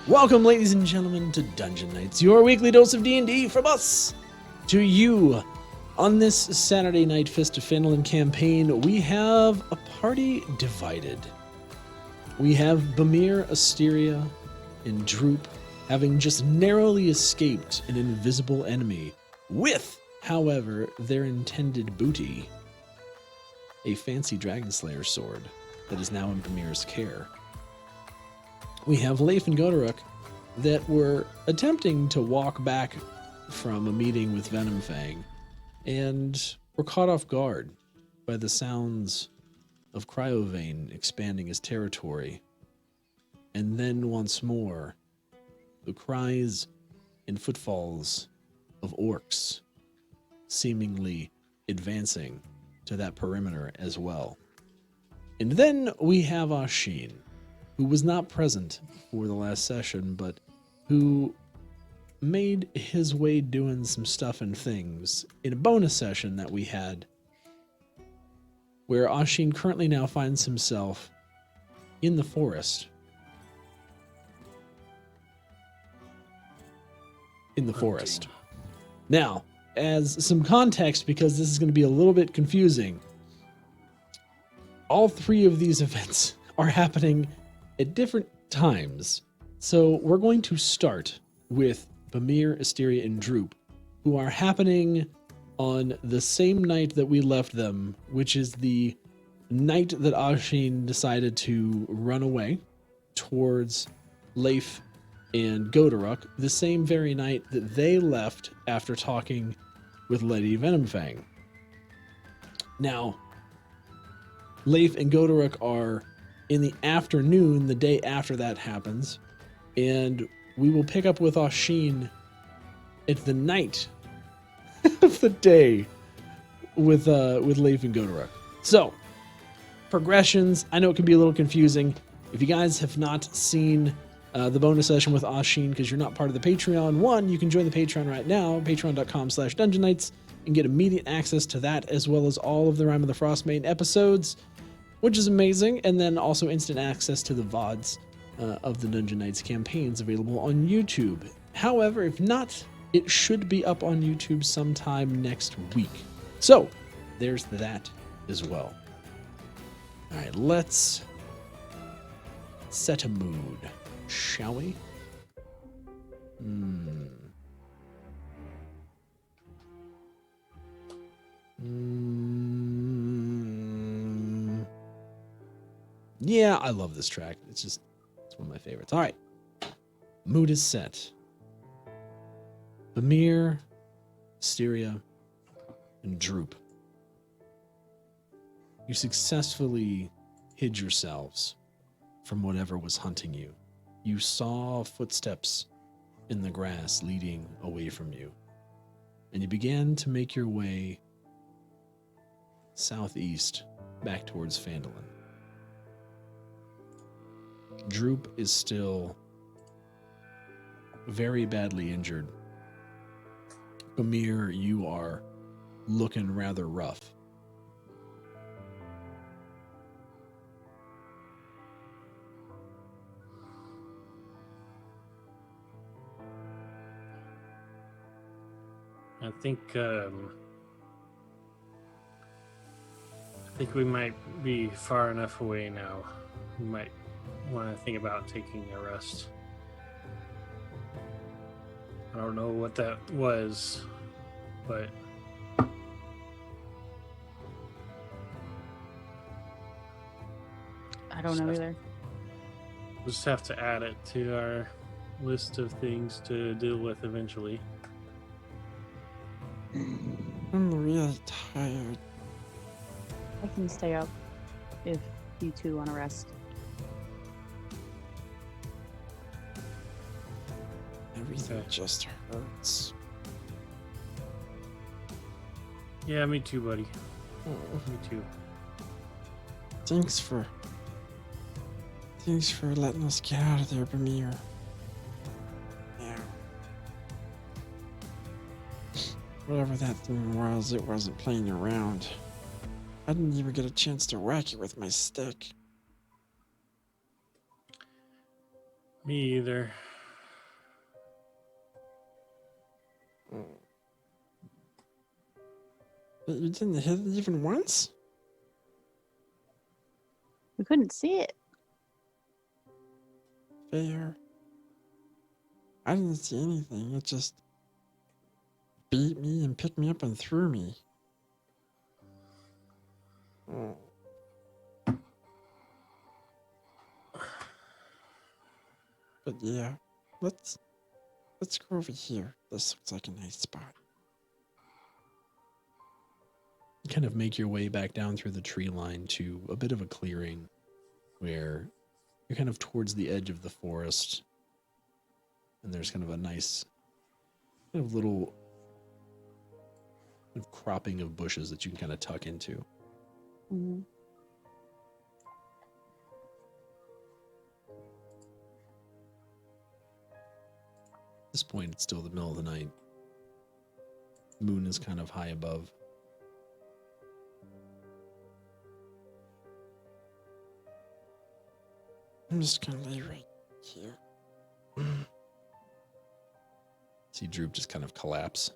Welcome, ladies and gentlemen, to Dungeon Nytes, your weekly dose of D&D from us to you. On this Saturday night Fist of Phandalin campaign, we have a party divided. We have Bimir, Istiria, and Droop having just narrowly escaped an invisible enemy with, however, their intended booty, a fancy Dragon Slayer sword that is now in Bimir's care. We have Leif and Gotiruk that were attempting to walk back from a meeting with Venomfang and were caught off guard by the sounds of Cryovane expanding his territory. And then once more, the cries and footfalls of orcs seemingly advancing to that perimeter as well. And then we have Oisin, who was not present for the last session, but who made his way doing some stuff and things in a bonus session that we had, where Oisin currently now finds himself in the forest. Now, as some context, because this is going to be a little bit confusing, all three of these events are happening at different times. So we're going to start with Bimir, Istiria, and Droop, who are happening on the same night that we left them, which is the night that Oisin decided to run away towards Leif and Gotiruk, the same very night that they left after talking with Lady Venomfang. Now, Leif and Gotiruk are in the afternoon, the day after that happens, and we will pick up with Oisin at the night of the day with Leif and Gotiruk. So, progressions, I know it can be a little confusing. If you guys have not seen the bonus session with Oisin, because you're not part of the Patreon, you can join the Patreon right now, patreon.com/Dungeon Nytes, and get immediate access to that, as well as all of the Rime of the Frostmaiden episodes, which is amazing, and then also instant access to the VODs of the Dungeon Nytes campaigns available on YouTube. However, if not, it should be up on YouTube sometime next week. So, there's that as well. All right, let's set a mood, shall we? Yeah, I love this track. It's one of my favorites. All right. Mood is set. Bimir, Istiria, and Droop. You successfully hid yourselves from whatever was hunting you. You saw footsteps in the grass leading away from you, and you began to make your way southeast back towards Phandalin. Droop is still very badly injured. Bimir, you are looking rather rough. I think we might be far enough away now. We might want to think about taking a rest. I don't know what that was, but I don't know either. We'll just have to add it to our list of things to deal with eventually. I'm really tired. I can stay up if you two want to rest. Everything just hurts. Yeah, me too, buddy. Oh, Me too. thanks for letting us get out of there, Bimir. Yeah. Whatever that thing was, it wasn't playing around. I didn't even get a chance to whack it with my stick. Me either. But you didn't hit it even once? We couldn't see it. Fair. I didn't see anything. It just beat me and picked me up and threw me. Oh. But yeah, let's go over here. This looks like a nice spot. You kind of make your way back down through the tree line to a bit of a clearing where you're kind of towards the edge of the forest. And there's kind of a nice kind of little kind of cropping of bushes that you can kind of tuck into. Mm-hmm. At this point, it's still the middle of the night. Moon is kind of high above. I'm just gonna lay right here. See Droop just kind of collapse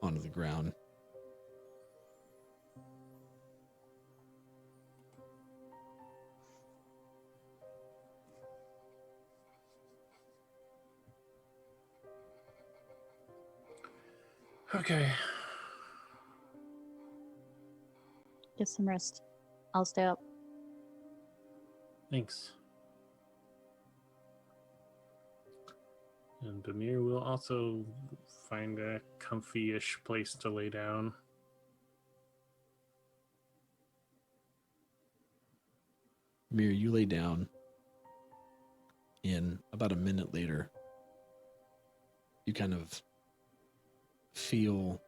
onto the ground. Okay. Get some rest. I'll stay up. Thanks. And Bimir will also find a comfy-ish place to lay down. Mir, you lay down. And about a minute later, you kind of feel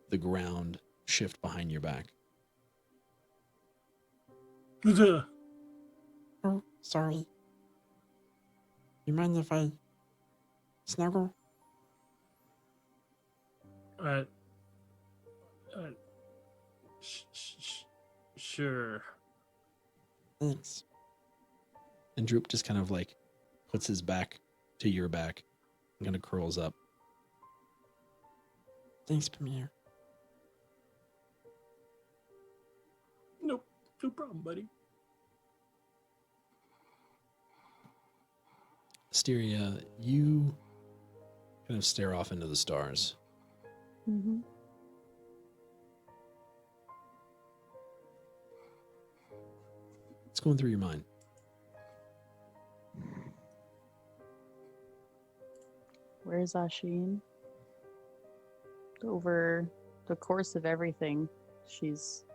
the ground shift behind your back. Oh, sorry. You mind if I snuggle? Sure. Thanks. And Droop just kind of like puts his back to your back and kind of curls up. Thanks, Bimir. Nope, no problem, buddy. Istiria, you kind of stare off into the stars. Mm-hmm. What's going through your mind? Where's Ashin? Over the course of everything, it's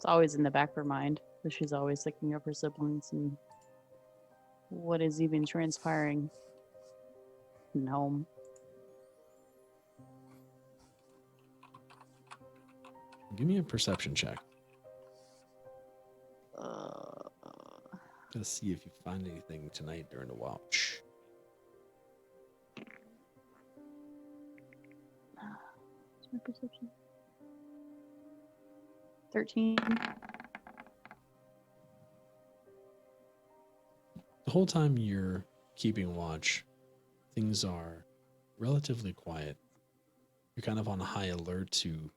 always in the back of her mind, but she's always thinking of her siblings and what is even transpiring in home. Give me a perception check. Let's see if you find anything tonight during the watch. What's my perception? 13. The whole time you're keeping watch, things are relatively quiet. You're kind of on high alert to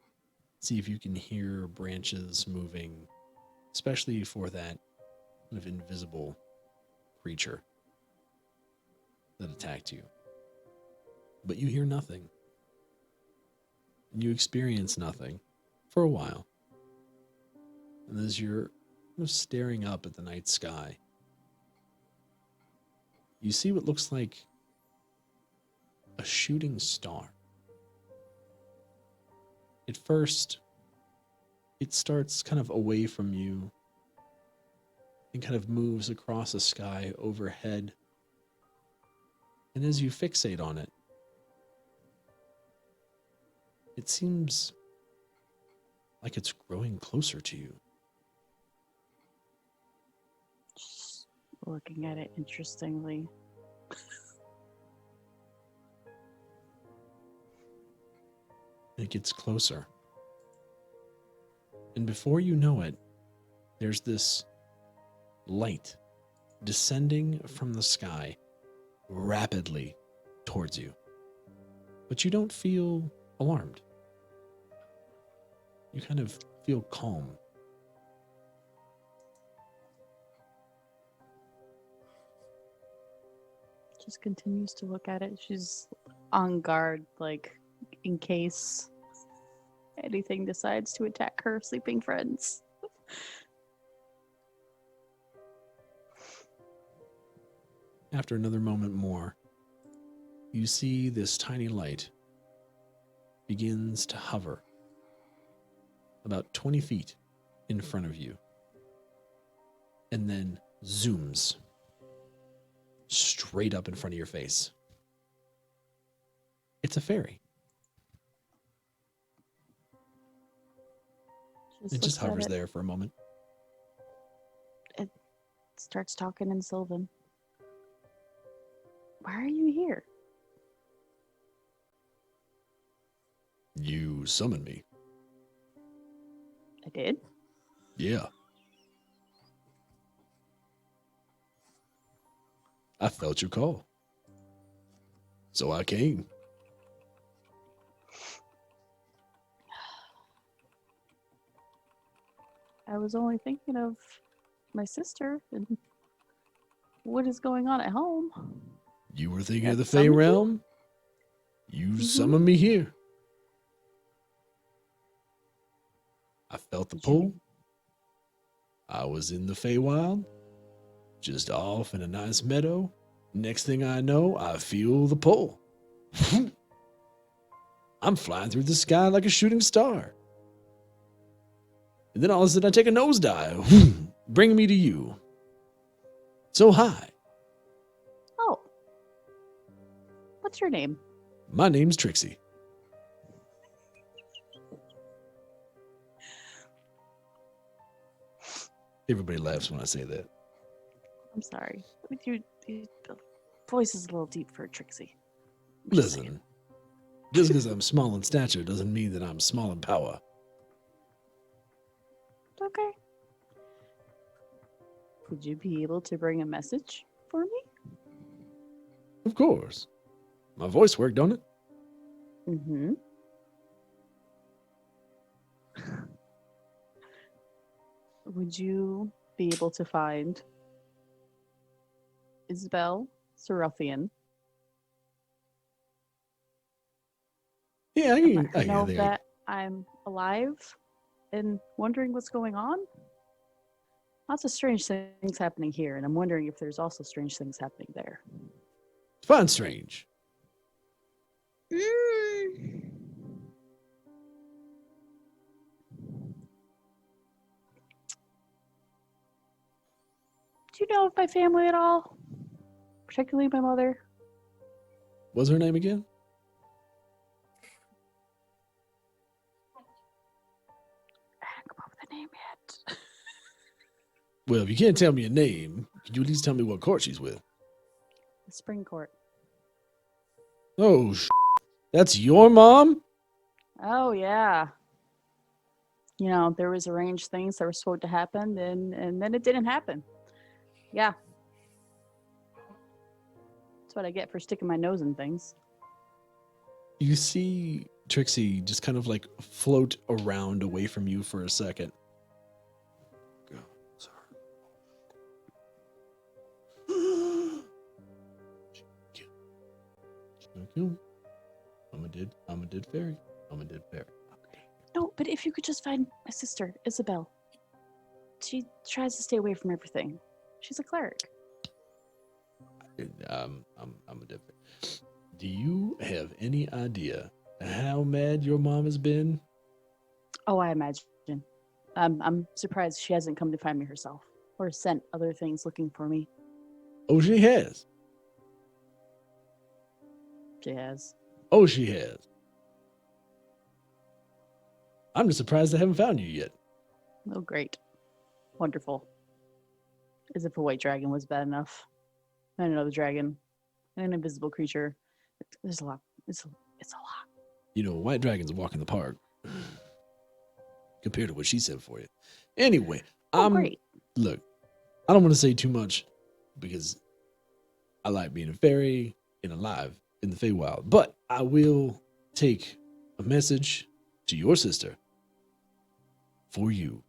see if you can hear branches moving, especially for that kind of invisible creature that attacked you. But you hear nothing. You experience nothing for a while. And as you're kind of staring up at the night sky, you see what looks like a shooting star. At first, it starts kind of away from you and kind of moves across the sky overhead. And as you fixate on it, it seems like it's growing closer to you. Just looking at it interestingly. And it gets closer. And before you know it, there's this light descending from the sky rapidly towards you. But you don't feel alarmed. You kind of feel calm. Just continues to look at it. She's on guard, like, in case anything decides to attack her sleeping friends. After another moment more, you see this tiny light begins to hover about 20 feet in front of you and then zooms straight up in front of your face. It's a fairy. It just looks at hovers it, there for a moment. starts talking in Sylvan. Why are you here? You summoned me. I did? Yeah. I felt your call. So I came. I was only thinking of my sister and what is going on at home. You were thinking That of the Fey summoned you? realm? You Mhm. summoned me here. I felt the Did pull. you- I was in the Feywild, just off in a nice meadow. Next thing I know, I feel the pull. I'm flying through the sky like a shooting star. And then all of a sudden I take a nosedive, bringing me to you. So high. Oh. What's your name? My name's Trixie. Everybody laughs when I say that. I'm sorry. With the voice is a little deep for Trixie. I'm just saying. Listen, just because I'm small in stature doesn't mean that I'm small in power. Okay. Would you be able to bring a message for me? Of course. My voice worked, don't it? Mm-hmm. Would you be able to find Isabel Serothian? Yeah, I And can. let her know I that I'm alive and wondering what's going on? Lots of strange things happening here, and I'm wondering if there's also strange things happening there. find strange. Do you know of my family at all? Particularly my mother? What's her name again? I haven't come up with a name yet. Well, if you can't tell me a name, could you at least tell me what court she's with? The Spring Court. Oh, that's your mom? Oh, yeah. You know, there was arranged things that were supposed to happen, and then it didn't happen. Yeah. That's what I get for sticking my nose in things. You see Trixie just kind of like float around away from you for a second. Go, sorry. I'm a dead fairy. I'm a dead fairy. Okay. No, but if you could just find my sister, Isabel. She tries to stay away from everything. She's a cleric. I'm a dead fairy. Do you have any idea how mad your mom has been? Oh, I imagine. I'm surprised she hasn't come to find me herself or sent other things looking for me. Oh, she has. She has. Oh, she has. I'm just surprised I haven't found you yet. Oh, great. Wonderful. As if a white dragon was bad enough. And another dragon. And an invisible creature. There's a lot. It's a lot. You know, white dragons a walk in the park compared to what she said for you. Anyway, Oh, great. Look, I don't want to say too much because I like being a fairy and alive in the Feywild, but I will take a message to your sister for you,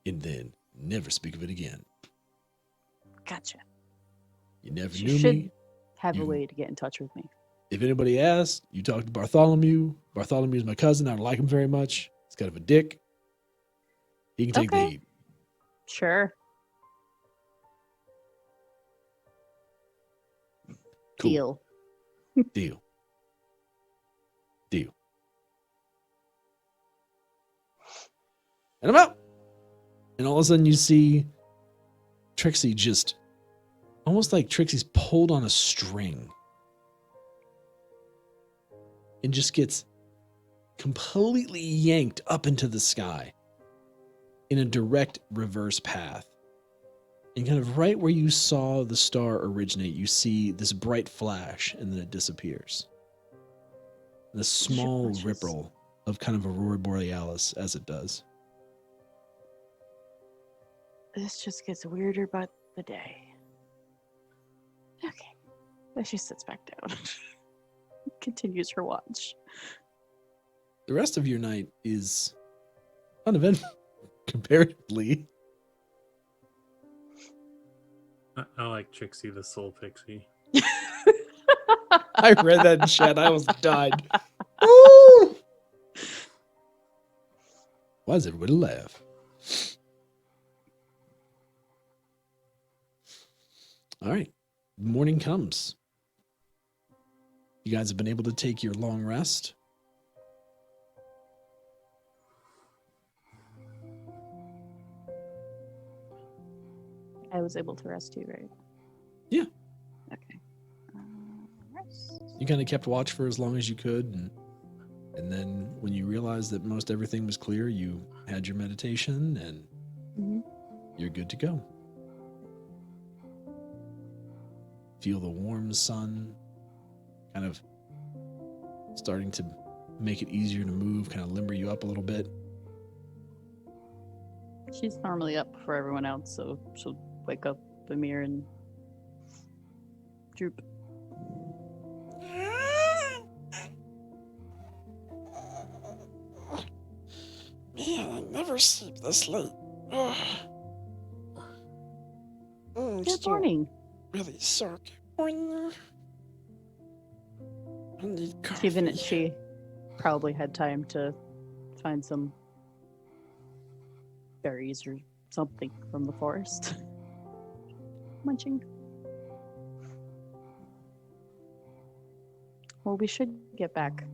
and then never speak of it again. Gotcha. You never She knew should me. have a You- way to get in touch with me. If anybody asks, you talk to Bartholomew. Bartholomew is my cousin. I don't like him very much. He's kind of a dick. He can take the Okay. heat. Sure. Cool. Deal. Deal. Deal. And I'm out. And all of a sudden you see Trixie just almost like Trixie's pulled on a string and just gets completely yanked up into the sky in a direct reverse path. And kind of right where you saw the star originate, you see this bright flash and then it disappears. The small Which is- ripple of kind of Aurora Borealis as it does. This just gets weirder by the day. Okay. Then she sits back down. Continues her watch. The rest of your night is uneventful comparatively. I like Trixie the Soul Pixie. I read that in chat. I almost died. Woo! Why does everybody laugh? All right. Morning comes. You guys have been able to take your long rest. I was able to rest too, right? Yeah. Okay. Rest. You kind of kept watch for as long as you could, and then when you realized that most everything was clear, you had your meditation and Mhm. you're good to go. Feel the warm sun kind of starting to make it easier to move, kind of limber you up a little bit. She's normally up before everyone else, so she'll wake up Bimir and Droop. Man, I never sleep this late. Ugh. Good Still morning. really sore. Good morning. I need coffee. Even she probably had time to find some berries or something from the forest. Munching. Well, we should get back.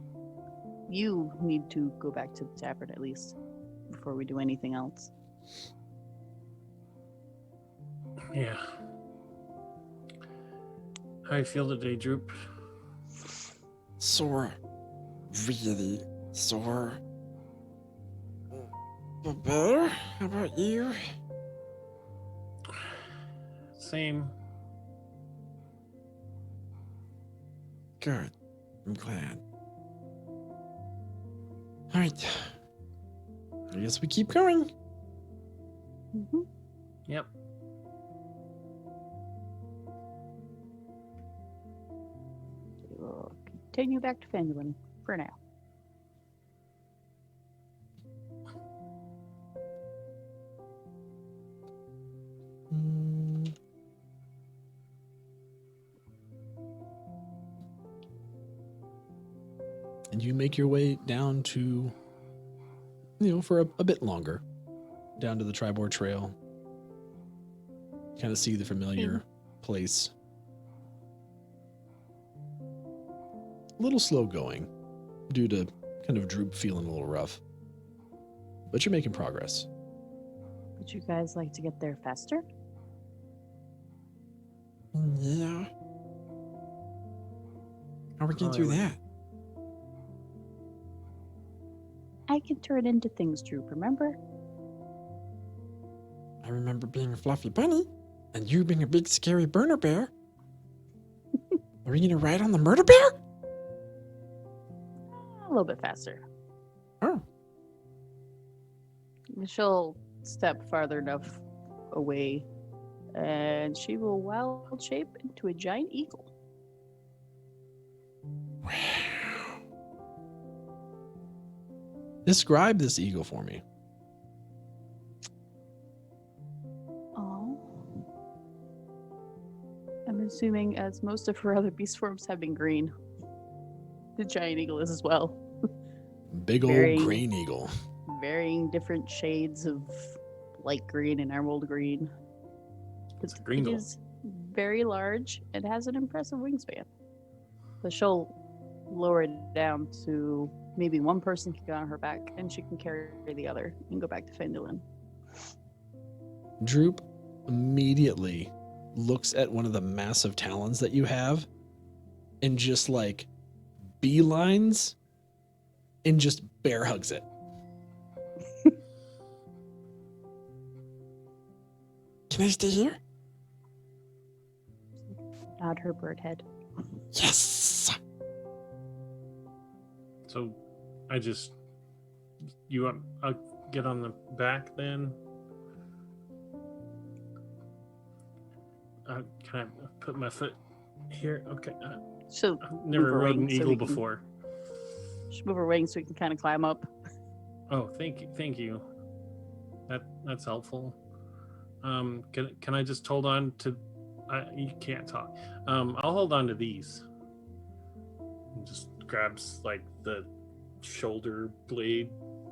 You need to go back to the tavern at least before we do anything else. Yeah. How you feel today, Droop? Sore. Really sore. But better? How about you? Same. Good. I'm glad. Alright. I guess we keep going. Mm-hmm. Yep. We'll continue back to Phandalin for now. Mm. And you make your way down to, for a bit longer, down to the Triboar Trail. Kind of see the familiar place. A little slow going due to kind of Droop feeling a little rough. But you're making progress. Would you guys like to get there faster? Yeah. How are we gonna Oh, I do would- that? I can turn into things, Droop, remember? I remember being a fluffy bunny, and you being a big scary burner bear. Are we gonna ride on the murder bear? A little bit faster. Oh. She'll step farther enough away, and she will wild shape into a giant eagle. Describe this eagle for me. Oh. I'm assuming, as most of her other beast forms have been green, the giant eagle is as well. Big old Very- green eagle. Varying different shades of light green and emerald green. It's a green It eagle. is very large. It has an impressive wingspan. But she'll lower it down to maybe one person can get on her back and she can carry the other and go back to Phandalin. Droop immediately looks at one of the massive talons that you have and just like beelines and just bear hugs it. Can I stay here? Nod her bird head. Yes. So, I'll get on the back then. Can I put my foot here? Okay. She'll I've never move her rode an wings so eagle we can- before. She'll move her wings so we can kind of climb up. Oh, thank you. That's helpful. Can I just hold on to? You can't talk. I'll hold on to these. And just grabs like the shoulder blade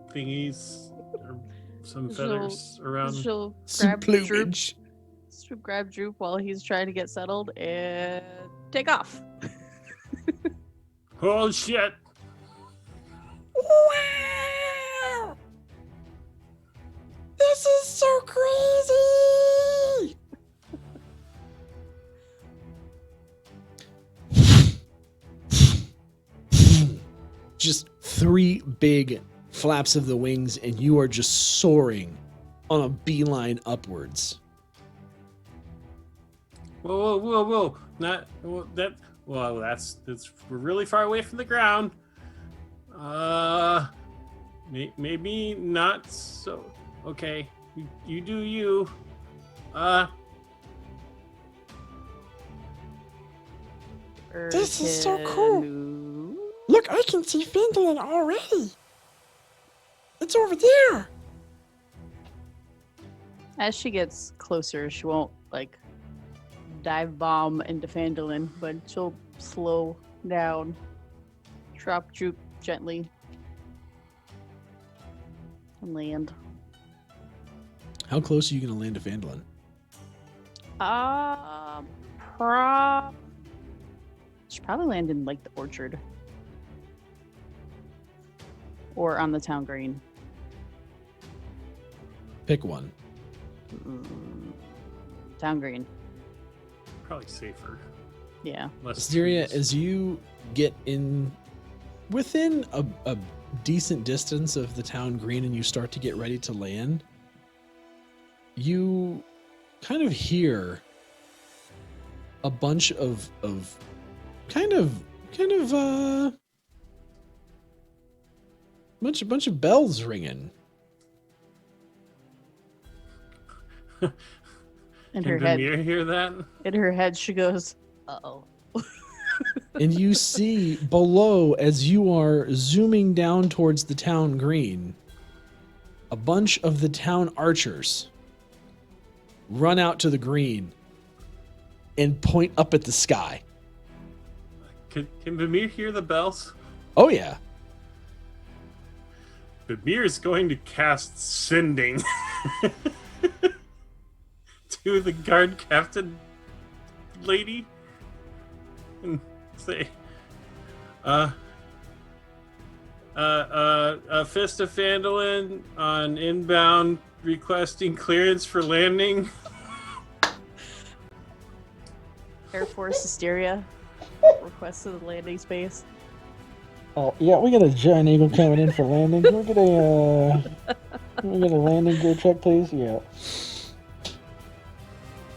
thingies, or some feathers around. She'll Some grab Droop. plumage. She'll grab Droop while he's trying to get settled and take off. Oh shit! Wow! This is so crazy! Just 3 big flaps of the wings, and you are just soaring on a beeline upwards. Whoa! Not that. Well, that's we're really far away from the ground. Maybe not so. Okay, you do you. This is so cool. Look, I can see Phandalin already. It's over there. As she gets closer, she won't like dive bomb into Phandalin, but she'll slow down, drop Droop gently, and land. How close are you going to land to Phandalin? Should probably land in like the orchard or on the town green. Pick one. Town green. Probably safer. Yeah. Less Istiria, trees. as you get in within a decent distance of the town green and you start to get ready to land, you kind of hear a bunch of bunch of bells ringing. In Can her head, Bimir hear that? she goes, "Uh-oh." And you see below, as you are zooming down towards the town green, a bunch of the town archers run out to the green and point up at the sky. Can Bimir hear the bells? Oh yeah. Bimir is going to cast Sending to the guard captain lady and say, Fist of Phandalin on inbound requesting clearance for landing. Air Force Istiria requested the landing space. Oh, yeah, we got a giant eagle coming in for landing. Can we get a landing gear check, please? Yeah.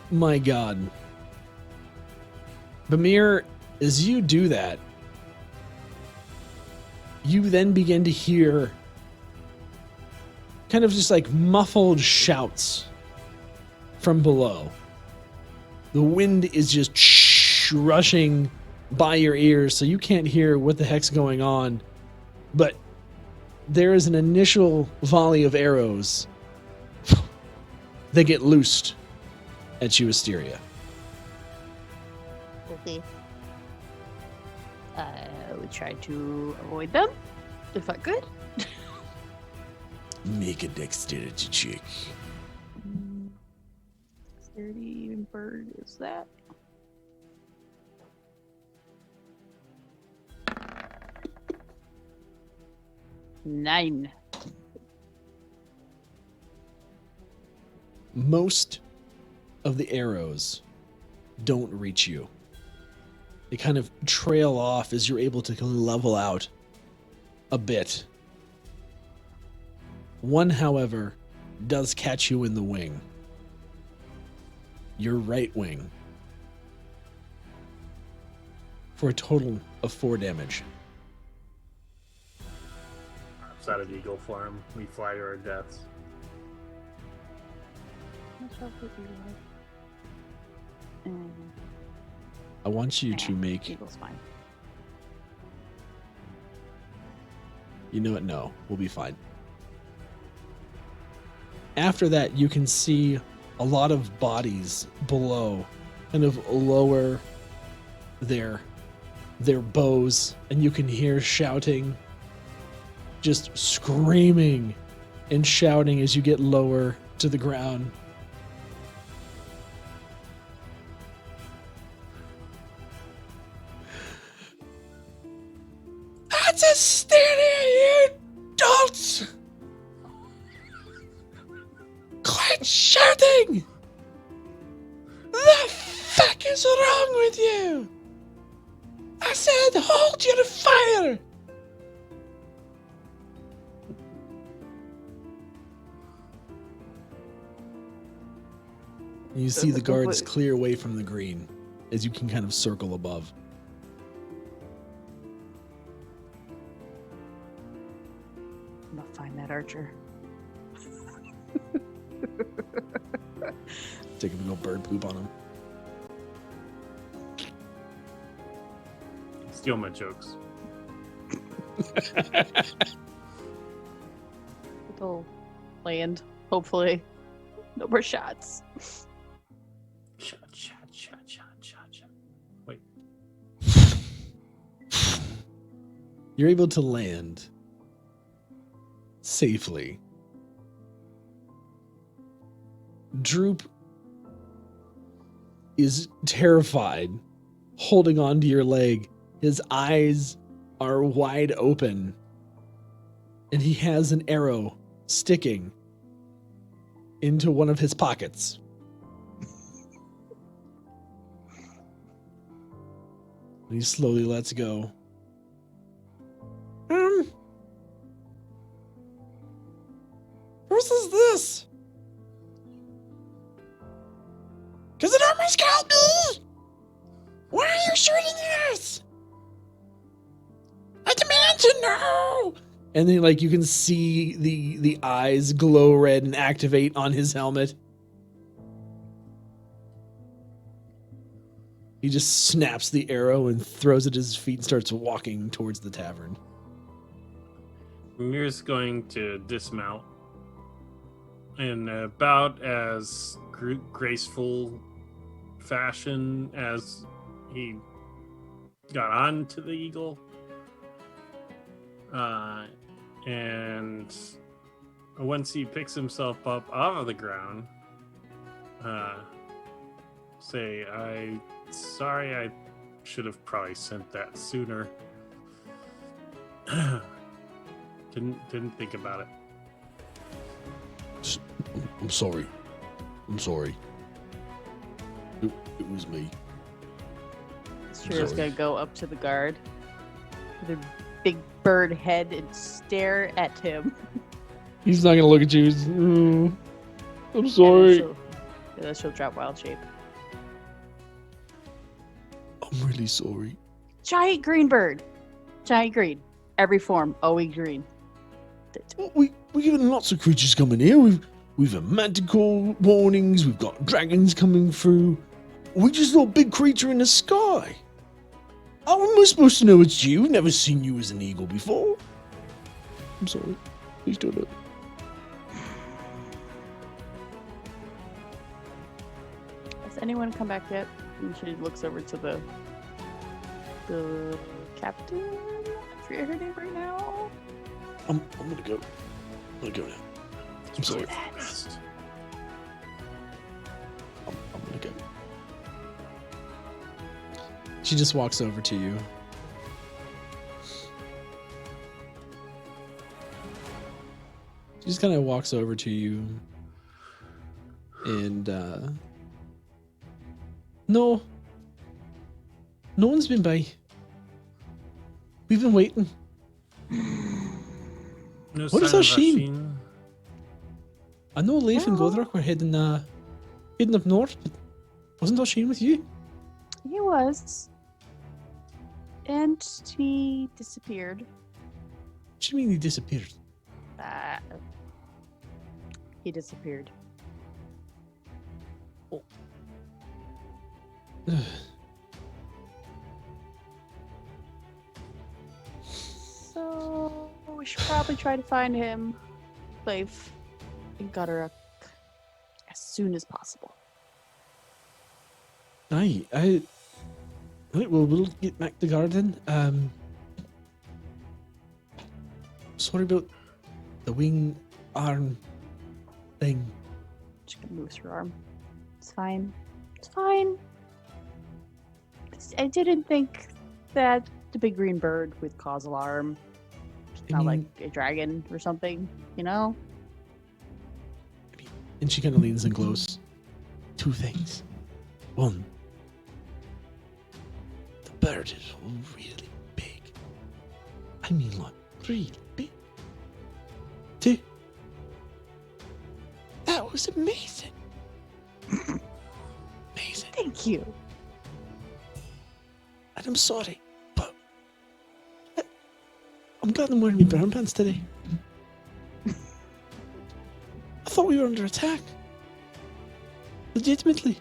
My God. Bimir, as you do that, you then begin to hear kind of just like muffled shouts from below. The wind is just rushing by your ears, so you can't hear what the heck's going on. But there is an initial volley of arrows that get loosed at you, Istiria. Okay. I would try to avoid them if I could. Make a dexterity check. 30 bird is that? Nine. Most of the arrows don't reach you. They kind of trail off as you're able to kind of level out a bit. One, however, does catch you in the wing. Your right wing. For a total of 4 damage. Outside of eagle form, we fly to our deaths. I want you to make... Eagle's fine. You know what? No, we'll be fine. After that, you can see a lot of bodies below, kind of lower their bows, and you can hear shouting, just screaming and shouting as you get lower to the ground. That's a Istiria, you dolts! Quit shouting! The fuck is wrong with you? I said hold your fire! And you see the guards clear away from the green as you can kind of circle above. I'm gonna find that archer. Take a big old bird poop on him. Steal my jokes. It'll land, hopefully. No more shots. Shot. Wait. You're able to land safely. Droop is terrified, holding on to your leg. His eyes are wide open, and he has an arrow sticking into one of his pockets. And he slowly lets go. Whose is this? Cause it almost got me! Why are you shooting at us? I demand to know! And then, like, you can see the eyes glow red and activate on his helmet. He just snaps the arrow and throws it at his feet and starts walking towards the tavern. Mimir's going to dismount in about as graceful fashion as he got onto the eagle. And once he picks himself up off of the ground, say, sorry, I should have probably sent that sooner. Didn't think about it. I'm sorry. It was me. Shira's gonna go up to the guard with a big bird head and stare at him. He's not gonna look at you. I'm And sorry. then she'll drop wild shape. I'm really sorry. Giant green bird. Giant green. Every form. Always green. Well, we're getting lots of creatures coming here. We've had manticore warnings. We've got dragons coming through. We just saw a big creature in the sky. How am I supposed to know it's you? Never seen you as an eagle before. I'm sorry. Please don't do it. Has anyone come back yet? And she looks over to the captain. I forget her name right now. I'm gonna go. I'm gonna go now. I'm sorry. I'm gonna go. She just walks over to you. She just kind of walks over to you. And, no. No one's been by. We've been waiting. No What is sign of Oisin? Oisin? I know Leif and Well- Gotiruk were heading up north, but wasn't Oisin with you? He was. And he disappeared. What do you mean he disappeared? He disappeared. So we should probably try to find him, Leif, and Gotiruk as soon as possible. Aye, right, well, we'll get back to the garden. Sorry about the wing arm thing. She moves her arm. It's fine. It's fine. I didn't think that the big green bird would cause alarm. It's I not mean- like a dragon or something, you know? And she kind of leans in close. Two things. One, the bird is really big. I mean, like, really big. Two, that was amazing. Amazing. Thank you. And I'm sorry, but I'm glad I'm wearing my brown pants today. I thought we were under attack. Legitimately.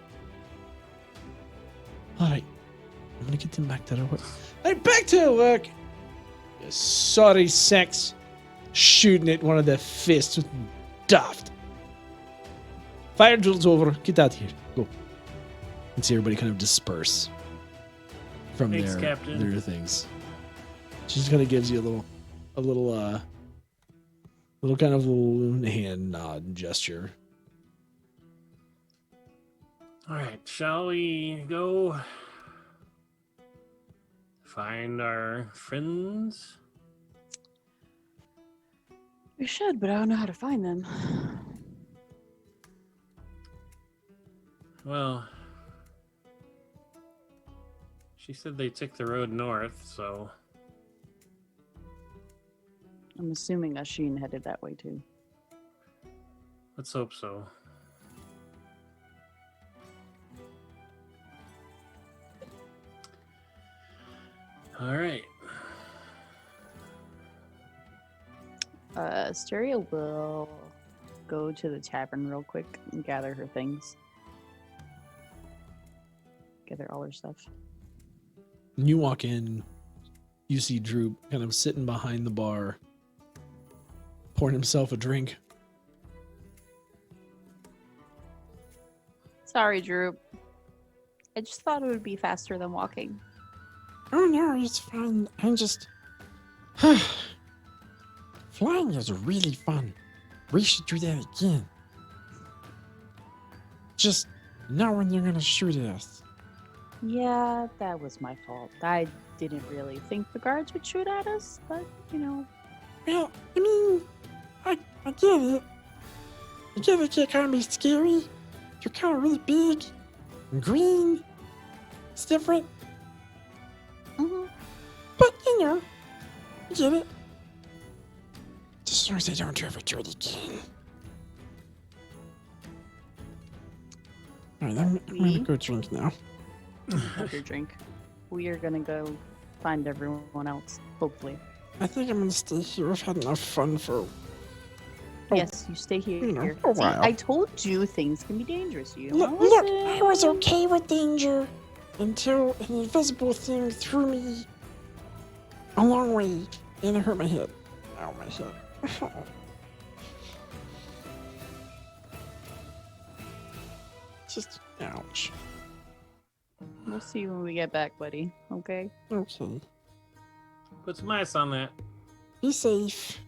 Alright. I'm gonna get them back to their work. Right, back to their work! You sorry sex. Shooting at one of their fists with daft. Fire drill's over. Get out of here. Go. And see everybody kind of disperse from Thanks, their Captain. things. She just kind of gives you a little kind of little hand nod gesture. All right, shall we go find our friends? We should, but I don't know how to find them. Well, she said they took the road north, so I'm assuming Oisin headed that way too. let's hope so. All right. Asteria will go to the tavern real quick and gather her things. Gather all her stuff. When you walk in, you see Droop kind of sitting behind the bar, pouring himself a drink. Sorry, Droop. I just thought it would be faster than walking. Oh no, it's fine. I'm just. Flying is really fun. We should do that again. Just know when you're gonna shoot at us. Yeah, that was my fault. I didn't really think the guards would shoot at us, but, you know. Well, I mean, I get it. I get it, it kind of be scary. You're kind of really big and green. It's different, Mhm. but you know, I get it. Just as long as I don't ever do it again. Alright, I'm gonna Me? go drink now. Have your drink. We are gonna go find everyone else, hopefully. I think I'm gonna stay here. I've had enough fun for. Oh, Yes, you stay here. you know, a See, while. I told you things can be dangerous. You don't Look, wanna I was listen. okay with danger until an invisible thing threw me a long way and it hurt my head. Ow, my head. Just ouch. We'll see you when we get back, buddy. Okay. Okay. Put some ice on that. Be safe.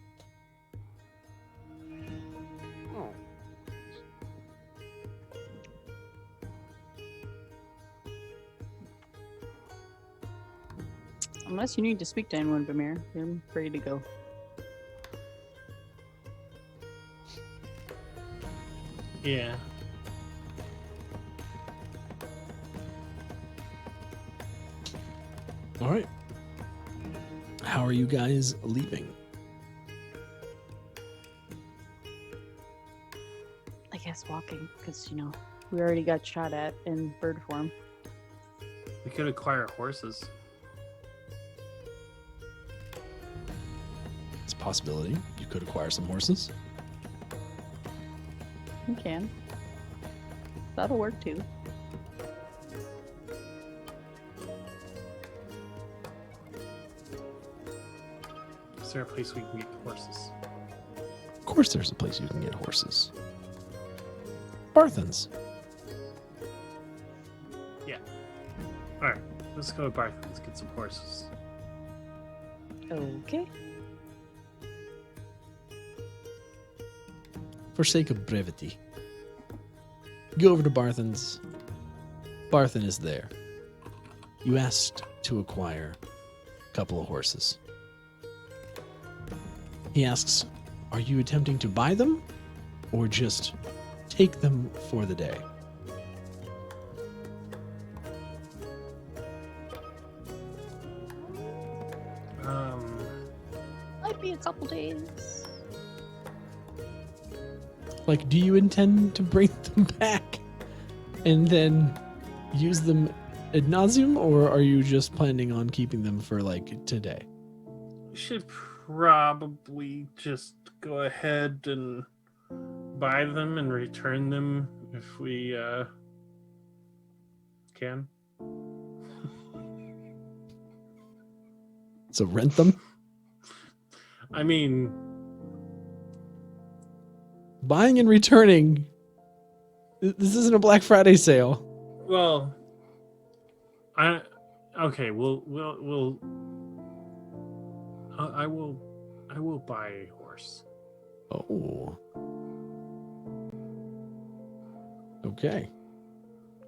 Unless you need to speak to anyone, Bimir, you're ready to go. Yeah. All right. How are you guys leaving? I guess walking, because, you know, we already got shot at in bird form. We could acquire horses. It's a possibility. You could acquire some horses. You can. That'll work too. Is there a place we can get horses? Of course, there's a place you can get horses. Barthen's. All right, let's go to Barth. Let's get some horses. Okay. For sake of brevity, go over to Barthen's. Barthen is there. You asked to acquire a couple of horses. He asks, are you attempting to buy them or just take them for the day? Might be a couple days. Like, do you intend to bring them back and then use them ad nauseum, or are you just planning on keeping them for, like, today? We should probably just go ahead and buy them and return them if we can. So rent them? I mean, Buying and returning. This isn't a Black Friday sale. well, I will buy a horse. Oh. Okay.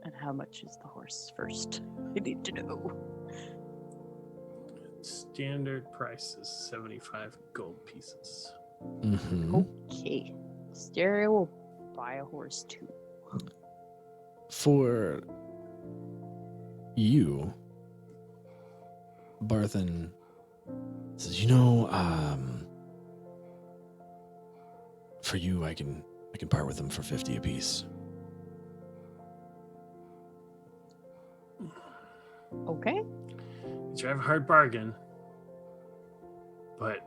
And how much is the horse first? I need to know. Standard price is 75 gold pieces. Mm-hmm. Okay. Stereo will buy a horse too. For you, Barthen says, for you, I can part with them for 50 apiece. Okay. You drive a hard bargain, but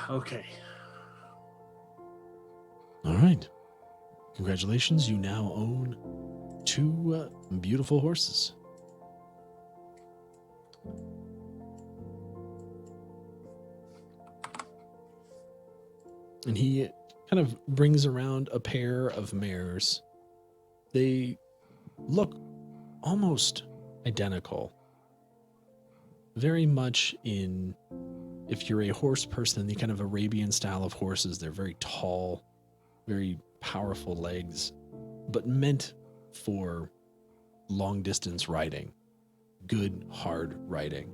okay. All right. Congratulations. You now own 2 beautiful horses. And he kind of brings around a pair of mares. They look almost identical. Very much in, if you're a horse person, the kind of Arabian style of horses. They're very tall, very powerful legs, but meant for long distance riding, good, hard riding.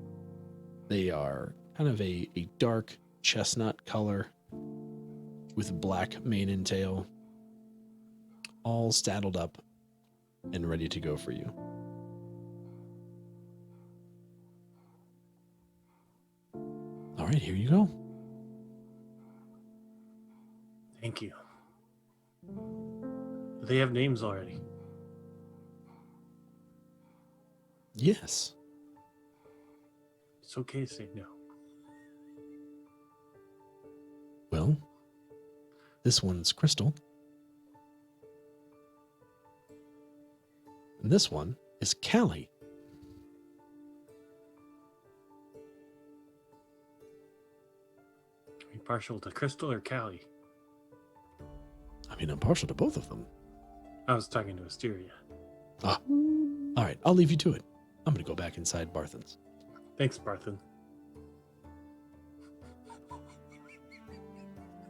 They are kind of a dark chestnut color with black mane and tail, all saddled up and ready to go for you. All right, here you go. Thank you. Do they have names already? Yes. It's okay to say no. Well, this one's Crystal. And this one is Callie. partial to Crystal or Callie? I mean, I'm partial to both of them. I was talking to Istiria. All right, I'll leave you to it. I'm going to go back inside Barthen's. Thanks, Barthen.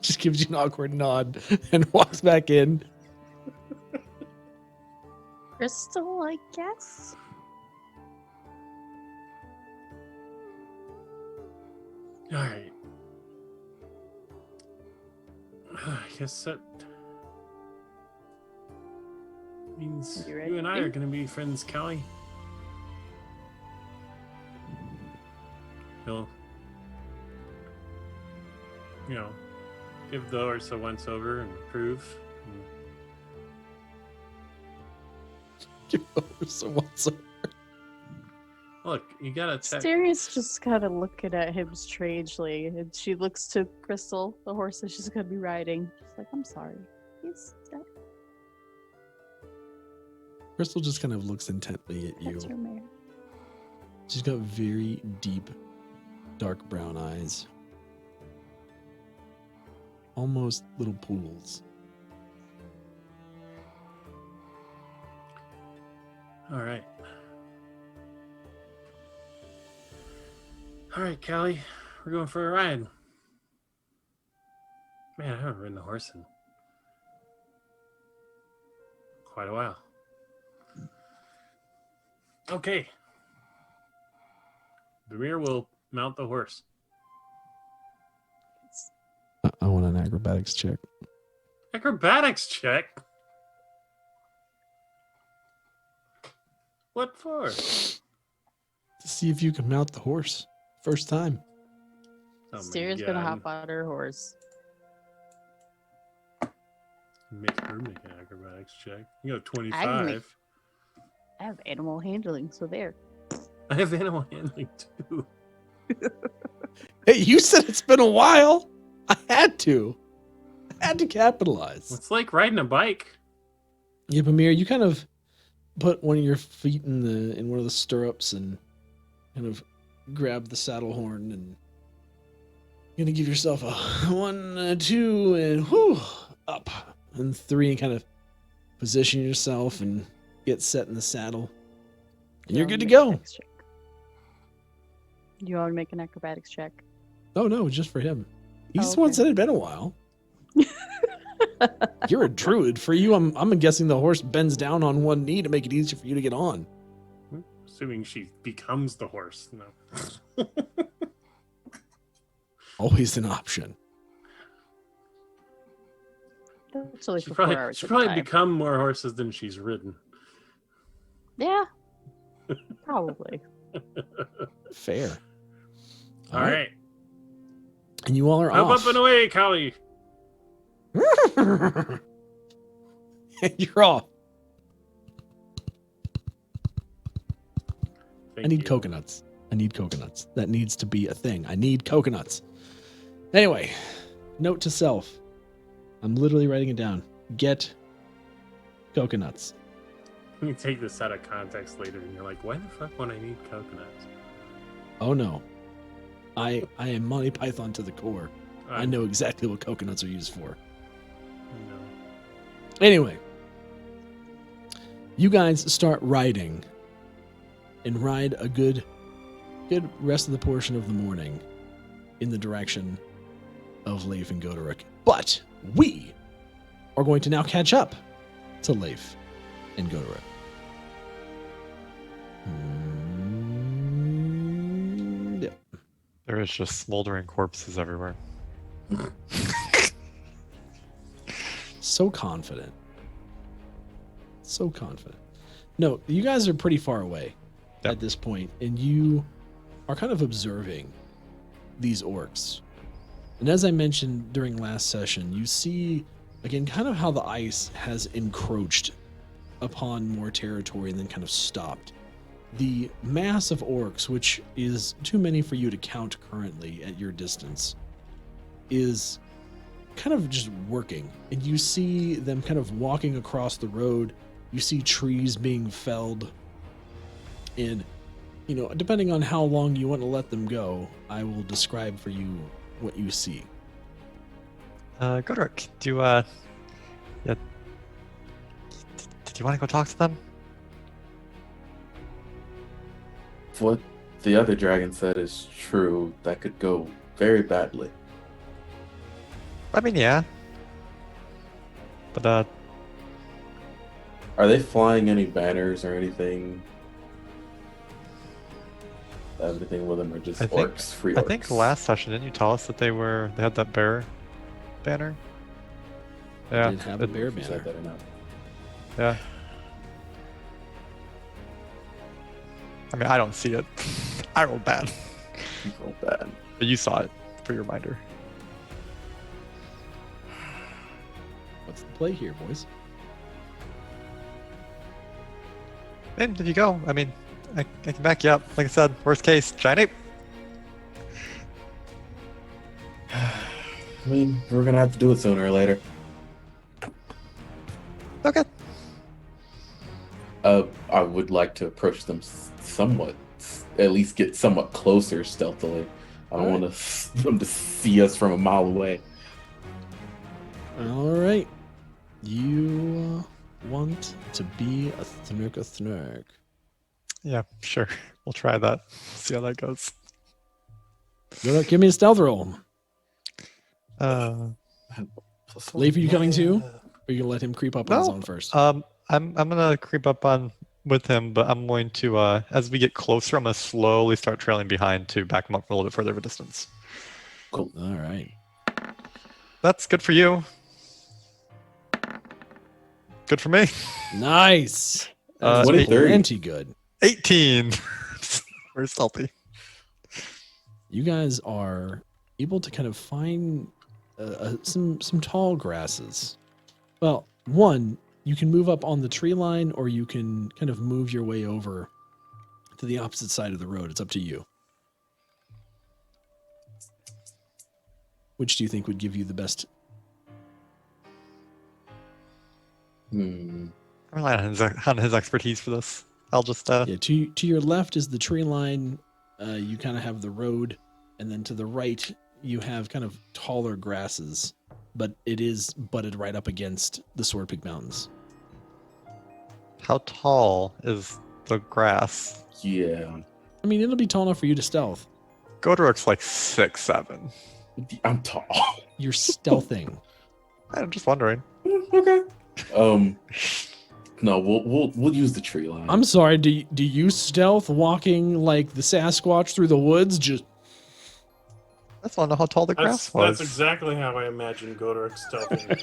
Just gives you an awkward nod and walks back in. Crystal, I guess. All right. I guess that means You ready? you and I are going to be friends, Callie. He'll, give the horse a once over and prove. Give over so what's up. Look, you gotta check. Asteria's just kind of looking at him strangely, and she looks to Crystal, the horse that she's gonna be riding. She's like, "I'm sorry, he's dead. Crystal just kind of looks intently at you. That's your mare." She's got very deep, dark brown eyes. Almost little pools. All right. All right, Callie, we're going for a ride. Man, I haven't ridden a horse in quite a while. Okay. Bimir will mount the horse. I want an acrobatics check. Acrobatics check? What for? To see if you can mount the horse. First time. Oh my Asteria's gonna God. hop on her horse. Make her make an acrobatics check. You got I 25. have animal handling, so there. I have animal handling too. Hey, you said it's been a while. I had to. I had to capitalize. It's like riding a bike. Yeah, Bimir, you kind of put one of your feet in one of the stirrups and kind of grab the saddle horn and you're gonna give yourself a 1, 2, and whoo, up, and 3, and kind of position yourself and get set in the saddle. And you're good to go. Acrobatics check. You want to make an acrobatics check? Oh no, just for him. He's Oh, the one okay. said it'd been a while. You're a druid. For you, I'm guessing the horse bends down on one knee to make it easier for you to get on. Assuming she becomes the horse. No. Always an option. That's only She for 4 probably, hours. she at a probably time. become more horses than she's ridden. Yeah. Probably. Fair. All right. And you all are Hop off. up and away, Callie. And you're off. Thank I need you. coconuts. I need coconuts. That needs to be a thing. I need coconuts. Anyway, note to self. I'm literally writing it down. Get coconuts. You take this out of context later and you're like, why the fuck would I need coconuts? Oh no. I am Monty Python to the core. I know exactly what coconuts are used for. No. Anyway, you guys start riding and ride a good rest of the portion of the morning in the direction of Leif and Gotiruk. But we are going to now catch up to Leif and Gotiruk. Yep. There is just smoldering corpses everywhere. So confident. So confident. No, you guys are pretty far away Yep. at this point, and you are kind of observing these orcs. And as I mentioned during last session, you see, again, kind of how the ice has encroached upon more territory and then kind of stopped. The mass of orcs, which is too many for you to count currently at your distance, is kind of just working. And you see them kind of walking across the road. You see trees being felled. And, you know, depending on how long you want to let them go, I will describe for you what you see. Gotiruk, do you, yeah, did you want to go talk to them? If what the other dragon said is true, that could go very badly. I mean, yeah. But, Are they flying any banners or anything? Everything with them are just orcs, free orcs. I think last session, didn't you tell us that they had that bear banner? Yeah. Did have a bear If you said banner. that or not. Yeah. I mean, I don't see it. I rolled bad. You feel bad. But you saw it, for your reminder. What's the play here, boys? And if you go, I mean, I can back you up. Like I said, worst case, giant ape. I mean, we're gonna have to do it sooner or later. Okay. I would like to approach them somewhat, at least get somewhat closer stealthily. I don't want them to see us from a mile away. All right. You want to be a Thnurk. Yeah, sure. We'll try that. See how that goes. Give me a stealth roll. Uh, Leif, are you coming too? Or are you gonna let him creep up on his No. own first? I'm gonna creep up on with him, but I'm going to as we get closer, I'm gonna slowly start trailing behind to back him up for a little bit further of a distance. Cool. All right. That's good for you. Good for me. Nice. Uh, That's 23. plenty good. 18. We're stealthy. You guys are able to kind of find some tall grasses. Well, one, you can move up on the tree line, or you can kind of move your way over to the opposite side of the road. It's up to you. Which do you think would give you the best? Hmm. I'm relying on his expertise for this. I'll just Yeah, to your left is the tree line. You kind of have the road, and then to the right you have kind of taller grasses, but it is butted right up against the Swordpig Mountains. How tall is the grass? Yeah. I mean, it'll be tall enough for you to stealth. Gotiruk's like 6'7". I'm tall. You're stealthing. I'm just wondering. Okay. No, we'll use the tree line. I'm sorry. Do you stealth walking like the Sasquatch through the woods? Just I just want to know how tall the grass was. That's exactly how I imagine Gotiruk stealthing.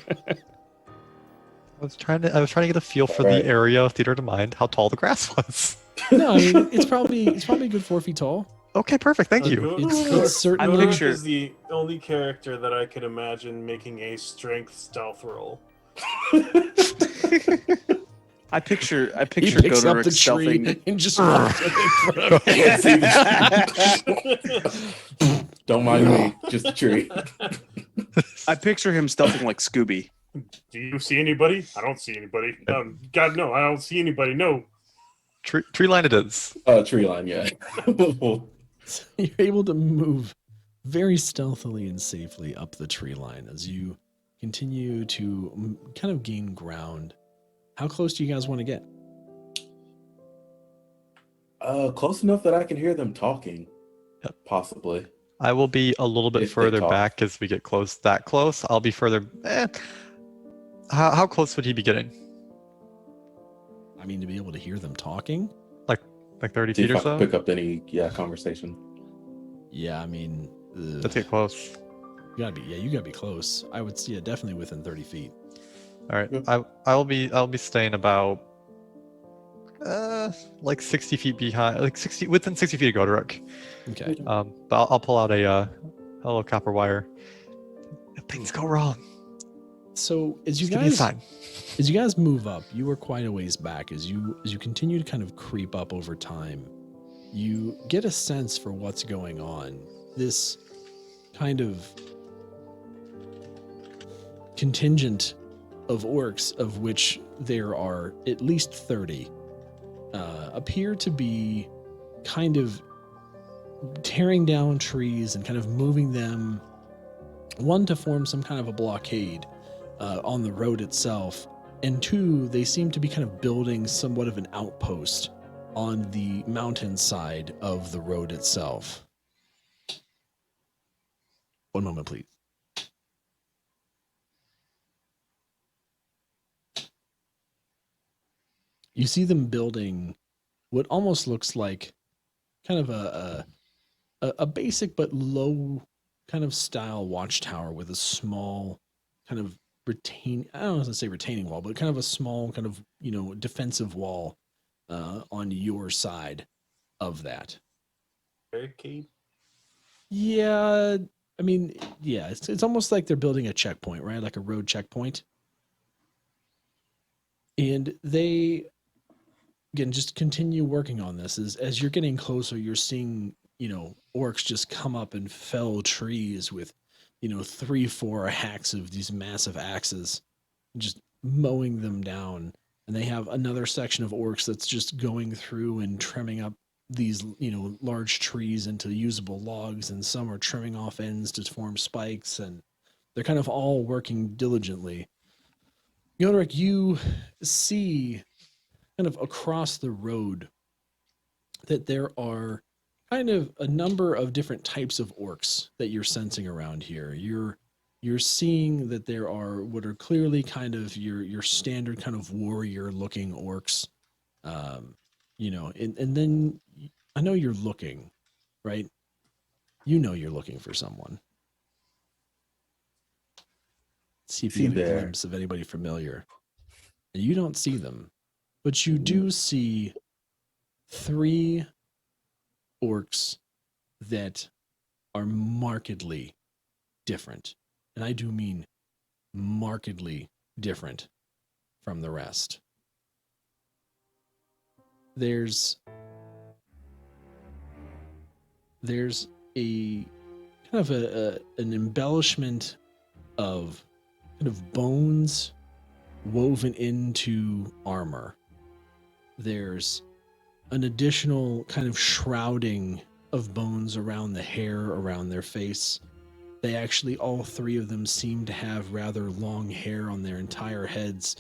I was trying to get a feel for Alright. the area of theater to mind, how tall the grass was. no. I mean, it's probably a good 4 feet tall. Okay, perfect. Thank you. It's certainly. Gotiruk is the only character that I could imagine making a strength stealth roll. I picture He picks up Gotiruk the tree stealthing. and just walks up in front of it. Don't mind me, just a tree. I picture him stealthing like Scooby. Do you see anybody? I don't see anybody. God, no, I don't see anybody. No. Tree line it is. Tree line, yeah. You're able to move very stealthily and safely up the tree line as you continue to kind of gain ground. How close do you guys want to get? Close enough that I can hear them talking. Yep. Possibly. I will be a little bit If they further talk. back as we get close. That close, I'll be further. How close would he be getting? I mean, to be able to hear them talking? Like 30 See feet if or I can so? pick up any conversation. Yeah, I mean, Let's get close. you gotta be close. I would see it definitely within 30 feet. All right. Yeah. I'll be staying about like 60 feet behind, like 60 within 60 feet of Gotiruk. Okay. But I'll pull out a little copper wire. If things go wrong, So as you just give me a guys sign. as you guys move up, you are quite a ways back. As you continue to kind of creep up over time, you get a sense for what's going on. This kind of contingent of orcs, of which there are at least 30, appear to be kind of tearing down trees and kind of moving them one, to form some kind of a blockade on the road itself, and two, they seem to be kind of building somewhat of an outpost on the mountainside of the road itself. One moment, please. You see them building what almost looks like kind of a basic but low kind of style watchtower with a small kind of I don't know how to say retaining wall, but kind of a small kind of, defensive wall on your side of that. Barricade. Yeah, I mean, yeah, it's almost like they're building a checkpoint, right? Like a road checkpoint. And they, again, just continue working on this. As you're getting closer, you're seeing, orcs just come up and fell trees with, 3-4 hacks of these massive axes, just mowing them down. And they have another section of orcs that's just going through and trimming up these, large trees into usable logs, and some are trimming off ends to form spikes, and they're kind of all working diligently. Gotiruk, you see kind of across the road that there are kind of a number of different types of orcs that you're sensing around here. You're seeing that there are what are clearly kind of your standard kind of warrior looking orcs. And then I know you're looking, right? You're looking for someone. See if you get a glimpse of anybody familiar. And you don't see them, but you do see 3 orcs that are markedly different. And I do mean markedly different from the rest. There's a kind of an embellishment of kind of bones woven into armor. There's an additional kind of shrouding of bones around the hair around their face. They actually, all 3 of them seem to have rather long hair on their entire heads,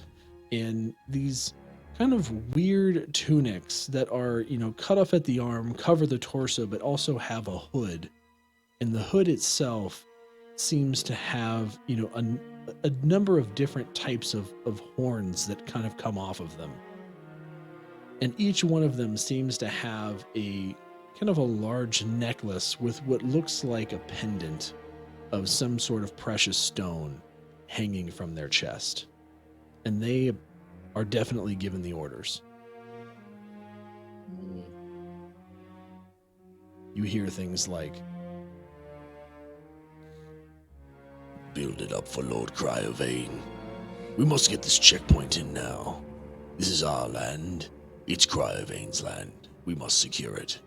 and these kind of weird tunics that are, cut off at the arm, cover the torso, but also have a hood. And the hood itself seems to have, a number of different types of horns that kind of come off of them. And each one of them seems to have a kind of a large necklace with what looks like a pendant of some sort of precious stone hanging from their chest. And they are definitely given the orders. You hear things like, "Build it up for Lord Cryovane. We must get this checkpoint in now. This is our land. It's Cryovane's land. We must secure it."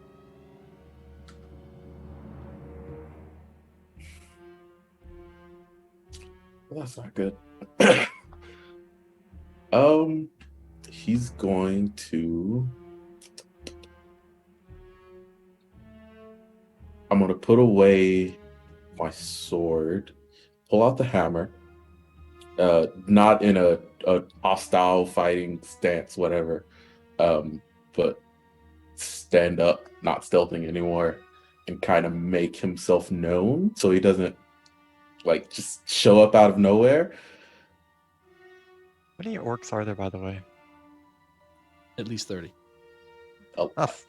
Well, that's not good. He's going to. I'm going to put away my sword, pull out the hammer, not in a hostile fighting stance, whatever, but stand up, not stealthing anymore, and kind of make himself known so he doesn't just show up out of nowhere. How many orcs are there, by the way? At least 30. Oh, That's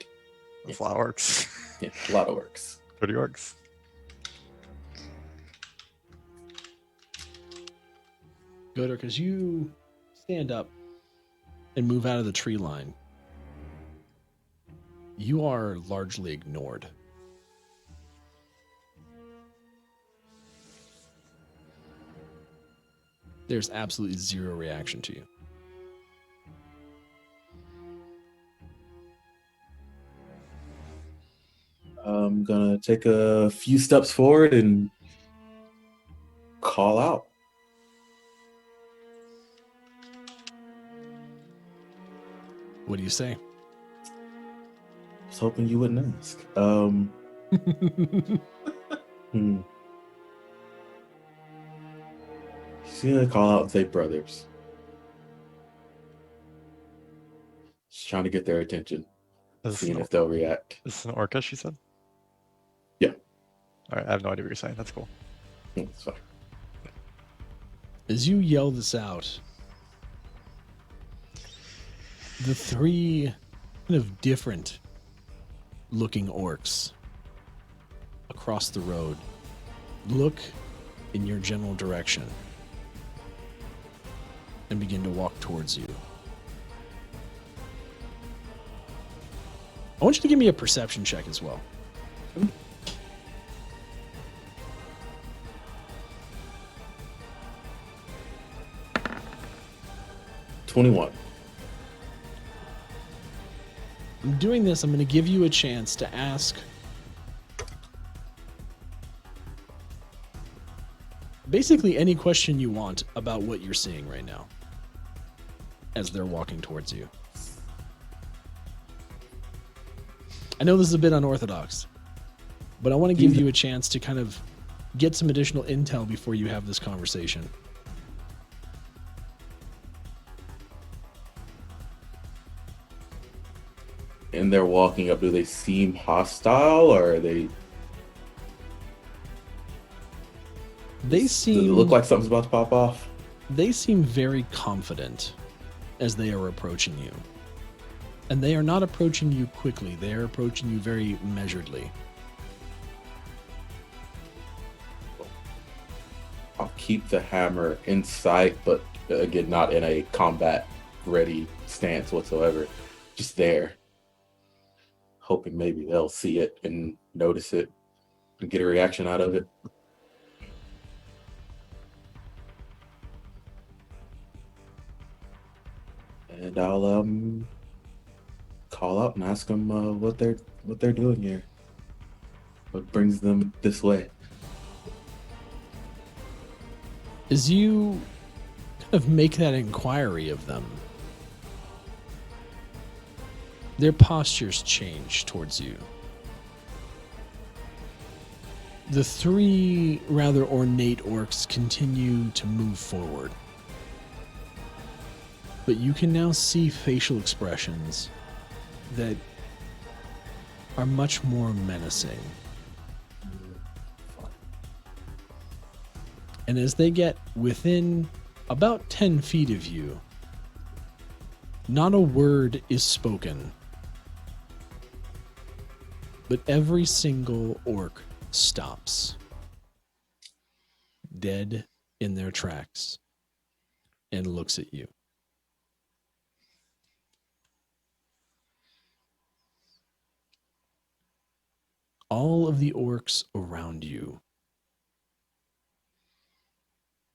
a lot of orcs. yeah, a lot of orcs. 30 orcs. Gotiruk, as you stand up and move out of the tree line, you are largely ignored. There's absolutely zero reaction to you. I'm gonna take a few steps forward and call out. What do you say? I was hoping you wouldn't ask. She's gonna call out and say brothers. She's trying to get their attention, Is seeing this, if they'll react. is this an orca, she said? Yeah. Alright, I have no idea what you're saying. That's cool. It's fine. As you yell this out, the three kind of different looking orcs across the road look in your general direction and begin to walk towards you. I want you to give me a perception check as well. 21. I'm doing this, I'm going to give you a chance to ask basically any question you want about what you're seeing right now as they're walking towards you. I know this is a bit unorthodox, but I want to give you a chance to kind of get some additional intel before you have this conversation. And they're walking up. Do they seem hostile, or are they? They Does seem it look like something's about to pop off? They seem very confident as they are approaching you. And they are not approaching you quickly. They are approaching you very measuredly. I'll keep the hammer in sight, but again, not in a combat-ready stance whatsoever. Just there, hoping maybe they'll see it and notice it and get a reaction out of it. And I'll call out and ask them what they're doing here. What brings them this way? As you kind of make that inquiry of them, their postures change towards you. The three rather ornate orcs continue to move forward. But you can now see facial expressions that are much more menacing. And as they get within about 10 feet of you, not a word is spoken. But every single orc stops, dead in their tracks, and looks at you. All of the orcs around you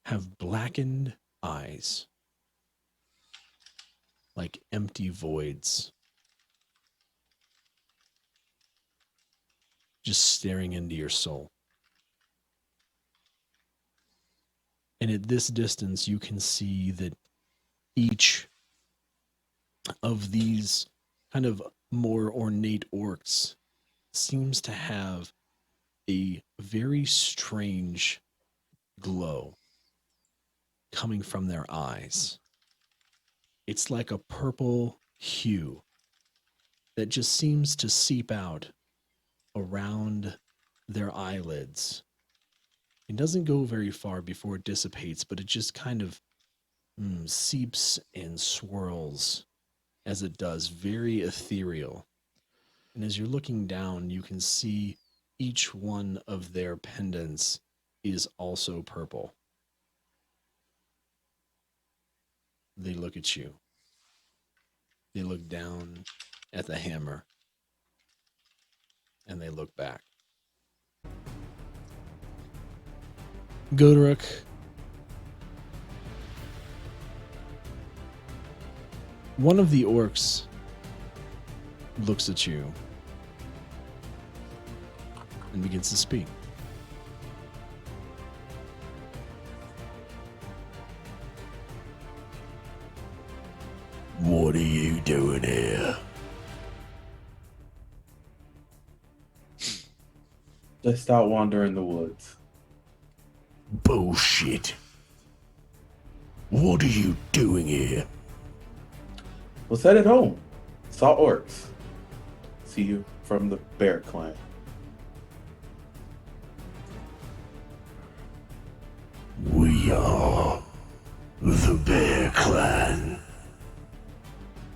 have blackened eyes, like empty voids, just staring into your soul. And at this distance, you can see that each of these kind of more ornate orcs seems to have a very strange glow coming from their eyes. It's like a purple hue that just seems to seep out around their eyelids. It doesn't go very far before it dissipates, but it just kind of seeps and swirls as it does, very ethereal. And as you're looking down, you can see each one of their pendants is also purple. They look at you. They look down at the hammer. And they look back. Gotiruk, one of the orcs looks at you and begins to speak. What are you doing here? Just out wandering the woods. Bullshit. What are you doing here? Was headed home. Saw orcs. See you from the Bear Clan. We are the Bear Clan.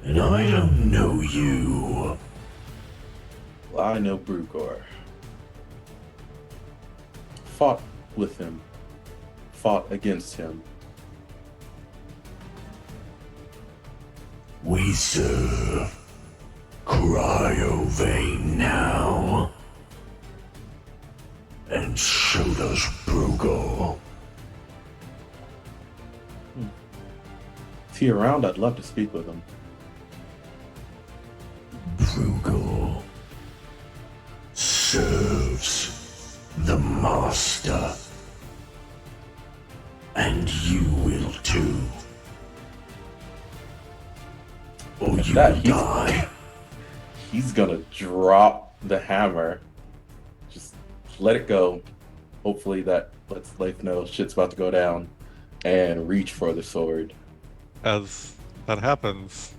And I don't know you. Well, I know Brugor. Fought with him. Fought against him. We serve Cryovane now. And so does Brugor. Is he around? I'd love to speak with him. Brugor serves the Master. And you will too. Or you That will die. He's gonna drop the hammer. Just let it go. Hopefully that lets Leif know shit's about to go down. And reach for the sword. As that happens,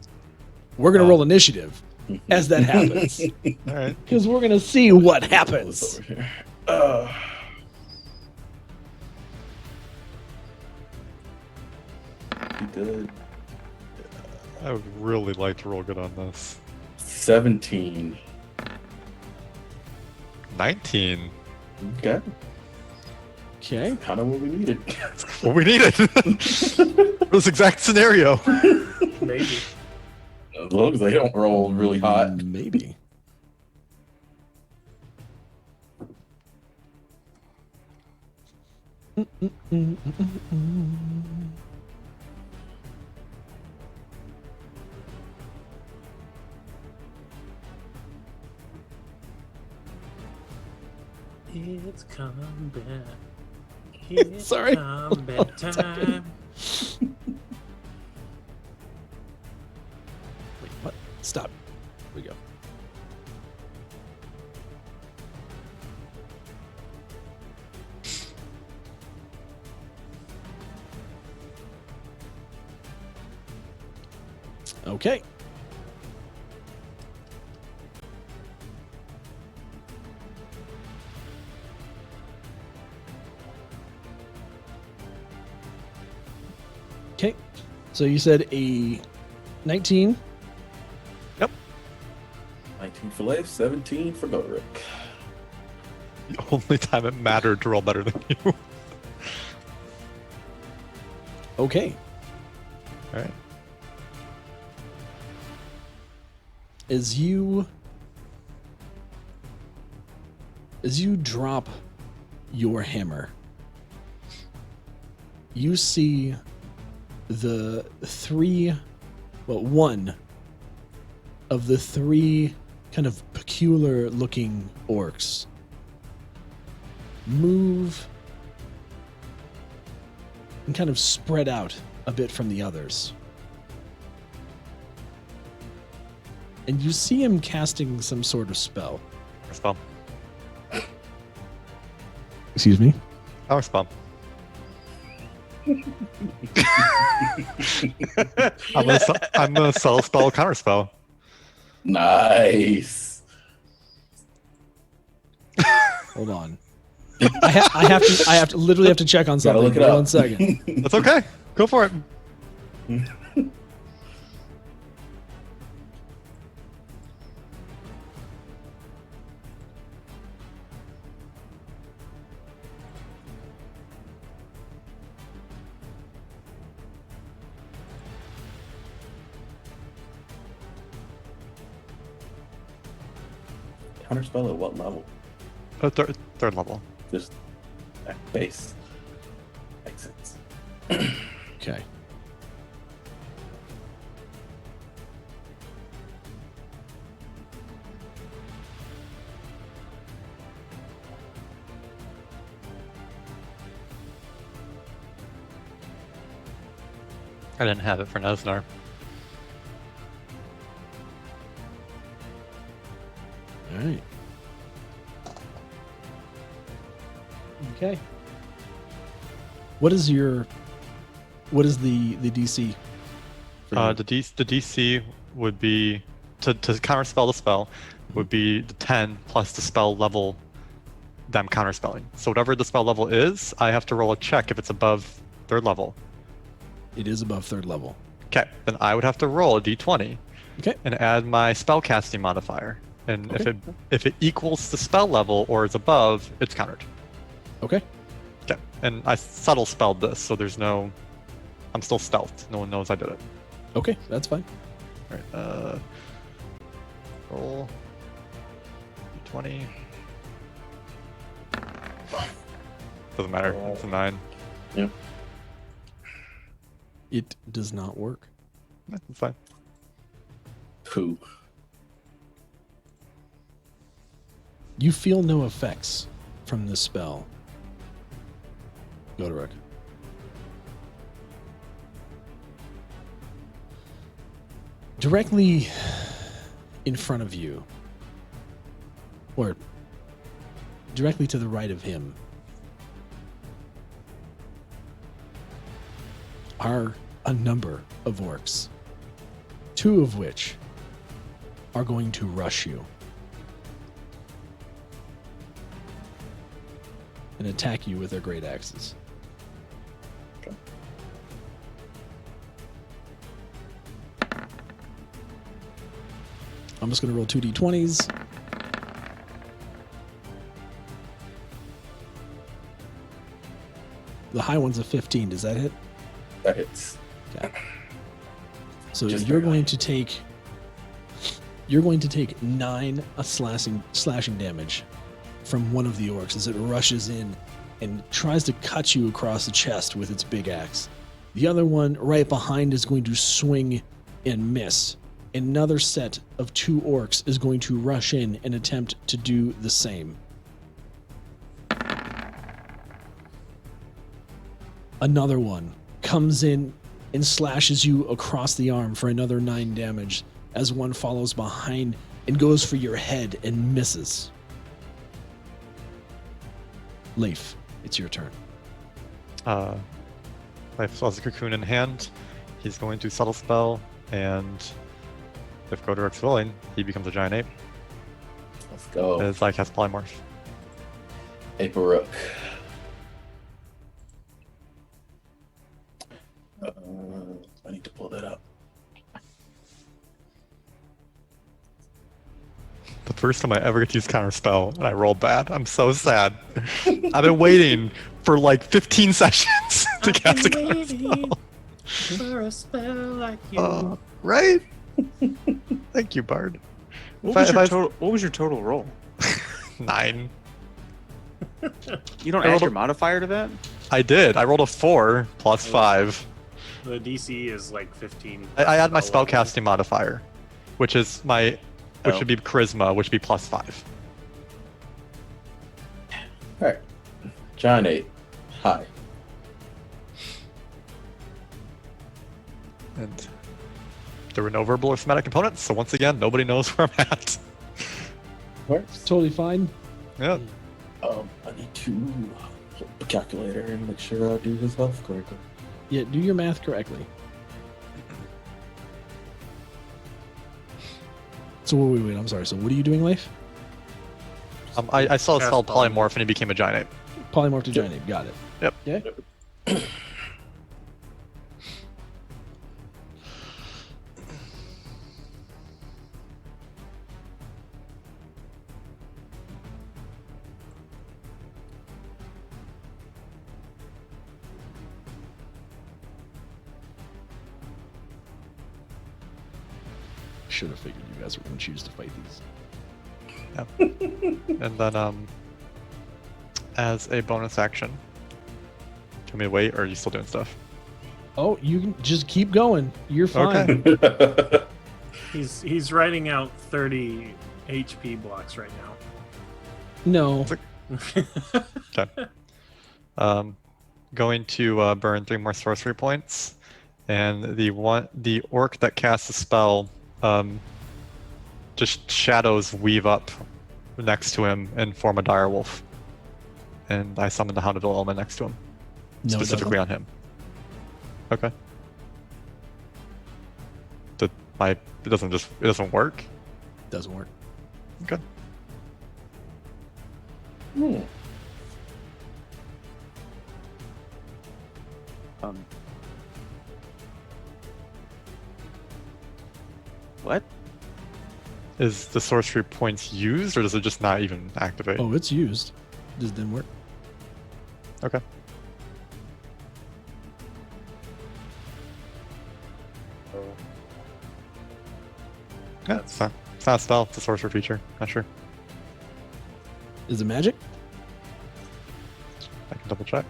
We're gonna roll initiative as that happens, all right. because we're gonna see what happens. Over here. He did I would really like to roll good on this. 17. 19. Okay. Okay. Kind of what we needed. What we needed. This exact scenario. Maybe. As long as they don't roll really hot. Maybe. It's combat. It's Sorry. combat time. Wait, what? Stop. Here we go. Okay. Okay. So you said a 19. 19 for Leif, 17 for Gotiruk. The only time it mattered to roll better than you. Okay. All right. As you drop your hammer, you see the one of the three kind of peculiar looking orcs move and kind of spread out a bit from the others. And you see him casting some sort of spell. Power spell. Excuse me? Power spell. I'm gonna sell spell counter spell. Nice. Hold on. I have to literally have to check on Gotta something. look it Hold up. 1 second. That's okay. Go for it. Counterspell at what level? Third level. Just at base. Makes sense. Okay. I didn't have it for Nesnar. All right. Okay. What is your What is the DC? for you? The DC would be to counterspell the spell would be the 10 plus the spell level that I'm counterspelling. So whatever the spell level is, I have to roll a check if it's above 3rd level. It is above 3rd level. Okay, then I would have to roll a d20 Okay. and add my spellcasting modifier. And Okay. if it equals the spell level or is above, it's countered. Okay. Okay, and I subtle spelled this, so there's no. I'm still stealthed. No one knows I did it. Okay, that's fine. All right. Roll. D20. Doesn't matter. It's a 9. Yep. It does not work. It's fine. Pooh. You feel no effects from this spell. Gotiruk. Directly in front of you, or directly to the right of him, are a number of orcs, 2 of which are going to rush you and attack you with their great axes. I'm just going to roll 2 d20s. The high one's a 15. Does that hit? That hits. Okay. So Just you're barely. going to take 9 slashing damage from one of the orcs as it rushes in and tries to cut you across the chest with its big axe. The other one right behind is going to swing and miss. Another set of 2 orcs is going to rush in and attempt to do the same. Another one comes in and slashes you across the arm for another 9 damage as one follows behind and goes for your head and misses. Leif, it's your turn. Life still has a cocoon in hand. He's going to subtle spell, and if Gotiruk's willing, he becomes a giant ape. Let's go. As I cast polymorph. Ape-a-rook. I need to pull that up. The first time I ever get to use counterspell, and I rolled bad. I'm so sad. I've been waiting for like 15 sessions to cast a counterspell. For a spell like you. Right? Thank you, Bard. What If I- was your total roll? 9. You don't I add rolled your a- modifier to that? I did. I rolled a 4 plus 5. The DC is like 15. I add my spell level. spellcasting modifier, which is which would be charisma, which would be plus 5. Alright. Giant ape. Hi. And there were no verbal or somatic components, so once again, nobody knows where I'm at. Works. Totally fine. Yeah. I need to pull up the calculator and make sure I do his health correctly. Yeah, do your math correctly. So wait, I'm sorry. So what are you doing, Leif? I saw a Cast spell polymorph. polymorph and he became a giant ape. Polymorph to giant ape. Got it. Yep. Okay. Should have figured you guys were going to choose to fight these. And then, as a bonus action, can we wait, or are you still doing stuff? Oh, you can just keep going. You're fine. Okay. He's writing out 30 HP blocks right No. now. Going to burn 3 more sorcery points, and the orc that casts a spell, just shadows weave up next to him and form a direwolf. And I summon the Hound of Element next to him, No, it specifically on him. Okay. It doesn't work? Doesn't work. Okay. Hmm. What? Is the sorcery points used, or does it just not even activate? Oh, it's used. Just didn't work. Okay. Yeah, it's not a spell. It's a sorcerer feature. Not sure. Is it magic? I can double check.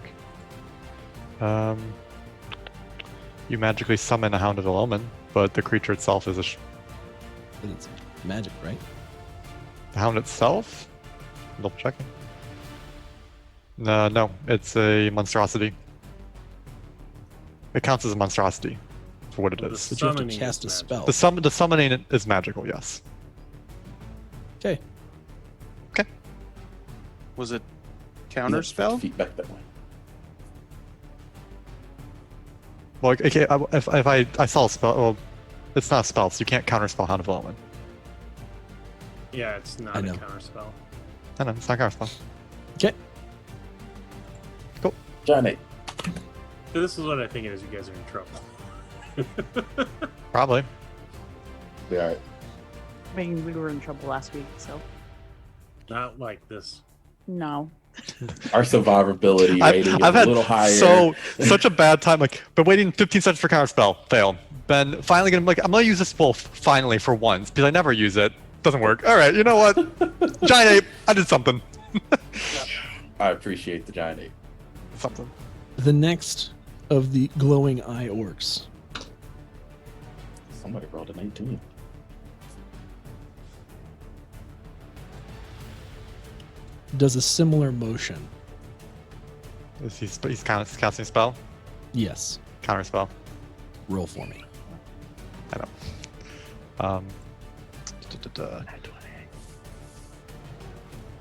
You magically summon a Hound of Omen, but the creature itself is But it's magic, right? the Hound itself. Double checking. No, it's a monstrosity. It counts as a monstrosity for what it Well, is. But you have to Summoning cast a is magic. spell. The summoning is magical, yes. Okay. Was it counter spell? Feet back that way. Well, okay, if I saw a spell, well, it's not a spell, so you can't counterspell Hound of Omen. Yeah, it's not I a know. counter spell. I know, it's not a counterspell. Okay. Johnny. This is what I think it is. You guys are in trouble. Probably. Be alright. I mean, we were in trouble last week, so Not like this. no. Our survivability rating is I've a had little higher. such a bad time. Like, been waiting 15 seconds for counterspell, fail. Been finally gonna I'm gonna use this wolf finally for once because I never use it. Doesn't work. All right, you know what? Giant ape, I did something. I appreciate the giant ape. Something. The next of the glowing eye orcs Somebody rolled an 18. does a similar motion. He's casting spell, Yes. counterspell. Roll for me. I know.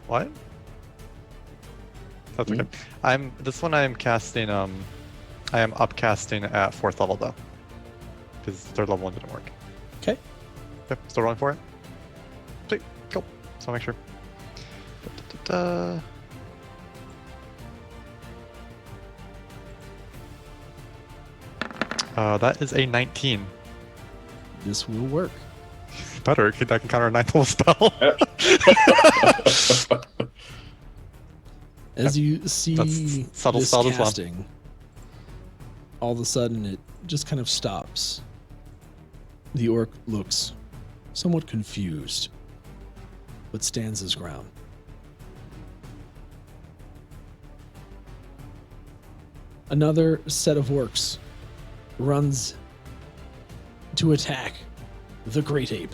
What? That's okay. I am casting. I am upcasting at 4th level though, because 3rd level one didn't work. Okay. Okay, still rolling for it. Sweet, cool. So I'll make sure. That is a 19. This will work. Better, I can counter a 9th level spell. As you see That's subtle this spell as well. casting, all of a sudden it just kind of stops. The orc looks somewhat confused, but stands his ground. Another set of orcs runs to attack the great ape.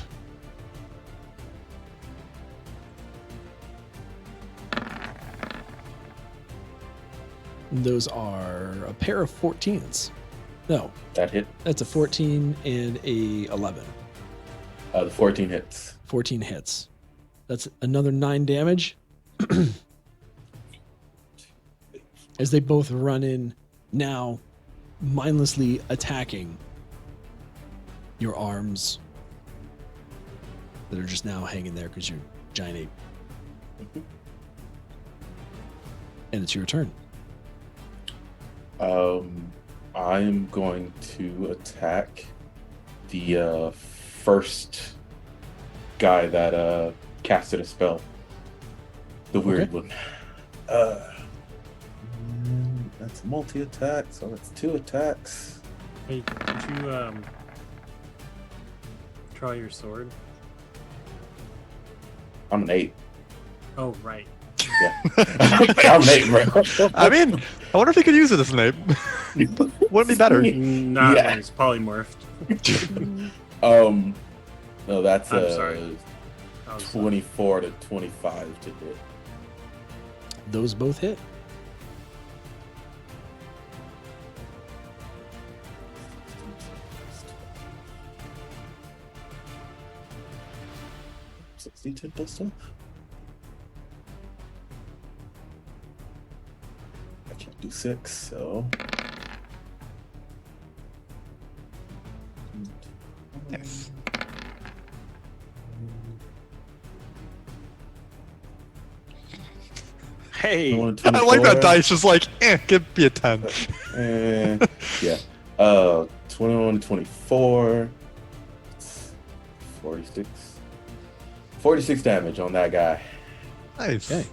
Those are a pair of 14s. No, That hit. that's a 14 and a 11. The 14 hits. 14 hits. That's another 9 damage. As they both run in, now mindlessly attacking your arms that are just now hanging there because you're giant ape. And it's your turn. I'm going to attack the first guy that casted a spell. The weird one. That's multi-attack, so that's 2 attacks. Hey, could you draw your sword? I'm an 8. Oh, right. Yeah. I'm an 8, bro. I mean, I wonder if he could use it as an ape. Wouldn't it be better? Not Yeah. when he's polymorphed. No, that's I'm sorry. I was, 24 to 25 to hit. Those both hit. D10 plus stuff. I can't do 6, so Hey. 21 I like that 24. dice. Just like, give me a 10. Yeah. 21 24. 46. 46 damage on that guy. Nice. Okay.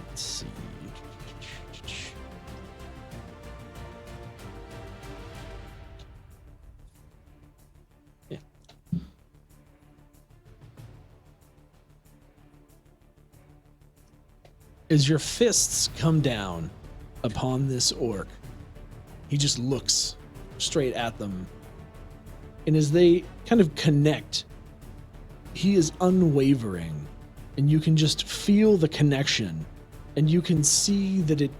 Let's see. Yeah. As your fists come down upon this orc, he just looks straight at them. And as they kind of connect, he is unwavering. And you can just feel the connection. And you can see that it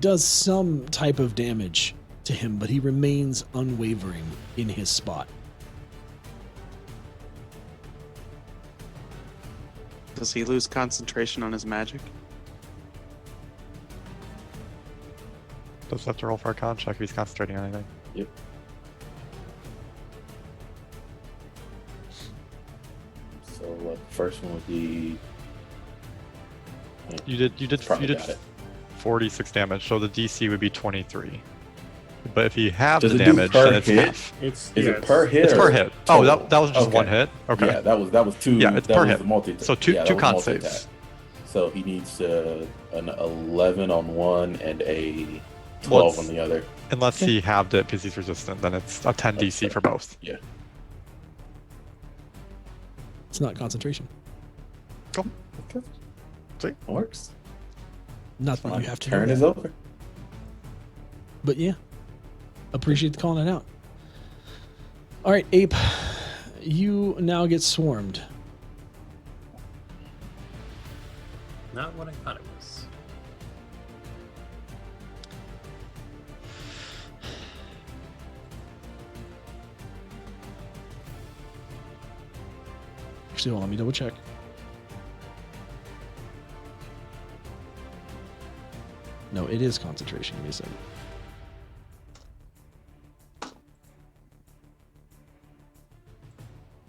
does some type of damage to him, but he remains unwavering in his spot. Does he lose concentration on his magic? Does have to roll for a con check if he's concentrating on anything. Yep. So first one would be. You did Probably got it. 46 damage, so the DC would be 23. But if you have Does the it do damage, per then it's hit? half. It's Is yeah, it per hit? It's or per hit. Oh, total? that was just Okay. one hit. Okay. Yeah, that was two. Yeah, it's that per was hit. the multi. So two that con was multi-attack. saves. So he needs an 11 on one and a 12 on the other. Unless he halved it because he's resistant, then it's a 10 DC for both. Yeah. It's not concentration. Cool. Okay. Works. Not that Fine. you have to Turn do is that. over. But yeah, appreciate the calling it out. All right, Ape, you now get swarmed. not what I thought it was. Actually, hold on, let me double check. No, it is concentration. Give me a second.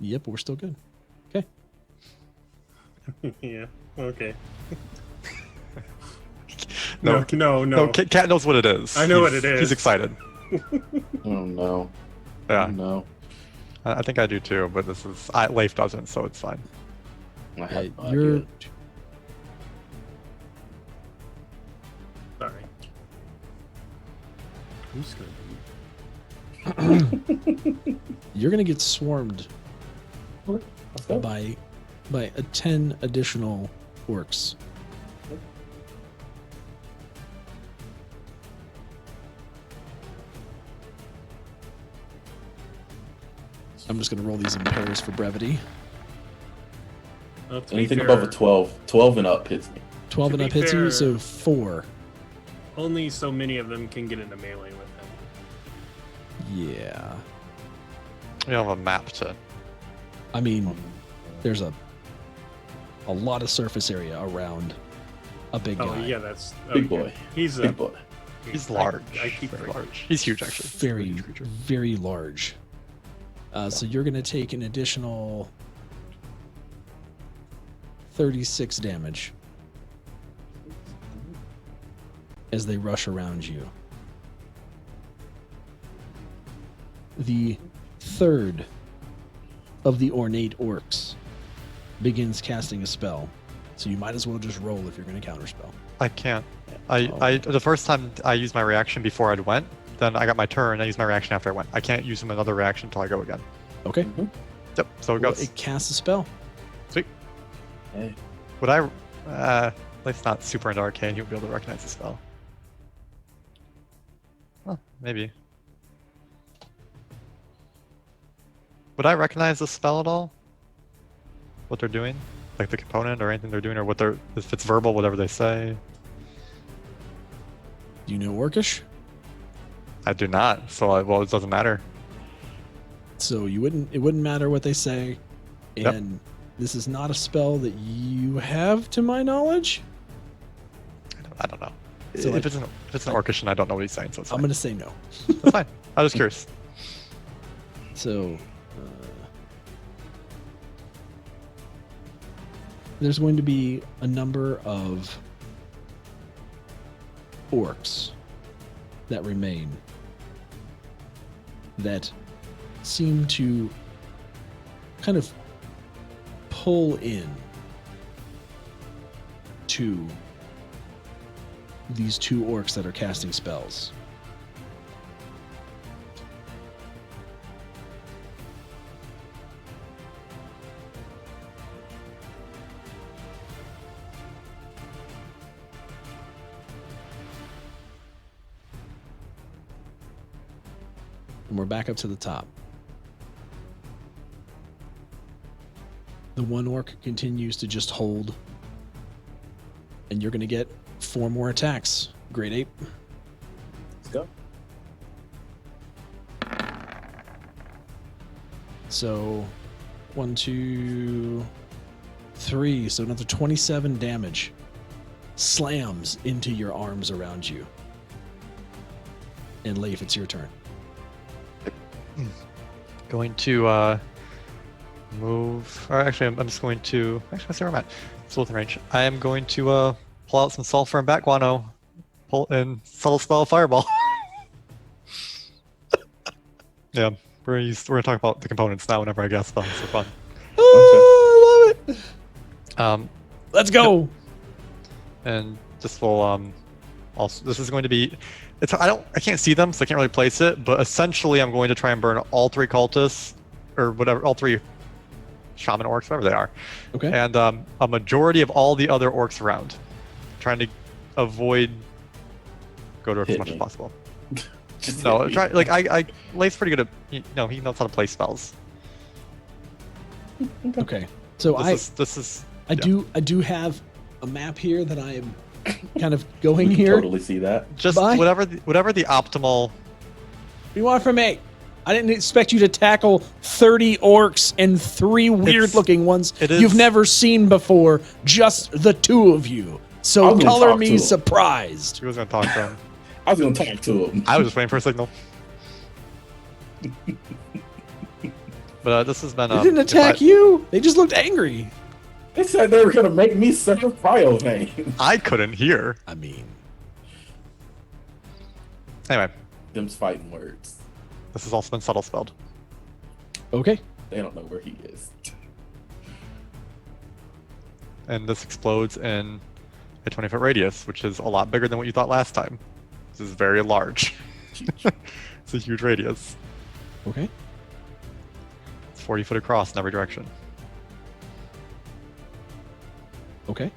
Yep, we're still good. Okay. Yeah. Okay. No, No. Cat knows what it is. I know what it is. He's excited. Oh no. Yeah, Oh, no. I think I do too, but this is Leif doesn't, so it's fine. I have no You're idea. Sorry. Who's gonna you're gonna get swarmed Let's go. by a 10 additional orcs. I'm just gonna roll these in pairs for brevity. Well, to be Anything fair, above a 12. 12 and up hits me. 12 To and be up hits you, fair- so 4. only so many of them can get into melee with him. Yeah. We don't have a map to. I mean, there's a lot of surface area around a big Oh guy. yeah, that's Big okay. boy. He's Big boy. He's large. I keep very forgetting. large. He's huge, actually. Very, Huge creature. very large. So you're going to take an additional 36 damage as they rush around you. The third of the ornate orcs begins casting a spell. So you might as well just roll if you're going to counterspell. I can't. The first time I used my reaction before I went, then I got my turn. I used my reaction after I went. I can't use another reaction until I go again. Okay. Yep. So it Well, goes. it casts a spell. Sweet. Hey. Would I? Leif's not super into arcane. He would be able to recognize the spell. Oh, maybe. Would I recognize the spell at all? What they're doing? Like the component or anything they're doing, or what they're, if it's verbal, whatever they say? Do you know Orcish? I do not, so well, it doesn't matter. So it wouldn't matter what they say. Yep. And this is not a spell that you have, to my knowledge. I don't know. So, if like, it's an Orcish, and I don't know what he's saying, so it's I'm fine. going to say no. That's fine. I was curious. there's going to be a number of orcs that remain that seem to kind of pull in to these two orcs that are casting spells. And we're back up to the top. The one orc continues to just hold. And you're going to get 4 more attacks. Great Ape. Let's go. So 1, 2, 3. So another 27 damage slams into your arms around you. And Leif, it's your turn. Going to move. Or actually, I'm just going to. Actually, let's see where I'm at. It's within range. I am going to pull out some sulfur and bat guano, pull in subtle spell fireball. Yeah, we're gonna talk about the components now. Whenever I guess spells for fun. Oh, I love it. Let's go. And this will also. This is going to be. I can't see them, so I can't really place it. But essentially, I'm going to try and burn all 3 cultists, or whatever, all 3 shaman orcs, whatever they are. Okay. And a majority of all the other orcs around, trying to avoid Gotiruk as Hit much as me. possible. Just No, hit me. try like Leif's pretty good at. He knows how to play spells. Okay. So This is I do have a map here that I am kind of going We can here. totally see that. just Bye. whatever the optimal. What do you want from me? I didn't expect you to tackle 30 orcs and 3 weird-looking ones it is- you've never seen before. Just the 2 of you. So I'm gonna color talk to me him. surprised. He was gonna talk to him. I was gonna talk to him. I was just waiting for a signal. But this has been. They didn't attack you. They just looked angry. They said they were gonna make me serve cryo vein. I couldn't hear. I mean, Anyway, Them's fighting words. this has also been subtle spelled. okay. They don't know where he is. And this explodes in a 20-foot radius, which is a lot bigger than what you thought last time. This is very large. It's a huge radius. Okay. It's 40 foot across in every direction. Okay.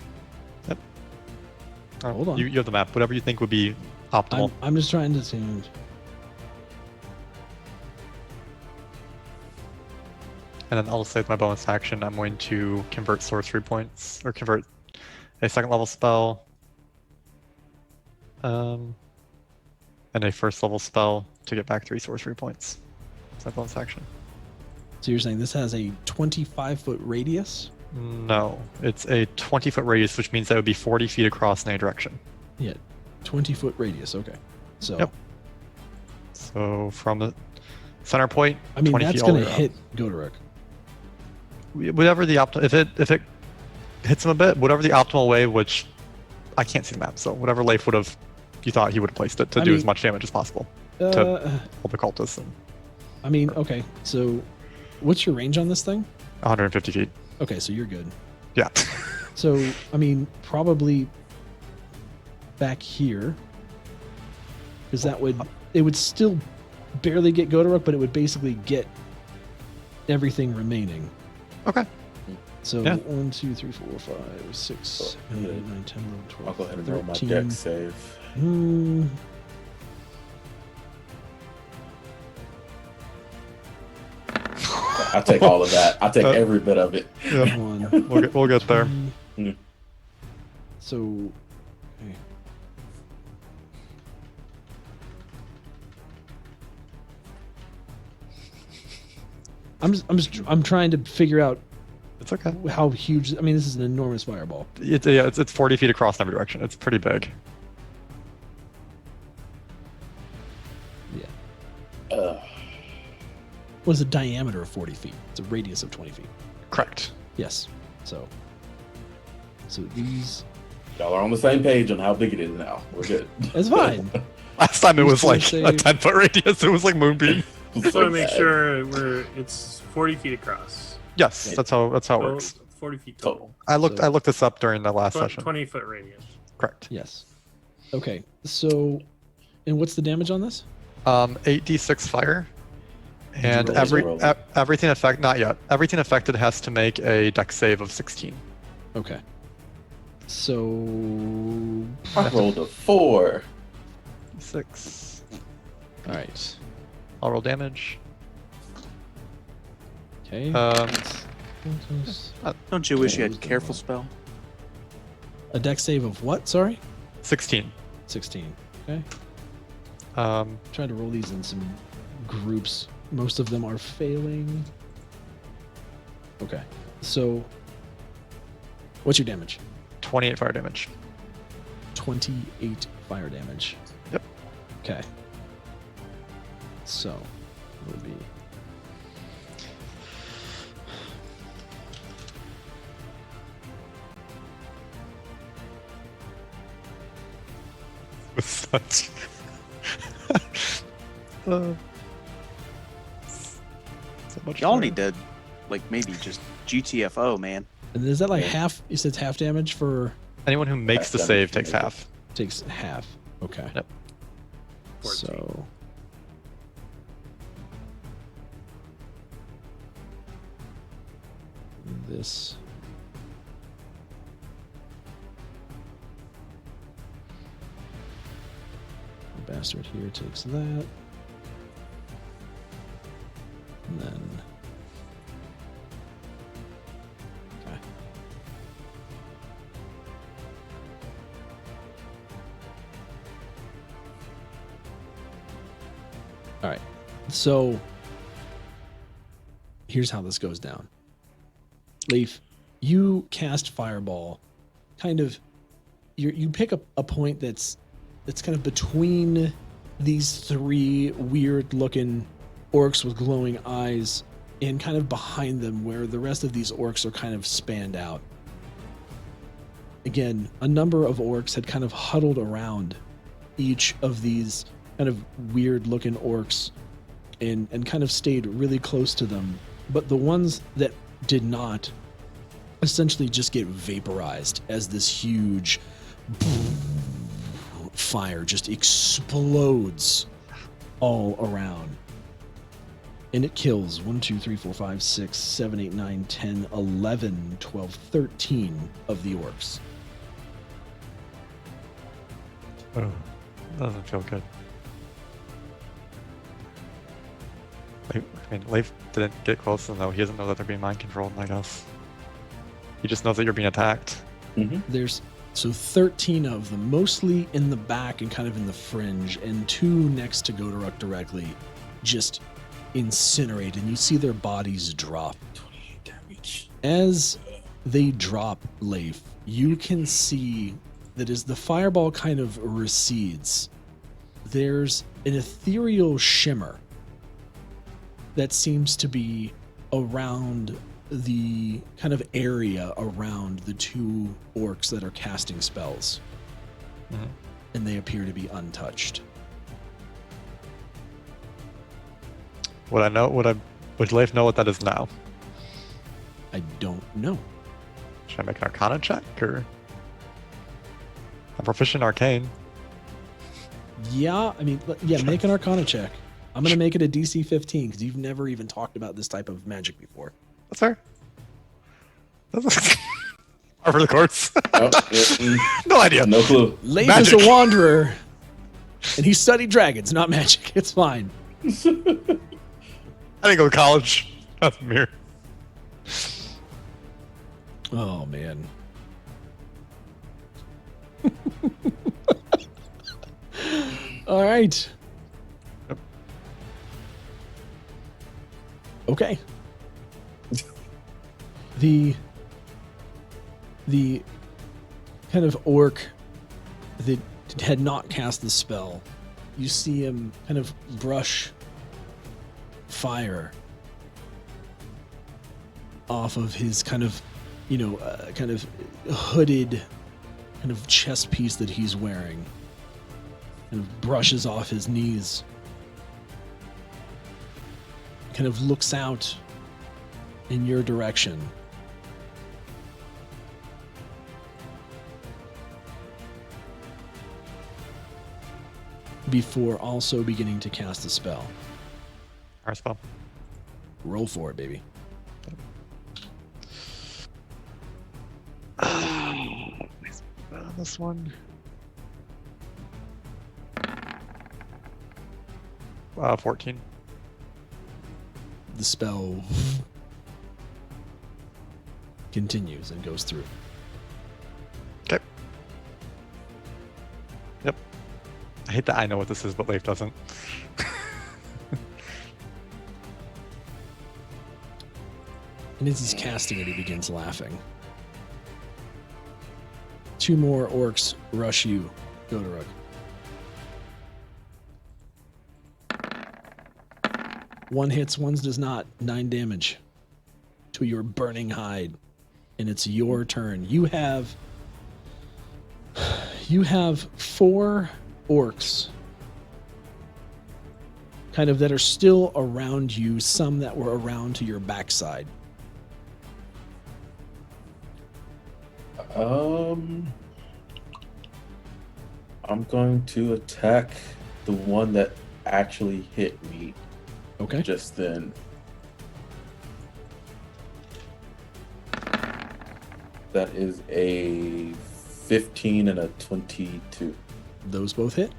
Alright, Hold on. You have the map. Whatever you think would be optimal. I'm just trying to see. And then I'll say with my bonus action, I'm going to convert sorcery points, or convert a 2nd level spell, and a 1st level spell to get back 3 sorcery points. That's my bonus action. So you're saying this has a 25-foot radius? No, it's a 20-foot radius, which means that would be 40 feet across in any direction. Yeah, 20-foot radius. Okay. So Yep. So from the center point, I mean 20 that's feet all the going to way hit Gotiruk. whatever the if it hits him a bit, whatever the optimal way, which I can't see the map, so whatever Leif would have, you thought he would have placed it to I do mean- as much damage as possible Uh, all the cultists. And I mean, okay. So what's your range on this thing? 150 feet. Okay, so you're good. Yeah. So, I mean, probably back here. Because it would still barely get Gotiruk, but it would basically get everything remaining. Okay. So, Yeah. 1, 2, 3, 4, 5, 6, 7, yeah. 8, 9, 10, 11, 12. I'll go ahead and roll my 13. deck save. Hmm. I take all of that. I take every bit of it. Yeah. 1, We'll get there. 2. Mm. So, okay. I'm trying to figure out It's okay. how huge. I mean, this is an enormous fireball. It's 40 feet across in every direction. It's pretty big. Yeah. Was a diameter of 40 feet. It's a radius of 20 feet. Correct. Yes. So So these. Y'all are on the same page on how big it is now. We're good. That's fine. Last time it These was two like save- a 10-foot radius. It was like Moonbeam. Just want to make sure it's 40 feet across. Yes, that's how it So works. 40 feet total. I looked So- this up during the last session. 20-foot radius. Correct. Yes. Okay. So, and what's the damage on this? 8d6 fire, and roll it? everything not yet. Everything affected has to make a dex save of 16. Okay. So. I rolled a 4. 6. All right. I'll roll damage. Okay. Don't you wish you had careful spell? A dex save of what? Sorry. 16. 16. Okay. Um, Trying to roll these in some groups. Most of them are failing. Okay. So, what's your damage? 28 fire damage. 28 fire damage. Yep. Okay. So, it would be. With such. So much Y'all fire. need to, like, maybe just GTFO, man. And is that like half? You said half damage for. Anyone who makes the Half save damage takes to make half. Takes half. Okay. Yep. 14. So. This. The bastard here takes that. And then. Okay. All right. So here's how this goes down. Leif, you cast Fireball, kind of. You pick up a point that's kind of between these three weird-looking orcs with glowing eyes, and kind of behind them, where the rest of these orcs are kind of spanned out. Again, a number of orcs had kind of huddled around each of these kind of weird-looking orcs, and kind of stayed really close to them. But the ones that did not essentially just get vaporized as this huge fire just explodes all around. And it kills 1, 2, 3, 4, 5, 6, 7, 8, 9, 10, 11, 12, 13 of the orcs. Oh, doesn't feel good. I mean, Leif didn't get close enough. He doesn't know that they're being mind controlled, I guess. He just knows that you're being attacked. There's 13 of them, mostly in the back and kind of in the fringe, and 2 next to Gotiruk directly, just incinerate, and you see their bodies drop. 28 damage. As they drop, Leif, you can see that as the fireball kind of recedes, there's an ethereal shimmer that seems to be around the kind of area around the 2 orcs that are casting spells. Mhm. And they appear to be untouched. Would Leif know what that is now? I don't know. Should I make an Arcana check, or? I'm proficient in Arcane. Yeah, I mean, yeah, make an Arcana check. I'm going to make it a DC 15 because you've never even talked about this type of magic before. That's fair. That's over the course. No idea. No clue. Leif Magic. is a wanderer, and he studied dragons, not magic. It's fine. I didn't go to college. That's Bimir. Oh, man. All right. Yep. Okay. The kind of orc that had not cast the spell, you see him kind of brush fire off of his kind of kind of hooded kind of chest piece that he's wearing. Kind of brushes off his knees. Kind of looks out in your direction. Before also beginning to cast a spell. Our spell. Roll for it, baby. This one. 14. The spell continues and goes through. Okay. Yep. I hate that I know what this is, but Leif doesn't. And as he's casting it, he begins laughing. 2 more orcs rush you, Gotiruk. One hits, one does not. 9 damage to your burning hide. And it's your turn. You have 4 orcs kind of that are still around you, some that were around to your backside. I'm going to attack the one that actually hit me Okay. just then. That is a 15 and a 22. Those both hit.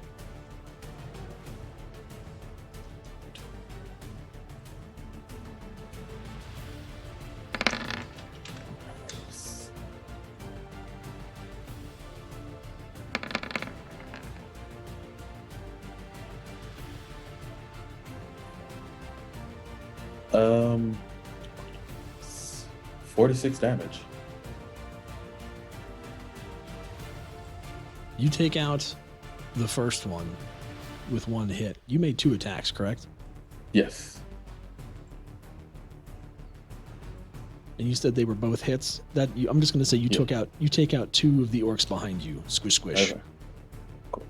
Um, 46 damage. You take out the first one with 1 hit. You made 2 attacks, correct? Yes. And you said they were both hits. I'm just going to say you Yeah. take out 2 of the orcs behind you. Squish, squish. Okay. Cool.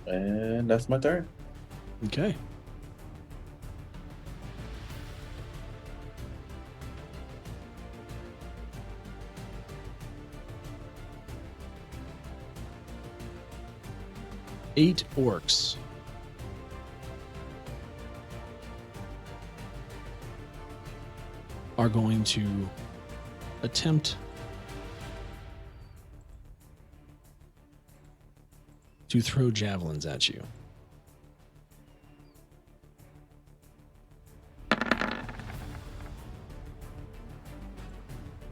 And that's my turn. Okay. Eight orcs are going to attempt to throw javelins at you.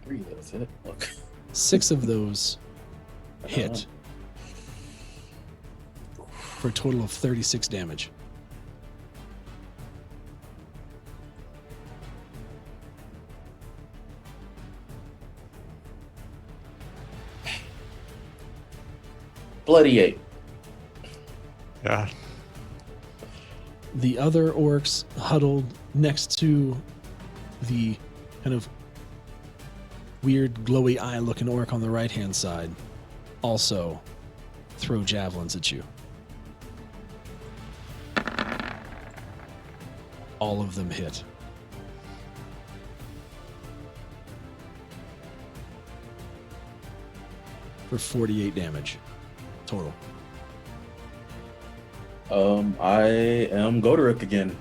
Three, that's it. Look. 6 of those hit for a total of 36 damage. Bloody 8. Yeah. The other orcs huddled next to the kind of weird glowy eye looking orc on the right hand side also throw javelins at you. All of them hit. For 48 damage total. I am Gotiruk again.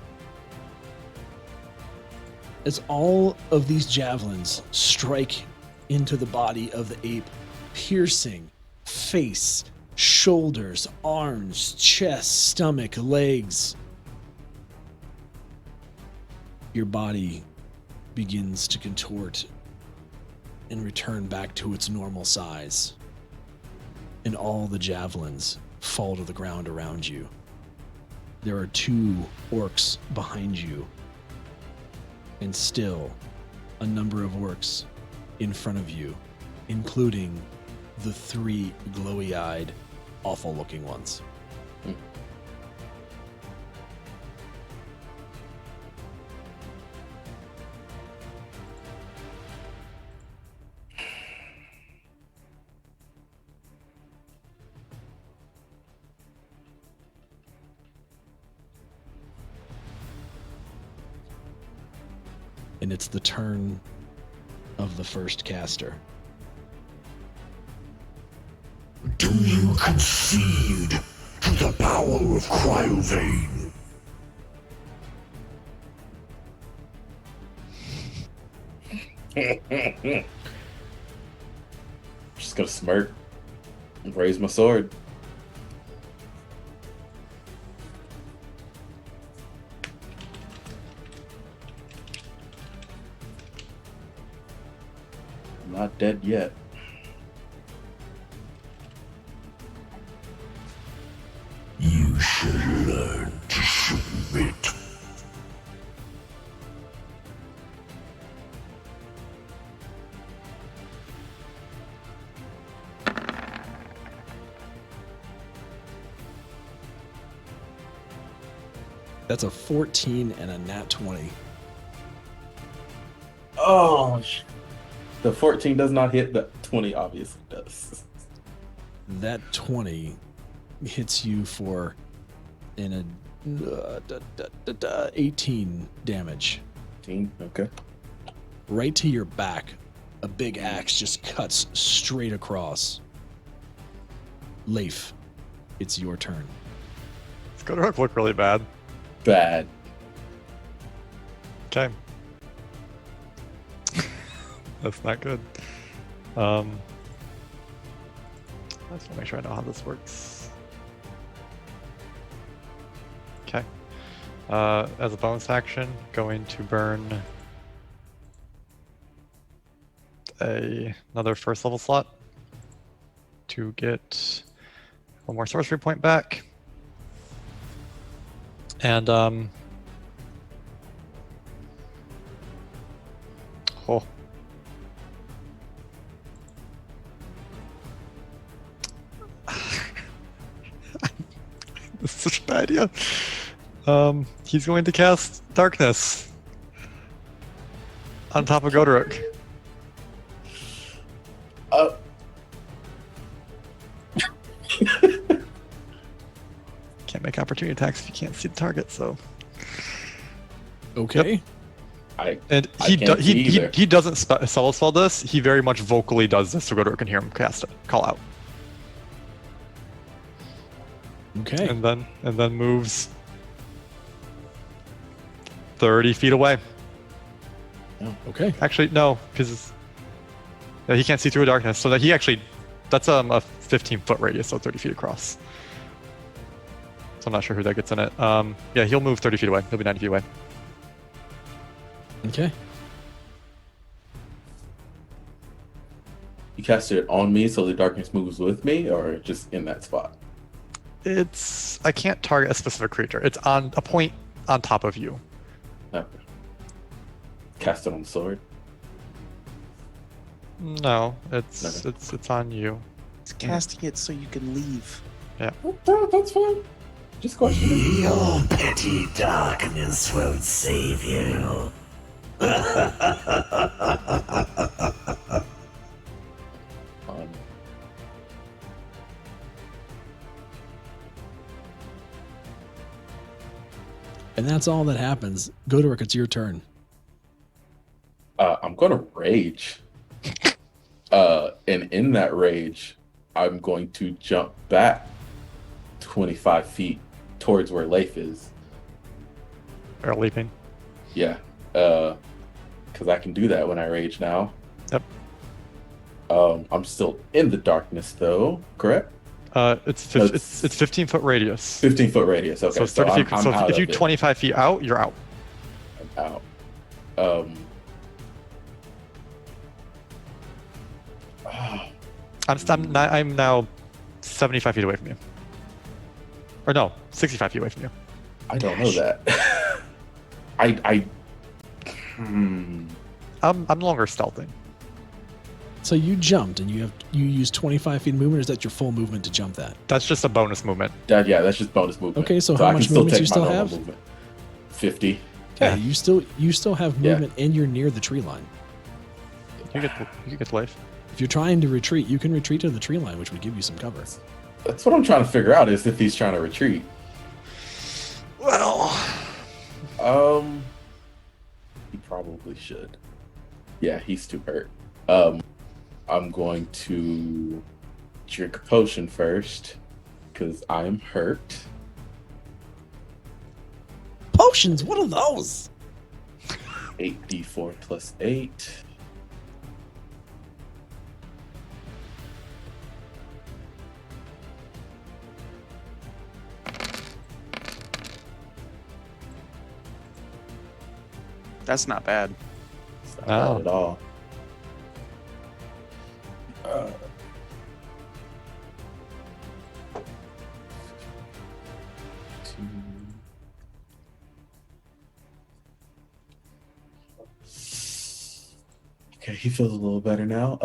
As all of these javelins strike into the body of the ape, piercing face, shoulders, arms, chest, stomach, legs, your body begins to contort and return back to its normal size. And all the javelins fall to the ground around you. There are 2 orcs behind you, and still a number of orcs in front of you, including the 3 glowy-eyed, awful-looking ones. and it's the turn of the first caster. Do you concede to the power of Cryovane? Just gonna smirk and raise my sword. I'm not dead yet. You should learn to submit. That's a 14 and a nat 20. Oh, the 14 does not hit, the 20 obviously does. That 20 hits you for 18 damage. 18, okay. Right to your back. A big axe just cuts straight across. Leif, it's your turn. It's gonna look really bad. Bad. Okay. That's not good. Let's make sure I know how this works. Okay. As a bonus action, going to burn another first level slot to get one more sorcery point back. And oh. This is such a bad idea. He's going to cast Darkness on top of Gotiruk. Can't make opportunity attacks if you can't see the target, so. Okay. Yep. He doesn't solo spell this. He very much vocally does this, so Gotiruk can hear him cast it, call out. Okay. And then moves 30 feet away. Okay. Actually, no, because he can't see through a darkness. So that that's a 15-foot radius, so 30 feet across. So I'm not sure who that gets in it. Yeah, he'll move 30 feet away. He'll be 90 feet away. Okay. You casted it on me, so the darkness moves with me, or just in that spot? I can't target a specific creature. It's on a point on top of you. Okay. Cast it on the sword. No, it's on you. It's casting it so you can leave. Yeah. That's fine. Just questioning. Your petty darkness won't save you. And that's all that happens. Gotiruk, it's your turn. I'm gonna rage. And in that rage, I'm going to jump back 25 feet towards where Leif is. Or leaping. Yeah. Because I can do that when I rage now. Yep. I'm still in the darkness though, correct? It's 15-foot radius. 15-foot radius. Okay. So it's 30 feet. I'm So out if you're of it. 25 feet out, you're out. I'm out. I'm now 75 feet away from you. Or no, 65 feet away from you. I don't know that. I'm no longer stealthing. So you jumped and you used 25 feet of movement, or is that your full movement to jump that? That's just a bonus movement. Yeah, that's just bonus movement. Okay, so how much movement do you still normal have? movement. 50. Yeah, you still have movement and you're near the tree line. You get life. If you're trying to retreat, you can retreat to the tree line, which would give you some cover. That's what I'm trying to figure out, is if he's trying to retreat. Well, He probably probably should. Yeah, he's too hurt. I'm going to drink a potion first because I'm hurt. Potions, what are those? 8d4 plus 8. That's not bad. It's not Oh. bad at all. Okay, he feels a little better now.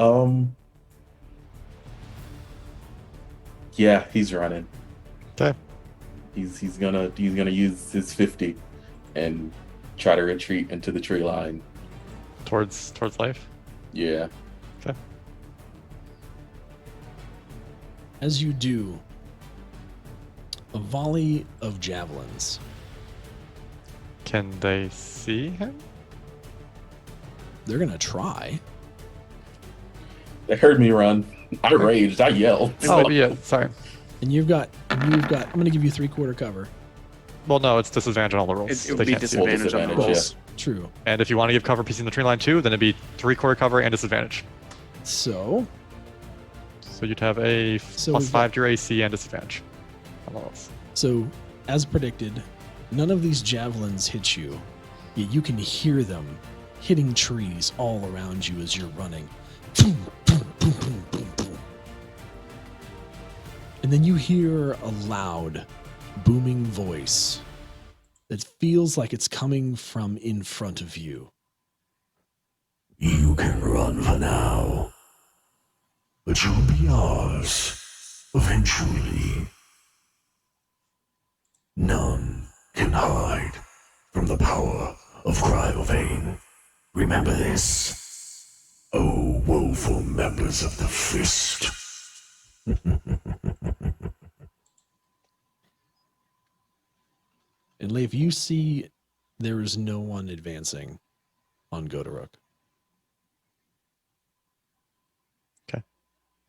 Yeah, he's running. Okay. He's gonna use his 50 and try to retreat into the tree line. Towards Life. Yeah. Okay. As you do, a volley of javelins. Can they see him? They're gonna try. They heard me run. I raged. I yelled. Oh yeah, sorry. And you've got. I'm gonna give you 3/4 cover. Well, no, it's disadvantage on all the rolls. It would They be can't see it. disadvantage on the disadvantage, rolls. True. And if you want to give cover piecing the tree line too, then it'd be 3/4 cover and disadvantage. So So you'd have a So plus we've got- 5 to your AC and disadvantage on the rolls. So, as predicted, none of these javelins hit you, yet you can hear them hitting trees all around you as you're running. Boom, boom, boom, boom, boom, boom. And then you hear a loud, booming voice that feels like it's coming from in front of you. You can run for now, but you'll be ours eventually. None can hide from the power of Cryovain. Remember this, oh woeful members of the Fist. And Leif, you see there is no one advancing on Gotiruk.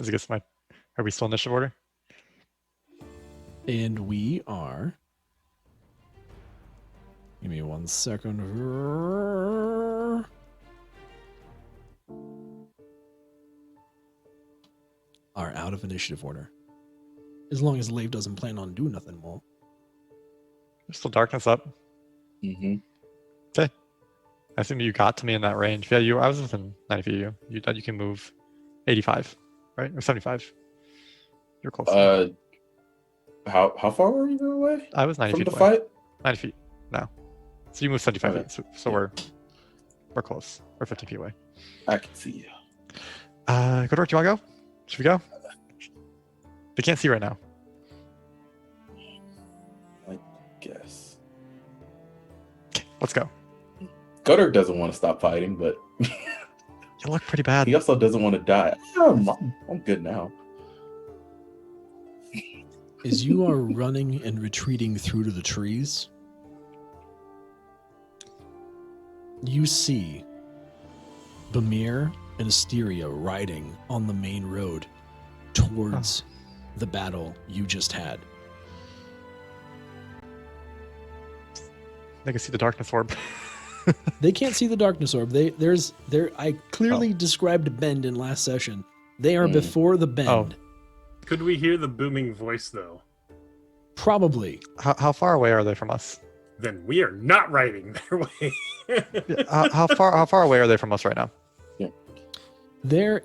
As it gets my, are we still initiative order? And we are. Give me 1 second. Are out of initiative order. As long as Leif doesn't plan on doing nothing more. There's still darkness up. Mm-hmm. I assume you got to me in that range. Yeah, I was within 90 feet of you. You can move 85, right? Or 75. You're close. How far were you away I was 90 from feet the away. fight? 90 feet. No. So you move 75 Okay. feet. So we're close. We're 50 feet away. I can see you. Gotiruk, do you want to go? Should we go? We can't see right now. Guess. Okay, let's go. Gotiruk doesn't want to stop fighting, but You look pretty bad. he also doesn't want to die. I'm good now. As you are running and retreating through to the trees, you see Bimir and Istiria riding on the main road towards the battle you just had. I can see the darkness orb. They can't see the darkness orb. I clearly described a bend in last session. They are before the bend. Oh. Could we hear the booming voice though? Probably. How far away are they from us? Then we are not riding their way. How far away are they from us right now?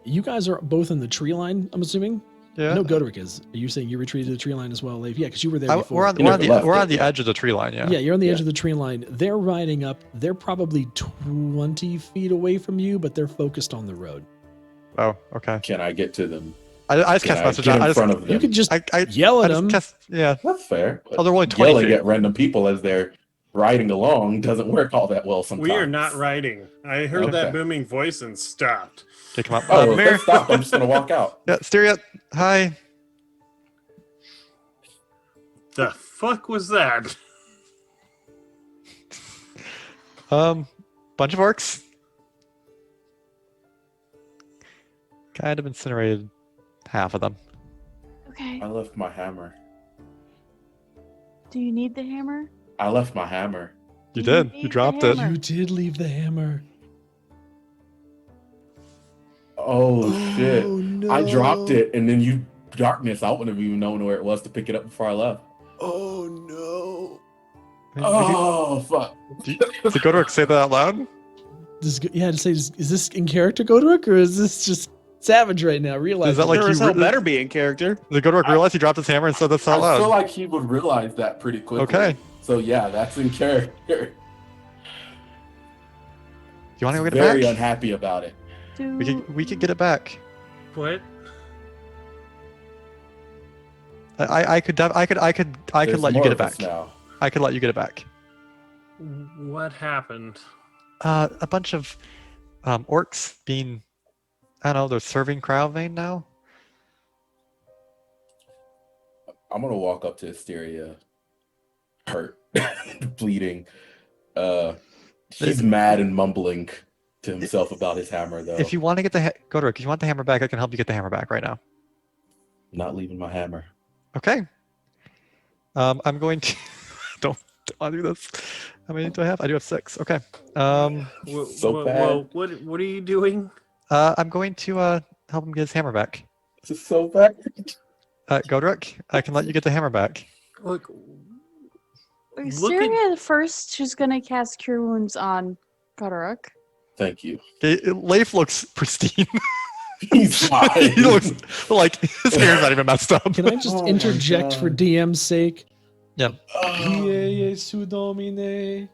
You guys are both in the tree line, I'm assuming? Yeah. No, Gotiruk is. Are you saying you retreated to the tree line as well, Leif? Yeah, because you were there before. We're on never left the it, edge of the tree line. Yeah. Yeah, you're on the edge of the tree line. They're riding up. They're probably 20 feet away from you, but they're focused on the road. Oh, okay. Can I get to them? I just Can cast I message. get in I just, front of them? You could just I yell at just them. yeah. That's fair. Oh, they're only 20 Yelling feet. at random people as they're riding along doesn't work all that well sometimes. We are not riding. I heard Okay. that booming voice and stopped. Okay, come up. Oh, well, if Mary. they stop, I'm just gonna walk out. Yeah, Istiria. Hi. The fuck was that? Bunch of orcs. Kind of incinerated half of them. Okay. I left my hammer. Do you need the hammer? I left my hammer. You You did. You need the dropped it. hammer. You did leave the hammer. Oh, shit. no. I dropped it, and then you darkness. I wouldn't have even known where it was to pick it up before I left. Oh no. Oh, fuck. Did Gotiruk say that out loud? Yeah, to say, is this in character, Gotiruk, or is this just savage right now? Realize Is that like There you as hell really- better be in character. Did Gotiruk realize he dropped his hammer and said this out I feel loud? like he would realize that pretty quickly. Okay. So yeah, that's in character. You want to go get Very it back? unhappy about it. We could get it back. What? I could There's let you more get it of us back. now. I could let you get it back. What happened? A bunch of orcs being, I don't know, they're serving Cryovein now. I'm gonna walk up to Istiria, hurt, bleeding. He's mad and mumbling to himself about his hammer, though. If you want to get Gotiruk, if you want the hammer back, I can help you get the hammer back right now. Not leaving my hammer. Okay. I'm going to don't want to do this. How many do I have? I do have 6. Okay. So bad. What are you doing? I'm going to help him get his hammer back. This is so bad. Gotiruk, I can let you get the hammer back. Look, Istiria first, she's gonna cast Cure Wounds on Gotiruk. Thank you. Okay, Leif looks pristine. He's fine. He looks like his hair's not even messed up. Can I just Oh my interject for God. DM's sake? Yep. Ie Jesu Domine.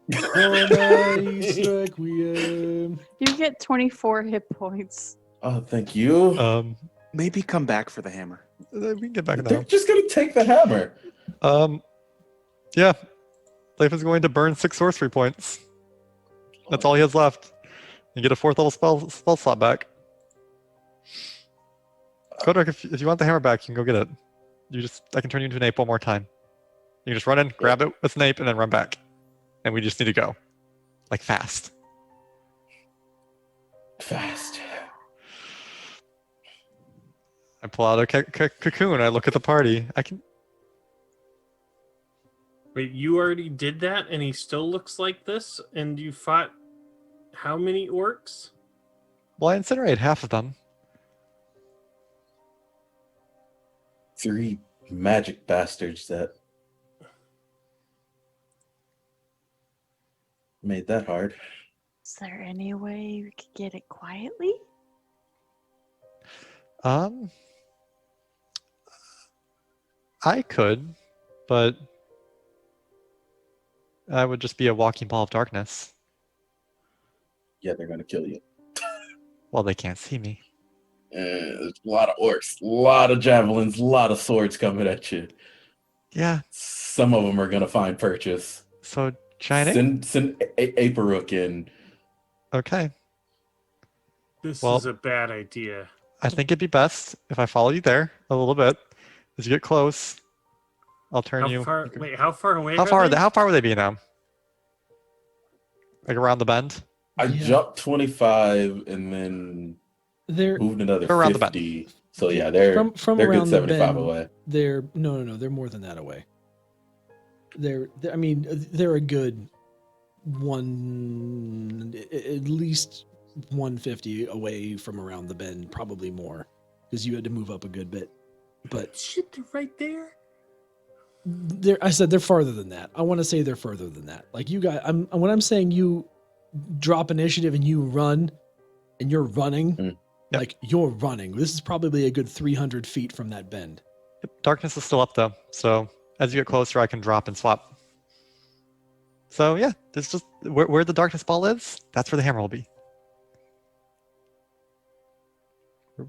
Bonis requiem. You get 24 hit points. Oh, thank you. Maybe come back for the hammer. We can get back They're now. just gonna take the hammer. Yeah. Leif is going to burn 6 sorcery points. That's all he has left. And get a 4th level spell slot back. Gotiruk, if you want the hammer back, you can go get it. I can turn you into an ape one more time. You can just run in, grab it with an ape, and then run back. And we just need to go. Like fast. Fast. I pull out a cocoon, I look at the party. I can wait, you already did that and he still looks like this? And you fought how many orcs? well, I incinerate half of them. 3 magic bastards that made that hard. Is there any way we could get it quietly? I could, but I would just be a walking ball of darkness. Yeah, they're gonna kill you. Well, they can't see me. There's a lot of orcs, a lot of javelins, a lot of swords coming at you. Yeah, Some of them are gonna find purchase. so Giant Ape? Send Aparook in. Okay. This Well- is a bad idea. I think it'd be best if I follow you there a little bit. As you get close, I'll turn you. Wait, how far away? How far are they? How far would they be now? Like around the bend? I Yeah. jumped 25 and then They're moved another They're around the bend. 50. So yeah, they're from they're around good the 75 bend. away. They're no, they're more than that away. I mean, they're a good at least 150 away from around the bend, probably more, because you had to move up a good bit. But Shit, they're right there. I said they're farther than that. I want to say they're further than that. Like you guys, when I'm saying you drop initiative and you run, and you're running, Yep. like you're running. This is probably a good 300 feet from that bend. Darkness is still up though, so as you get closer, I can drop and swap. So yeah, it's just where the darkness ball is. That's where the hammer will be.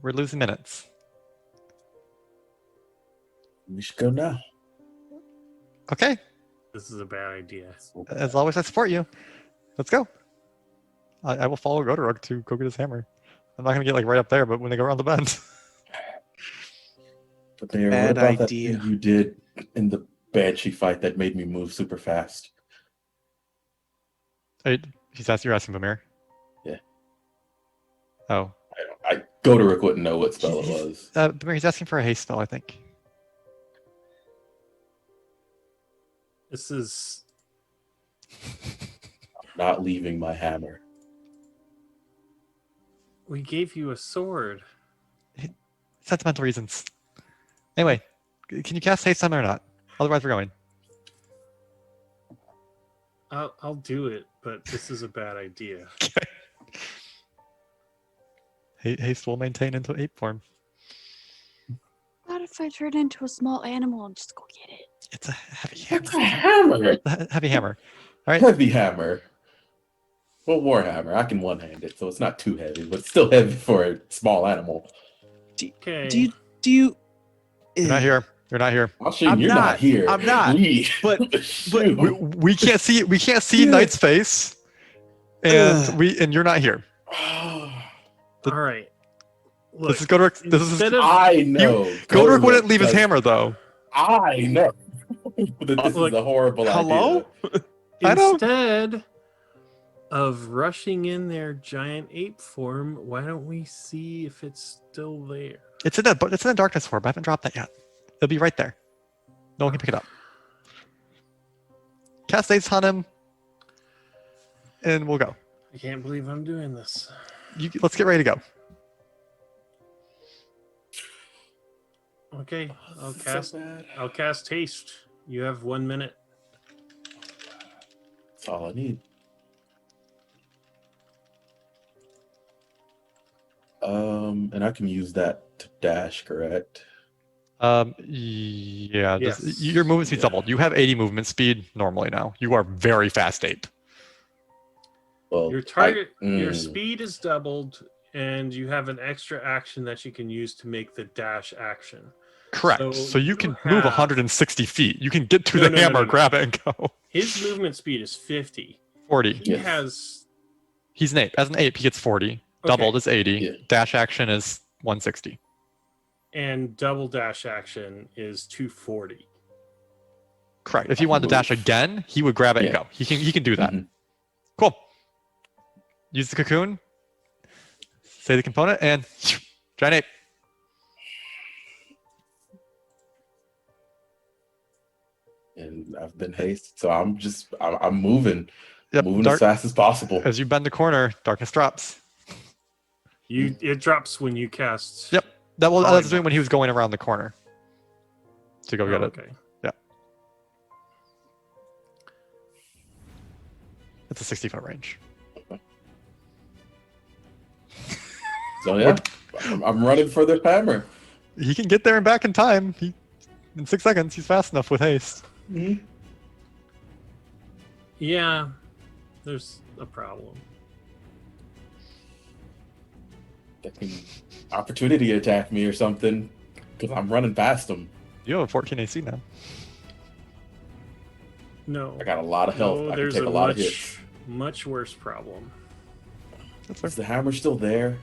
We're losing minutes. We should go now. Okay, This is a bad idea. as always, I support you. Let's go. I will follow Gotiruk to go get his hammer. I'm not gonna get like right up there, but when they go around the bend. But Mayor, Bad what about idea. that thing you did in the Banshee fight that made me move super fast? You're asking Bimir? Yeah. Oh, Gotiruk wouldn't know what spell it was. Bimir, he's asking for a haste spell, I think. This is Not leaving my hammer. we gave you a sword. Sentimental reasons. Anyway, can you cast haste on him or not? Otherwise, we're going. I'll do it, but this is a bad idea. Haste will maintain into ape form. What if I turn into a small animal and just go get it? It's a heavy hammer. It's a hammer. Heavy hammer. All right. Heavy hammer. Well, warhammer. I can one-hand it, so it's not too heavy, but it's still heavy for a small animal. Okay. Do you? You're not here. You're not here. Actually, I'm you're not here. I'm not. But Shoot. We can't see. We can't see Knight's face, and you're not here. All right. Look, This is Gotiruk. This is instead of I know. Gotiruk wouldn't leave his does- hammer though. I know. That this Look, is a horrible hello? idea. I know. instead of rushing in their giant ape form, why don't we see if it's still there? It's in the darkness orb. I haven't dropped that yet. It'll be right there. No one can pick it up. Cast haste on him, and we'll go. I can't believe I'm doing this. Let's get ready to go. Okay, I'll So cast. bad. I'll cast haste. You have 1 minute. That's all I need. And I can use that to dash, correct? Yeah. Yes. Your movement speed's Yeah. doubled. You have 80 movement speed normally now. You are very fast ape. Well, Your target, your mm. speed is doubled, and you have an extra action that you can use to make the dash action. Correct. So So you you can have- move 160 feet. You can get to No, the no, no, hammer, no, no. grab it, and go. His movement speed is 50. 40. He Yes. has He's an ape. As an ape, he gets 40. Doubled is 80. Yeah. Dash action is 160. and double dash action is 240. Correct. If he wanted to dash again, he would grab it and Yeah. go. He can do that. Mhm. Cool. Use the cocoon. Say the component and giant ape. And I've been hasted, so I'm moving. Yep. Moving as fast as possible. As you bend the corner, darkness drops. It drops when you cast. Yep. That was Oh, I was doing when he was going around the corner to go get it. Okay. It's a 60-foot range. So yeah, I'm running for the hammer. He can get there and back in time. In 6 seconds, he's fast enough with haste. Yeah, there's a problem. That can opportunity attack me or something because I'm running past him. You have a 14 AC now. No. I got a lot of health. No, I can there's take a lot of hits. much worse problem. That's Is fair. the hammer still there?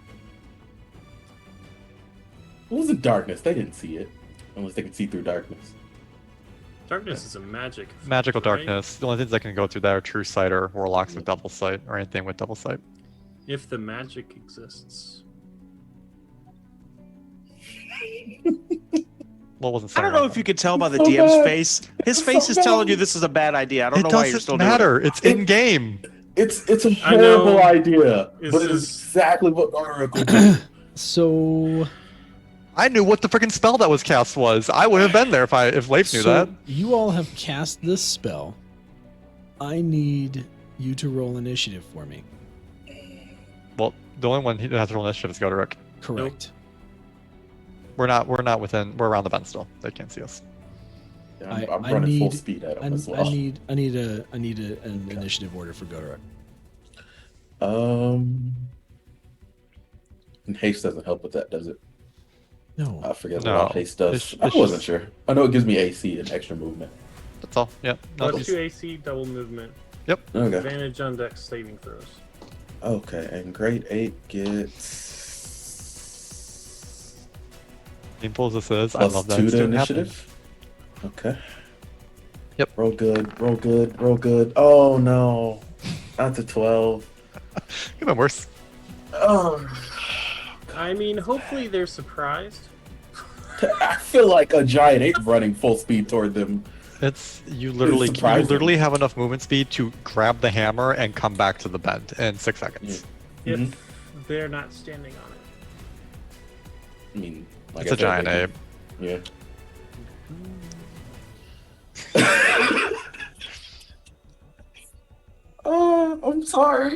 It was in darkness. They didn't see it unless they can see through darkness. Darkness is a magic. effect, Magical right? darkness. The only things that can go through that are true sight or warlocks with double sight or anything with double sight. If the magic exists. Well, it wasn't I saying don't know right if you could tell by the So DM's bad. face. His It's face so is telling bad. you this is a bad idea. I don't It know why you're still doesn't matter. doing it. It's in game. It's a I know. horrible idea, This but it is is- exactly what Gotiruk would do. So, I knew what the freaking spell that was cast was. I would have been there if Leif knew that. you all have cast this spell. I need you to roll initiative for me. Well, the only one that has to roll initiative is Gotiruk. Correct. We're not within. We're around the bend still. They can't see us. Yeah, I- I'm I running full need- speed at I, him as I well. need an initiative order for Gotiruk. And haste doesn't help with that, does it? No. I forget No. what haste does. It's I wasn't just- sure. I know it gives me AC and extra movement. That's all. Yeah. No, Plus he's- 2 AC, double movement, Okay. advantage on dex saving throws. Okay, and grade 8 gets painful as this is, I plus love that 2 it's to doing happening. initiative. Okay. Yep. Roll good, roll good, roll good. Oh no. Not to 12. Could been worse. Oh. I I mean, hopefully they're surprised. I feel like a giant ape running full speed toward them. You literally surprising. have enough movement speed to grab the hammer and come back to the bend in 6 seconds. If they're not standing on it. I mean, like It's a giant ape. Yeah. Oh, I'm sorry.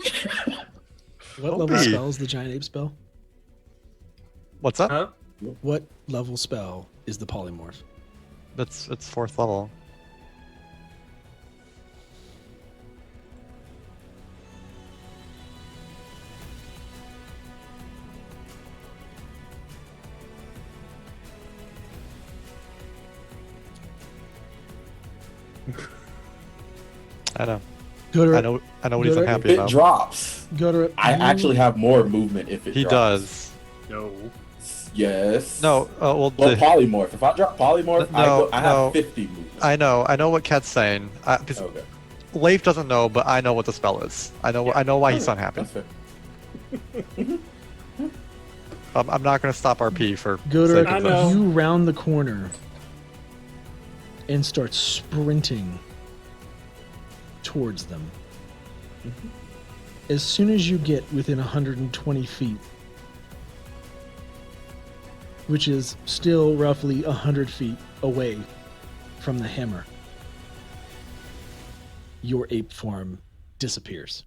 What level spell is the giant ape spell? What's up? Huh? What level spell is the polymorph? It's 4th level. I know. I know what he's unhappy It about. drops. I actually have more movement if it He drops. does. No. Yes. No, well, polymorph. If I drop polymorph, I have 50 movement. I know what Ket's saying. Because Okay. Leif doesn't know, but I know what the spell is. I know why he's unhappy. That's fair. I'm not going to stop RP for Gotiruk, sake of this. you round the corner and start sprinting towards them. As soon as you get within 120 feet, which is still roughly 100 feet away from the hammer, your ape form disappears.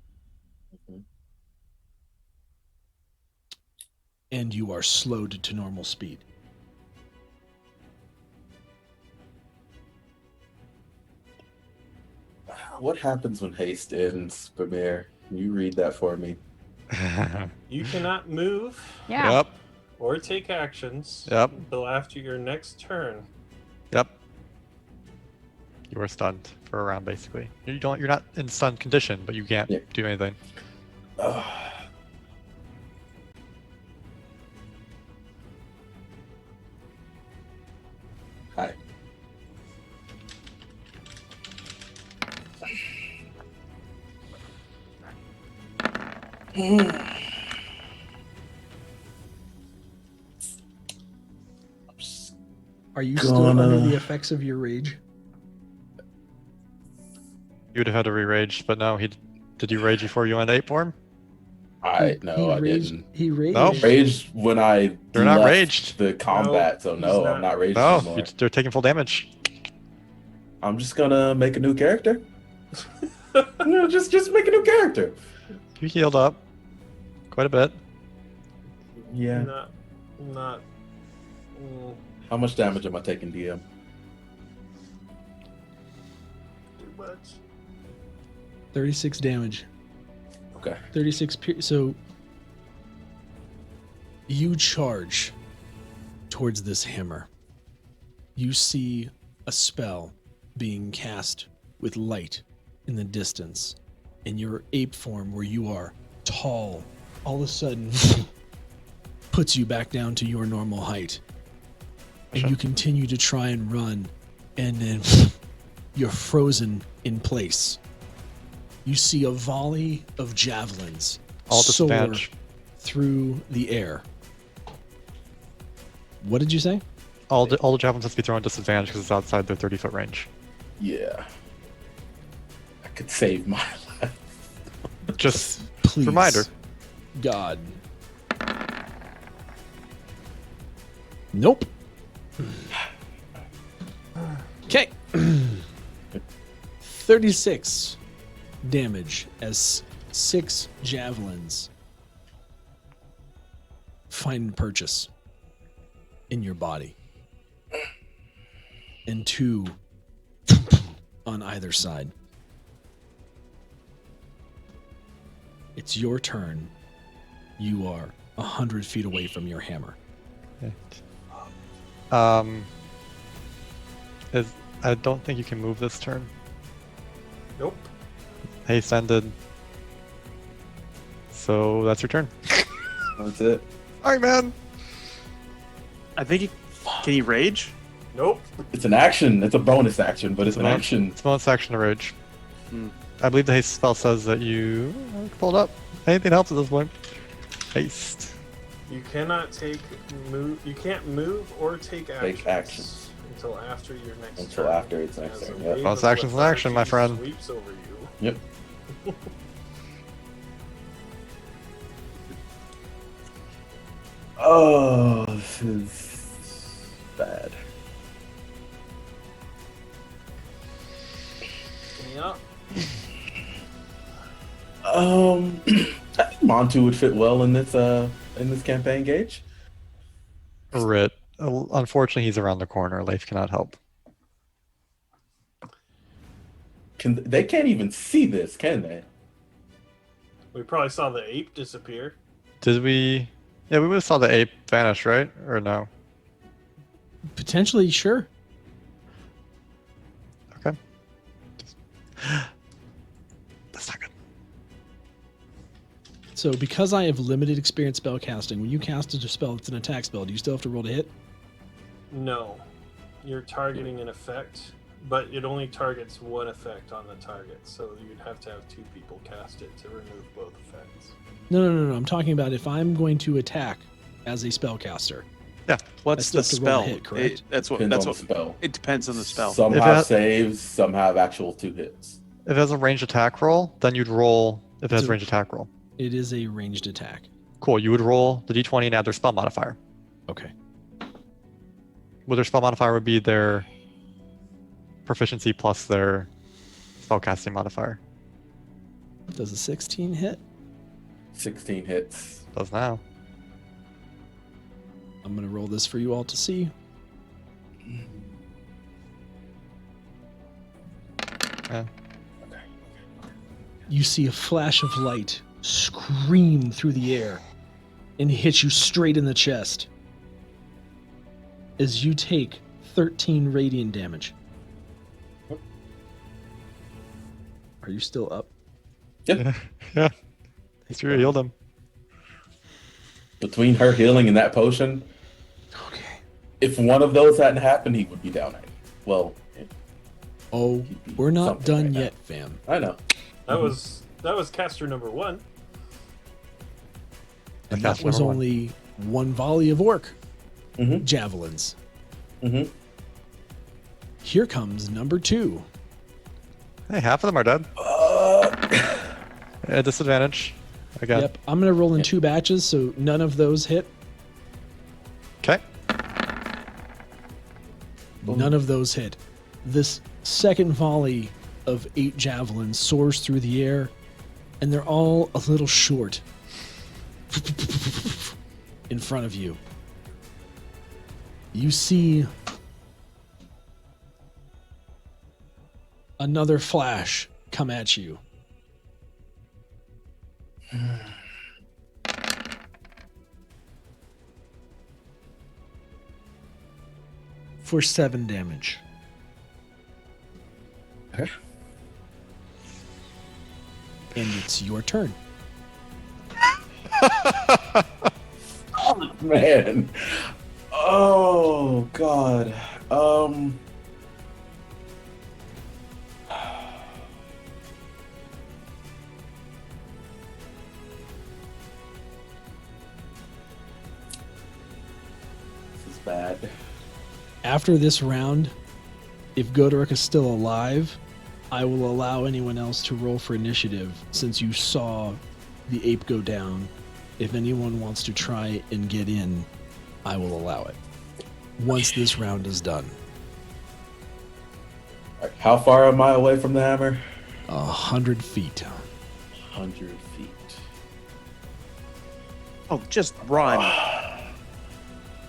And you are slowed to normal speed. What happens when haste ends, Bimir? Can you read that for me? You cannot move Yeah. Yep. or take actions Yep. until after your next turn. Yep. You are stunned for a round, basically. You're not in stunned condition, but you can't do anything. Hi. Are you still under the effects of your rage? You would have had to re-rage, but no, did you rage before you went 8 form? I didn't. He raged. No. Raged when I They're not left raged. the combat, so no, I'm not raged No, anymore. they're taking full damage. I'm just gonna make a new character. just make a new character. You healed up quite a bit. Yeah. Not. How much damage am I taking, DM? Too much. 36 damage. Okay. 36. So you charge towards this hammer. You see a spell being cast with light in the distance, and your ape form, where you are tall, all of a sudden puts you back down to your normal height. And you continue to try and run, and then you're frozen in place. You see a volley of javelins All soar disadvantage. through the air. What did you say? All the javelins have to be thrown at disadvantage because it's outside their 30-foot range. Yeah. I could save my life. Just Please. reminder. God. Nope. Okay. 36 damage as 6 javelins find purchase in your body. And 2 on either side. It's your turn. You are 100 feet away from your hammer. I don't think you can move this turn. Nope. Haste ended. So that's your turn. That's it. Alright, man. I think can he rage? Nope. It's an action. It's a bonus action, but it's an action. It's a bonus action to rage. Hmm. I believe the haste spell says that you pulled up. Anything helps at this point. Haste. You cannot move. You can't move or take actions. Take actions. Until after your next Until turn. after its next As a turn, yep. wave Well, it's of action's an action, my lethargy friend. Sweeps over you. Yep. Oh, this is bad. Yeah. I think Montu would fit well in this campaign, Gage. Rit. Unfortunately, he's around the corner. Leif cannot help. They can't even see this, can they? We probably saw the ape disappear. Did we? Yeah, we would have saw the ape vanish, right? Or no? Potentially, sure. Okay. That's not good. So because I have limited experience spell casting, when you cast a spell that's an attack spell, do you still have to roll to hit? No. You're targeting an effect, but it only targets one effect on the target, so you'd have to have 2 people cast it to remove both effects. No. I'm talking about if I'm going to attack as a spellcaster. What's still the have to roll spell? to hit, correct? That's what. Depends That's on what. the spell. It depends on the spell. Some If have that- saves, some have actual 2 hits. If it has a ranged attack roll, then you'd roll. If it has So- ranged attack roll, It is a ranged attack. cool. You would roll the d20 and add their spell modifier. Okay. Well, their spell modifier would be their proficiency plus their spellcasting modifier. Does a 16 hit? 16 hits. Does now. I'm going to roll this for you all to see. Yeah. You see a flash of light scream through the air and hit you straight in the chest as you take 13 radiant damage. Are you still up? Yep. Yeah. It's true. Healed him. Between her healing and that potion, Okay. if one of those hadn't happened, he would be down 90. Well, Oh, we're not Something done right now. yet, fam. I know. That was caster number 1. And That's that was number one. only one volley of orc Mhm. javelins. Mhm. Here comes number 2. Hey, half of them are dead. At disadvantage. Again. Yep, I'm going to roll in 2 batches, so none of those hit. Okay. None of those hit. This second volley of 8 javelins soars through the air, and they're all a little short in front of you. You see another flash come at you. For 7 damage. Okay. And it's your turn. Man. Oh God. This is bad. After this round, if Gotiruk is still alive, I will allow anyone else to roll for initiative since you saw the ape go down. If anyone wants to try and get in, I will allow it. Once this round is done. All right, how far am I away from the hammer? 100 feet. 100 feet. Oh, just run.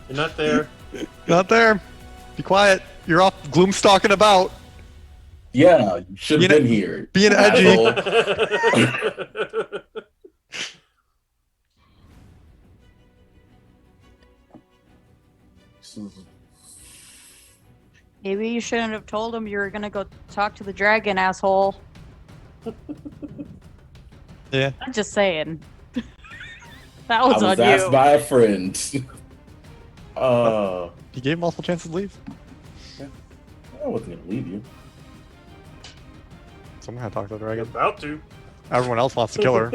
You're not there. Not there. Be quiet. You're off gloom stalking about. Yeah, you should have Being- been here. being edgy. asshole. Maybe you shouldn't have told him you were gonna go talk to the dragon, asshole. Yeah. I'm just saying. That I was was on asked you. by a friend. You gave him multiple chances to leave. I wasn't gonna leave you. Someone had to talk to the You're dragon. about to. Everyone else wants to kill her.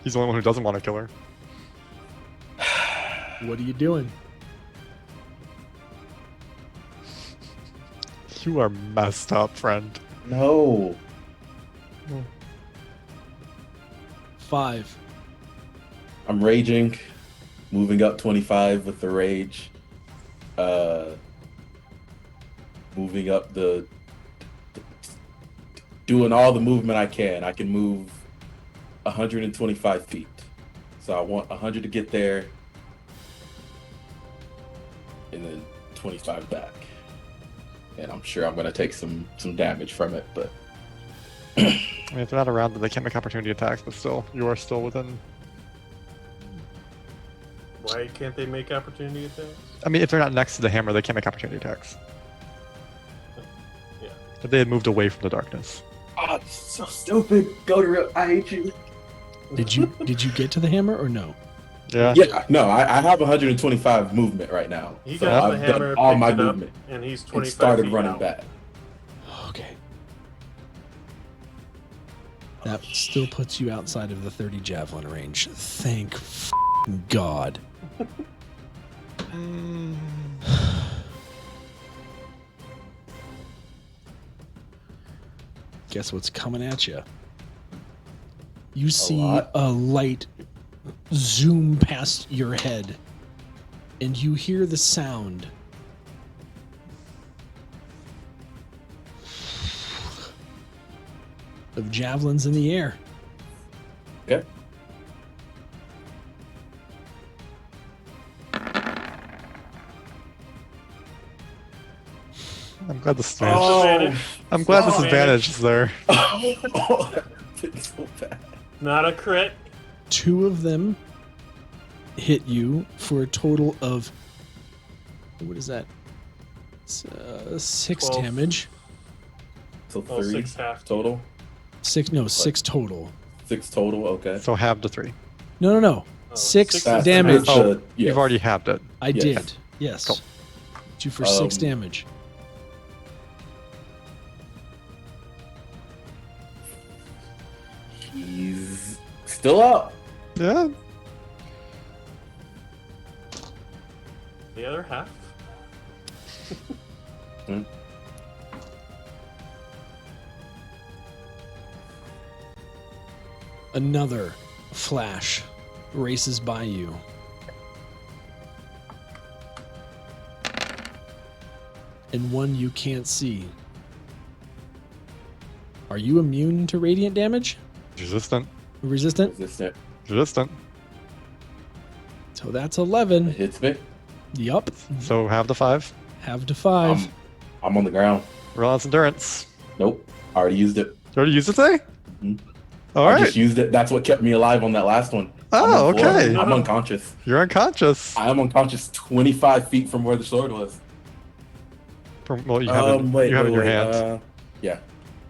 He's the only one who doesn't want to kill her. What are you doing? You are messed up, friend. No. 5. I'm raging, moving up 25 with the rage. Moving up doing all the movement I can. I can move 125 feet. So I want 100 to get there, and then 25 back. And I'm sure I'm gonna take some damage from it, but I mean, if they're not around, then they can't make opportunity attacks, but still, you are still within. Why can't they make opportunity attacks? I mean, if they're not next to the hammer, they can't make opportunity attacks. Yeah. If they had moved away from the darkness. oh, it's so stupid. Gotiruk, I hate you. Did you get to the hammer or no? Yeah. Yeah, no, I have 125 movement right now. He So got the I've hammer, done all picked my it up, movement and he's and 25 started feet running out. back. Okay. That still puts you outside of the 30 javelin range. Thank God. Guess what's coming at you? You see lot. a light zoom past your head, and you hear the sound of javelins in the air. Okay. I'm glad this Disadvantage. I'm glad this Disadvantage. advantage is there. Oh, that's so bad. Not a crit. 2 of them hit you for a total of, what is that? It's, 6 12. damage. So Oh, 3 6 half total? 6 total. 6 total, okay. So halve to 3. No. Oh, 6 6 That's- damage. that's, Oh, yes. You've already halved it. I yes. did. Yes. Cool. Hit you for 6 Um, damage. He's still up. Yeah. The other half. Another flash races by you. And one you can't see. Are you immune to radiant damage? Resistant. Resistant? Resistant. Resistant. So that's It 11. hits me. Yup. So halve to 5. Have to 5. I'm on the ground. Roll its endurance. Nope. I already used it. You already used it today? Mhm. All I right. just used it. That's what kept me alive on that last one. Oh, I'm on the floor. okay. I'm unconscious. You're unconscious. I am unconscious 25 feet from where the sword was. Well, you have it. You have it in your hand. Yeah.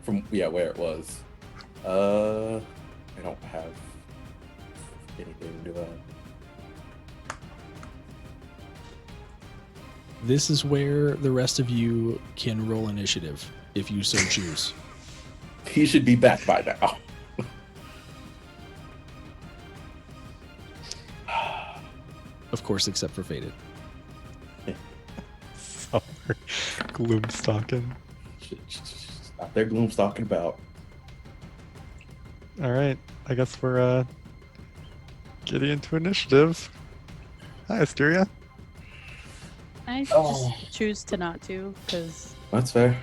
From where it was. I don't have anything to This is where the rest of you can roll initiative, if you so choose. He should be back by now. Of course, except for Faded. Summer gloom stalking. Out there gloom stalking about. All right. I guess we're getting into initiative. Hi, Istiria. I Oh. just choose to not to, because That's fair.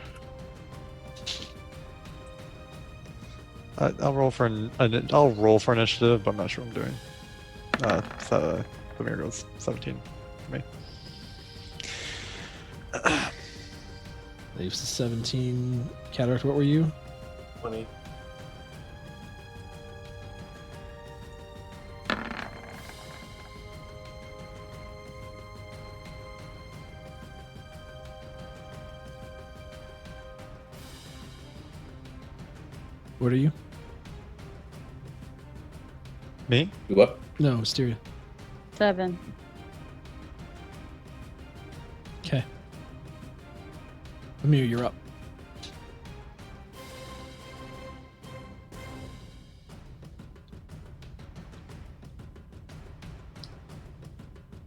I'll roll for I'll roll for initiative, but I'm not sure what I'm doing. So Bimir goes 17 for me. Leaves the 17. Cataract, what were you? 20. What are you? Me? You up? No, Styria. 7. Okay. Amir, you're up.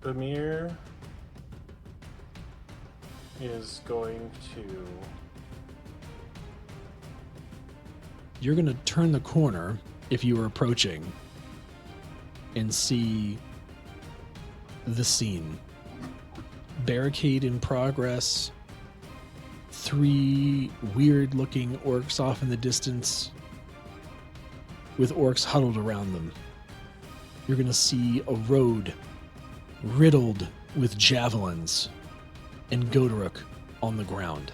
Bimir is going to. You're going to turn the corner if you were approaching and see the scene. Barricade in progress. 3 weird-looking orcs off in the distance with orcs huddled around them. You're going to see a road riddled with javelins and Gotiruk on the ground,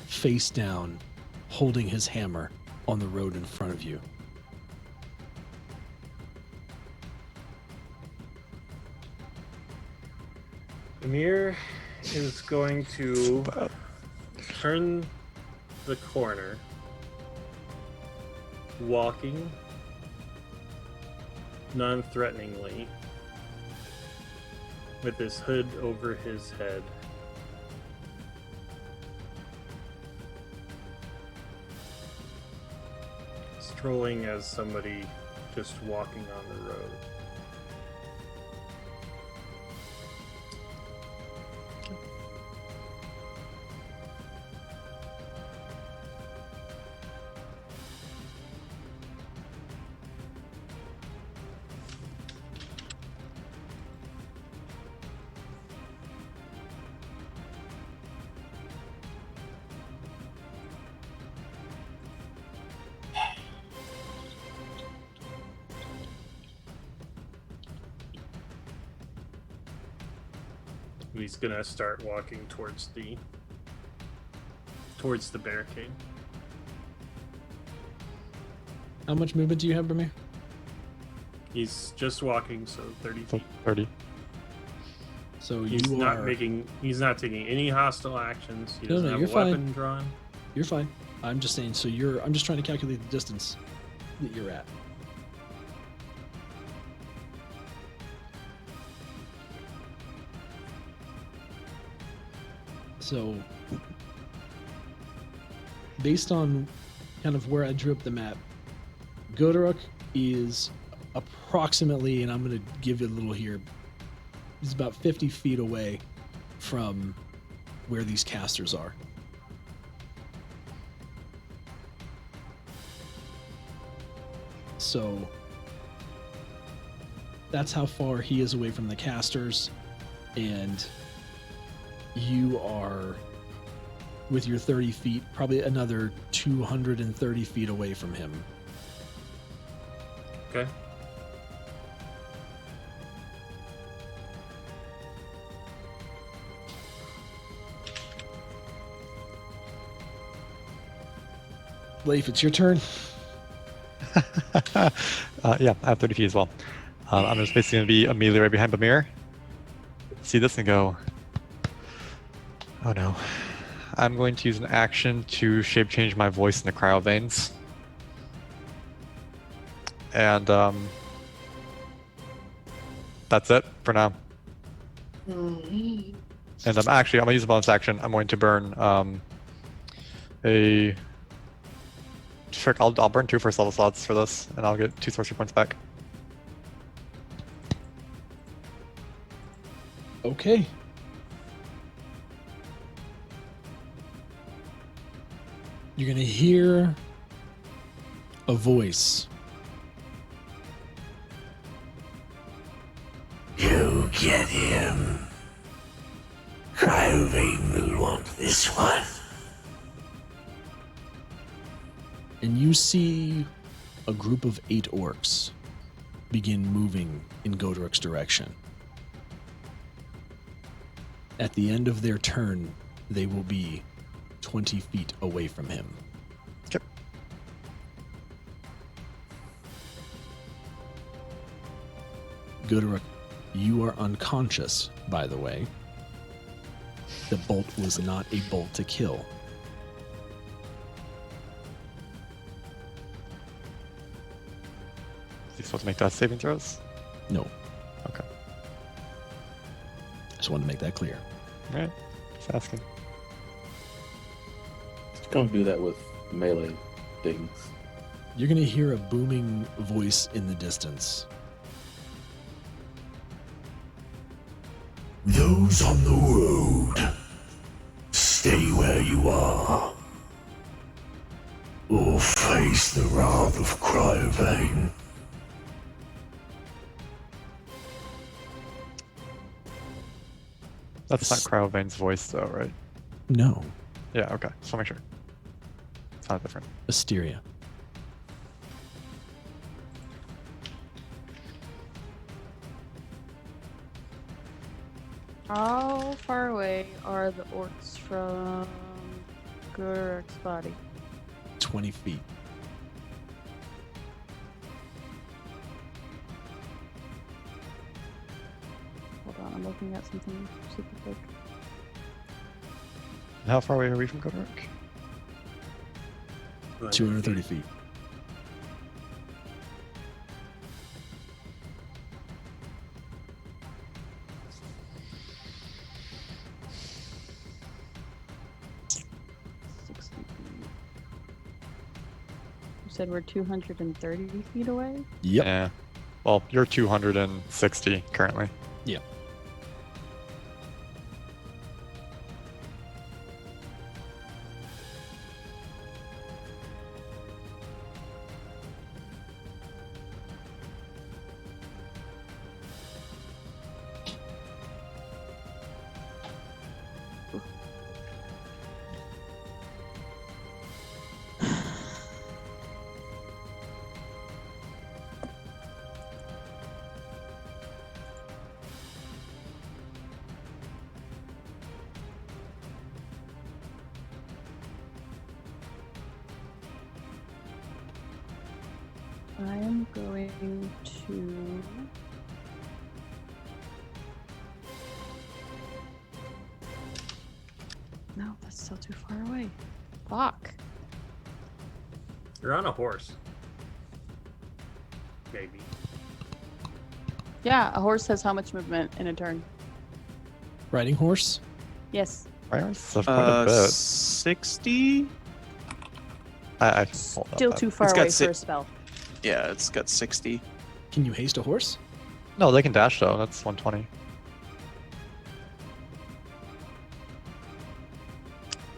face down, holding his hammer on the road in front of you. Bimir is going to turn the corner, walking non-threateningly with his hood over his head. Strolling as somebody just walking on the road. He's gonna start walking towards the barricade. How much movement do you have, Bimir? He's just walking, so 30 So feet. 30. So He's you not are... he's not taking any hostile actions. He doesn't have you're a fine. weapon drawn. You're fine. I'm just saying, so I'm just trying to calculate the distance that you're at. So, based on kind of where I drew up the map, Gotiruk is approximately, and I'm going to give you a little here, he's about 50 feet away from where these casters are. So that's how far he is away from the casters, and you are, with your 30 feet, probably another 230 feet away from him. Okay. Leif, it's your turn. Yeah, I have 30 feet as well. I'm just basically going to be immediately right behind Bimir. See this and go, oh no. I'm going to use an action to shape change my voice into cryo veins. And that's it for now. And I'm going to use a bonus action. I'm going to burn I'll burn 2 first level slots for this, and I'll get 2 sorcery points back. Okay. You're going to hear a voice. You get him. Cryovane will want this one. And you see a group of 8 orcs begin moving in Gotiruk's direction. At the end of their turn, they will be 20 feet away from him. Okay. Gotiruk, you are unconscious, by the way. The bolt was not a bolt to kill. Is he supposed to make that saving throws? No. Okay. Just wanted to make that clear. Alright. Just asking. Just gonna do that with melee things. You're going to hear a booming voice in the distance. Those on the road, stay where you are, or face the wrath of Cryovane. That's not Cryovane's voice, though, right? No, Yeah, okay. Just want to make sure. It's not different. Istiria. How far away are the orcs from Gotiruk's body? 20 feet. Hold on, I'm looking at something super quick. How far away are we from Gotiruk? 230 feet. You said we're 230 feet away? Yep. Yeah. Well, you're 260 currently. Yep. I am going to... No, that's still too far away. Fuck. You're on a horse. Maybe. Yeah, a horse has how much movement in a turn? Riding horse? Yes. That's quite a bit. 60? I can hold Still up too that. far It's got away si- for a spell. Yeah, it's got 60. Can you haste a horse? No, they can dash though. That's 120.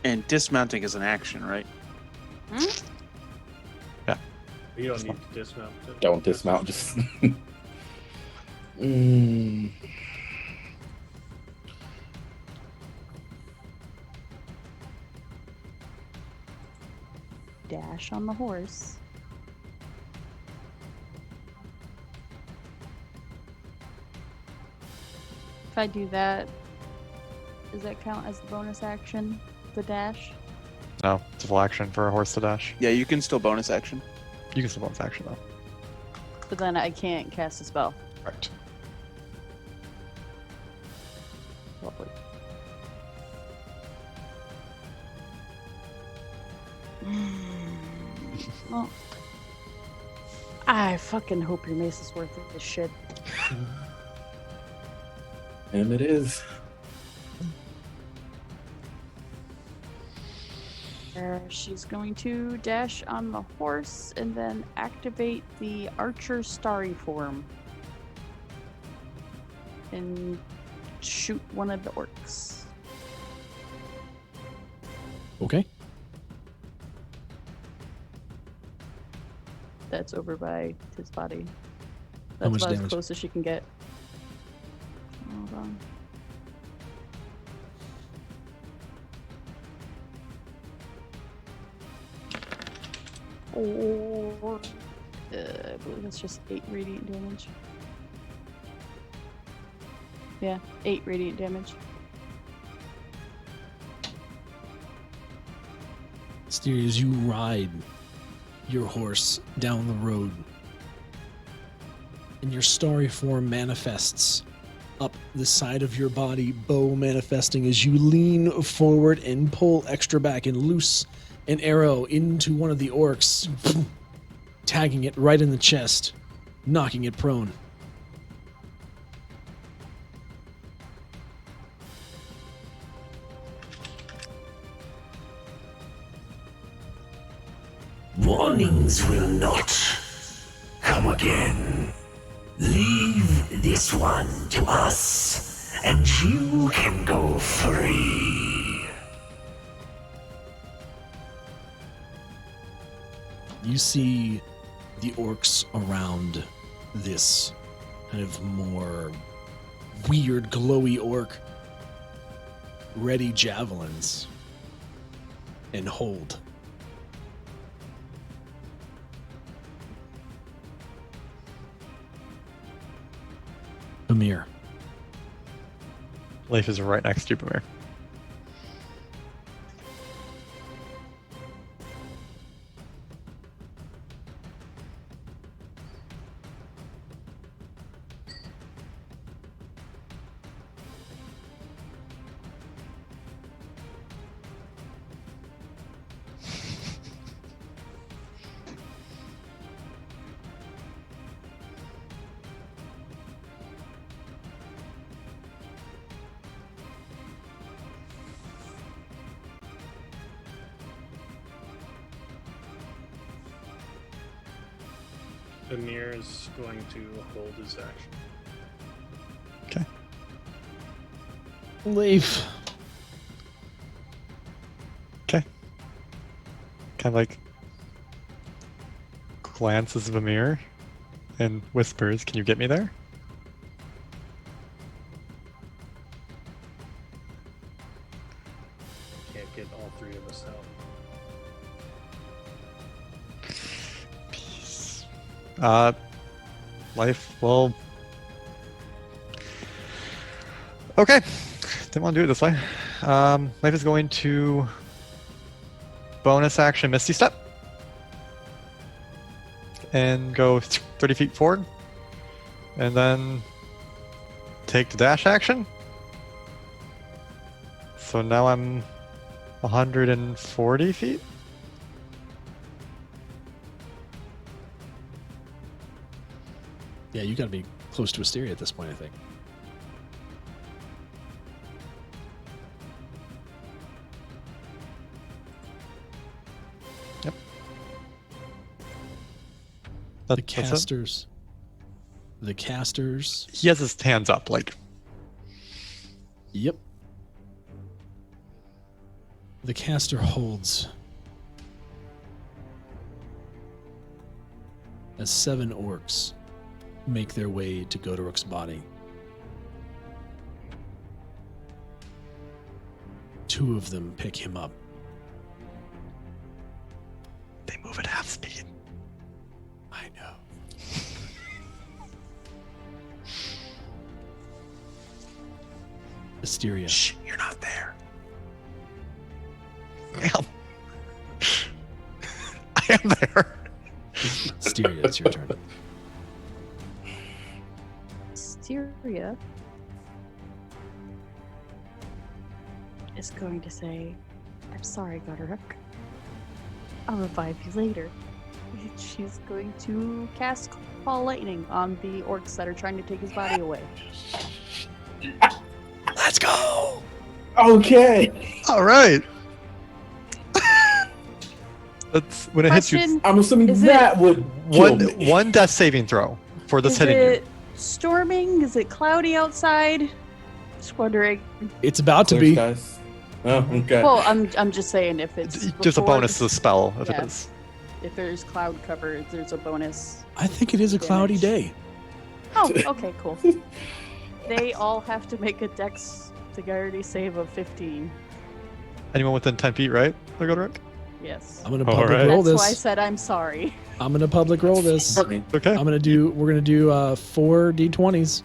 And dismounting is an action, right? You don't need to dismount. Don't dismount. Just. Mm. Dash on the horse. If I do that, does that count as the bonus action? The dash? No, it's a full action for a horse to dash. Yeah, you can still bonus action. You can still bonus action though. But then I can't cast a spell. Right. Lovely. Well, I fucking hope your mace is worth this shit. And it is. She's going to dash on the horse and then activate the archer starry form and shoot one of the orcs. Okay. That's over by his body. How That's much about as damage? close as she can get. Hold on. Or I believe that's just 8 radiant damage. Yeah, 8 radiant damage. Steer, as you ride your horse down the road, and your starry form manifests up the side of your body, bow manifesting as you lean forward and pull extra back and loose an arrow into one of the orcs, tagging it right in the chest, knocking it prone. Warnings will not come again. Leave this one to us, and you can you see the orcs around this kind of more weird, glowy orc ready javelins and hold. Bimir. Leif is right next to you, Bimir. Bimir is going to hold his action. Okay. Leif. Okay. Kind of like glances Bimir and whispers, "Can you get me there?" Can't get all three of us out. Life will. Okay. Didn't want to do it this way. Life is going to bonus action Misty Step and go 30 feet forward, and then take the dash action. So now I'm 140 feet. Yeah, you gotta be close to Istiria at this point, I think. Yep. The That's it. casters. The casters. He has his hands up, like. Yep. The caster holds as 7 orcs make their way to Gotiruk's body. 2 of them pick him up. They move at half speed. I know. Istiria. Shh, you're not there. I am. I am there. Istiria, it's your turn. Istiria is going to say, "I'm sorry, Gotiruk. I'll revive you later." She's going to cast Call Lightning on the orcs that are trying to take his body away. Let's go! Okay. All right. That's when it hits you. Question, I'm assuming Is that would kill One me. one death saving throw for this is hitting it you. storming? Is it cloudy outside? Just wondering. It's about to Clear be. skies. Oh, okay. Well, I'm just saying if it's Just a before bonus to the spell if yeah. it is. If there's cloud cover, there's a bonus. I think it is a cloudy day. Oh, okay, cool. They all have to make a dex dexterity save of 15. Anyone within 10 feet, right? They'll go to Rick? Yes. I'm gonna All public right. roll That's why I this. said I'm sorry. I'm gonna public roll this. Okay. We're gonna do 4 d20s.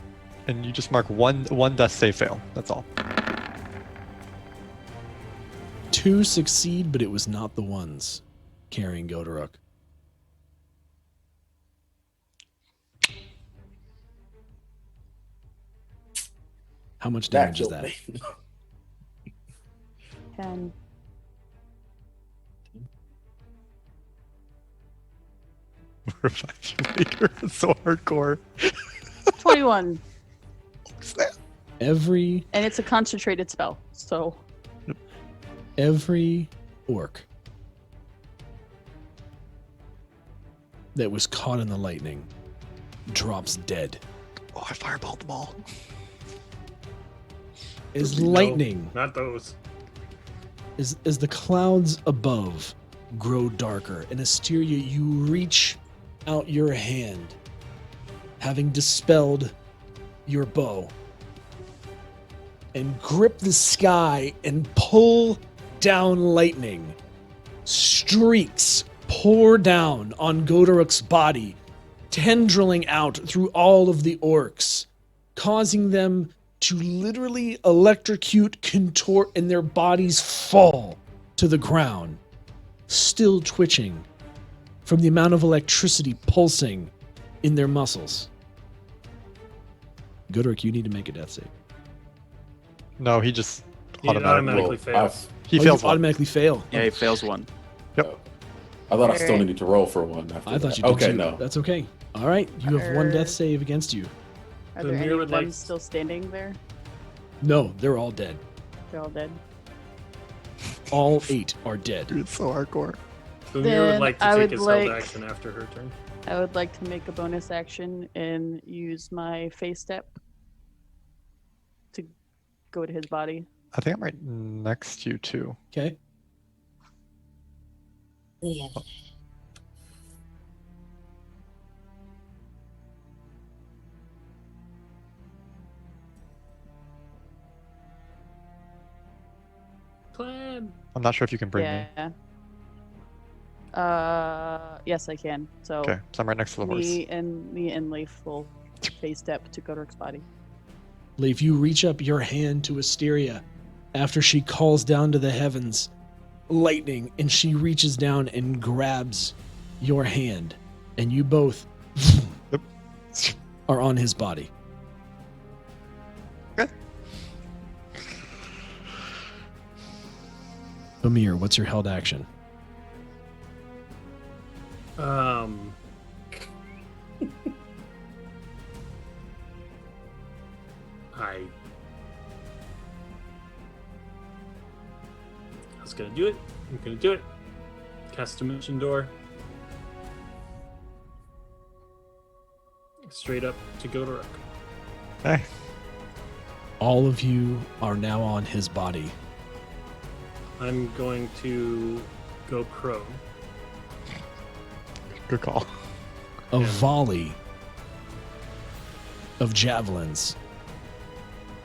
And you just mark one death save fail. That's all. 2 succeed, but it was not the ones carrying Gotiruk. How much damage is killed that? me. 10. Revive you later. It's so hardcore. 21. Snap. Every And it's a concentrated spell, so orc that was caught in the lightning drops dead. Oh, I fireballed them all. As No, lightning, not those. as the clouds above grow darker. And Istiria, you reach out your hand, having dispelled your bow, and grip the sky and pull down lightning. Streaks pour down on Gotiruk's body, tendriling out through all of the orcs, causing them to literally electrocute, contort, and their bodies fall to the ground, still twitching from the amount of electricity pulsing in their muscles. Gotiruk, you need to make a death save. No, he just He automatically fails. He Oh, fails you one. automatically fail. Yeah, he fails one. I thought I still needed to roll for one. After I thought that. you did Okay, too. no. That's okay. All right, you have one death save against you. Are The there any mirror of would them like- still standing there? No, they're all dead. They're all dead. All 8 are dead. It's so hardcore. Bimir Then would like to I take would his like- held action after her turn. I would like to make a bonus action and use my face step to go to his body. I think I'm right next to you too. Okay. Plan. I'm not sure if you can bring me. Yeah. Yes, I can. So Okay, so I'm right next to the horse. me and Leif will face step to Gotiruk's body. Leif, you reach up your hand to Istiria after she calls down to the heavens, lightning, and she reaches down and grabs your hand, and you both Yep. are on his body. Okay. Bimir, what's your held action? I was gonna do it. I'm gonna do it. Cast Dimension Door. Straight up to Gotiruk. Hey, All of you are now on his body. I'm going to go prone. good call. A Yeah. volley of javelins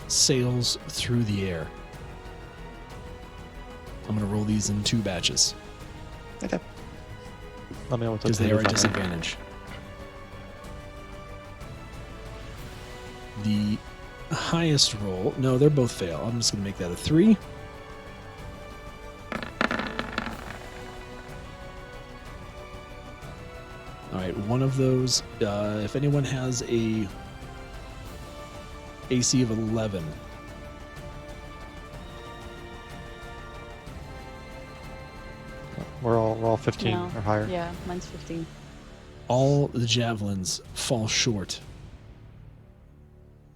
sails through the air. I'm going to roll these in 2 batches Okay. Let me know what because they are at is on there. disadvantage. The highest roll, no, they're both fail. I'm just going to make that a 3. All right, one of those, if anyone has a AC of 11, We're all 15 No. or higher. Yeah, mine's 15. all the javelins fall short,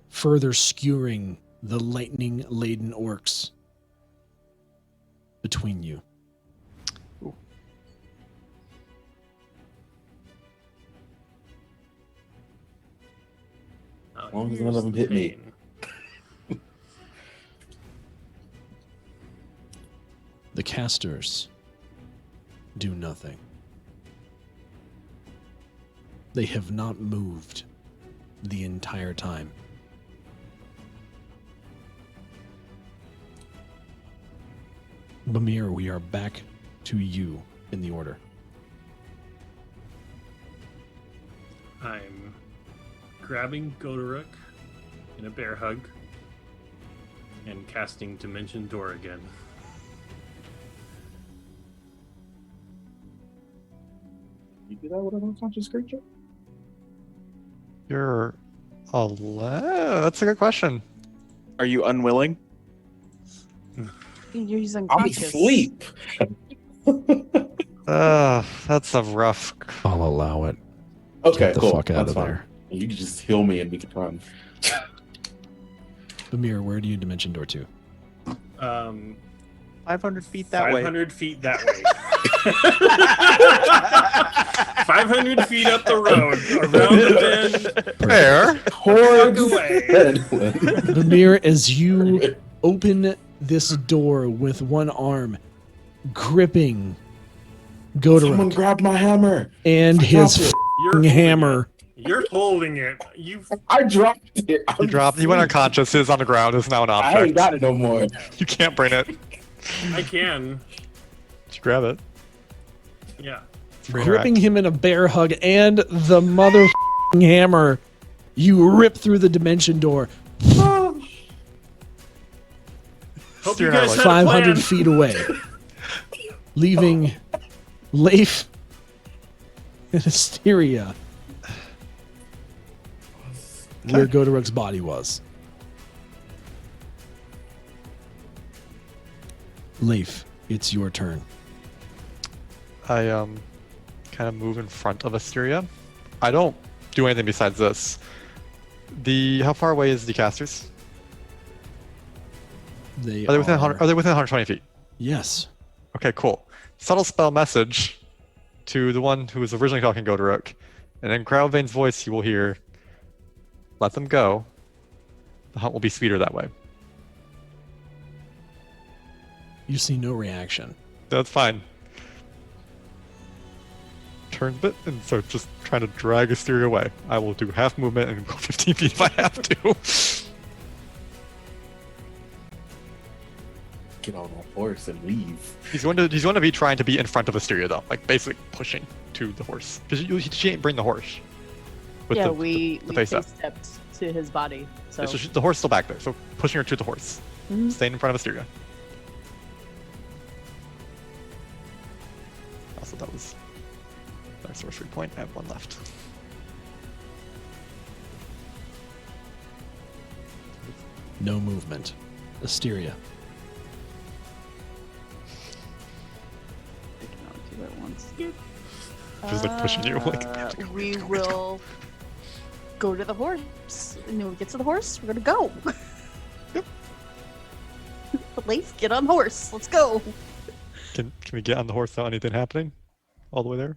further skewering the lightning-laden orcs between you. As long as none of them hit me. The casters do nothing. They have not moved the entire time. Bimir, we are back to you in the order. I'm grabbing Gotiruk in a bear hug and casting Dimension Door again. You do that with an unconscious creature? You're 11. That's a good question. Are you unwilling? He's I'm unconscious. asleep. That's a rough. I'll allow it. Okay, Get the cool. fuck out That's of fine. there. You can just heal me and we can run. Bimir, where do you dimension door to? 500 feet that way. 500 feet that way. 500 feet up the road, around the bend, Fair. Towards away. Phandalin. Bimir, as you open this door with one arm, gripping Someone Gotiruk grab my hammer. and I his dropped it. You're f***ing holding hammer. it. You're holding it. You. I dropped it. He dropped. He went unconscious. It's on the ground. It's now an object. I ain't got it no more. You can't bring it. I can. Just grab it. Yeah. Gripping him in a bear hug and the mother hammer, you rip through the dimension door. Hope you guys had a 500 plan. feet away, leaving Leif and Istiria where Gotiruk's body was. Leif, it's your turn. I kind of move in front of Asteria. I don't do anything besides this. How far away is the casters? Are they within 120 feet? Yes. Okay, cool. Subtle spell message to the one who was originally talking Gotiruk, and in Crowdvane's voice you will hear, "Let them go. The hunt will be sweeter that way." You see no reaction. That's fine. Turns a bit and starts just trying to drag Asteria away. I will do half movement and go 15 feet if I have to. Get on a horse and leave. He's going to be trying to be in front of Asteria though, like basically pushing to the horse. Because she ain't bring the horse. With Yeah, the we face up. stepped to his body. So So the horse is still back there, so pushing her to the horse. Mhm. Staying in front of Asteria. Also, that was my sorcery point. I have one left. No movement. Asteria. we can all do it once. Just like pushing you, like, We will go to the horse. And when we get to the horse, we're gonna go. Yep. Leif, get on horse. Let's go. Can we get on the horse without anything happening? All the way there?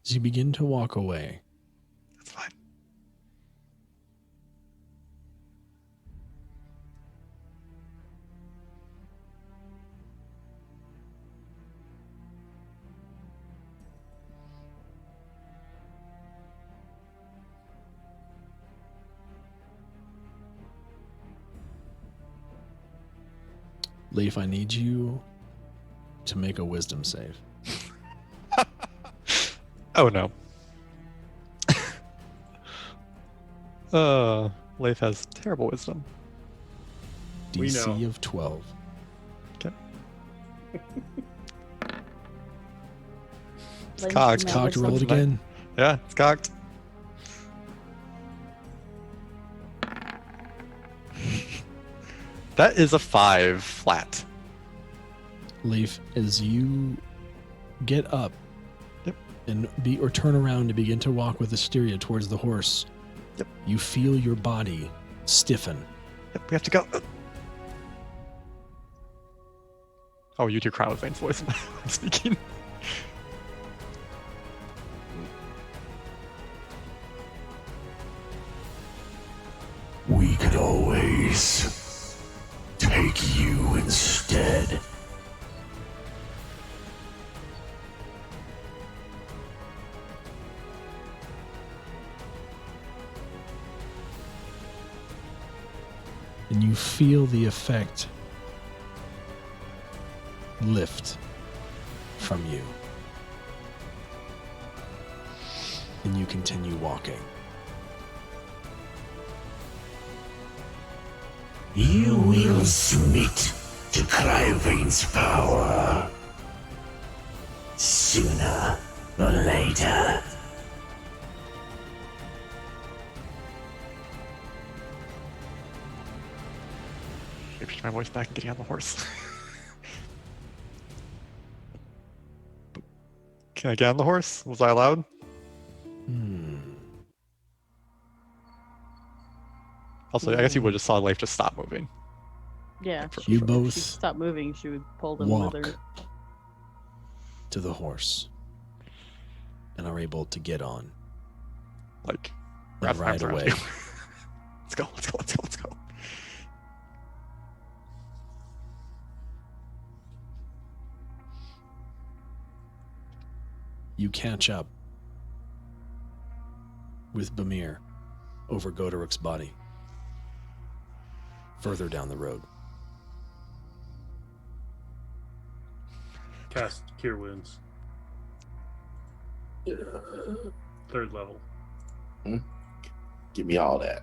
As you begin to walk away, That's fine. Leif, I need you to make a wisdom save. Oh no. Leif has terrible wisdom. We DC know. of 12. Okay. It's Leif, cocked. you know Cocked, wisdom. roll it again. Yeah, it's cocked. That is a 5 flat. Leif, as you get up Yep. and turn around to begin to walk with Asteria towards the horse, Yep. you feel your body stiffen. Yep, we have to go. Oh, you hear Crowdvane's voice when I'm speaking. We could always take you instead. And you feel the effect lift from you. And you continue walking. You will submit to Cryovane's power. Sooner or later. Maybe my voice back and getting on the horse. Can I get on the horse? Was I allowed? Also, I guess you would have saw Leif just stop moving. Yeah. For You sure. both She stopped moving. She would pull them walk with her. to the horse and are able to get on Like, and wrap ride arms around away. you. Let's go, let's go, let's go, let's go. you catch up with Bimir over Gotiruk's body further down the road. Cast Cure Wounds. 3rd level. Give me all that.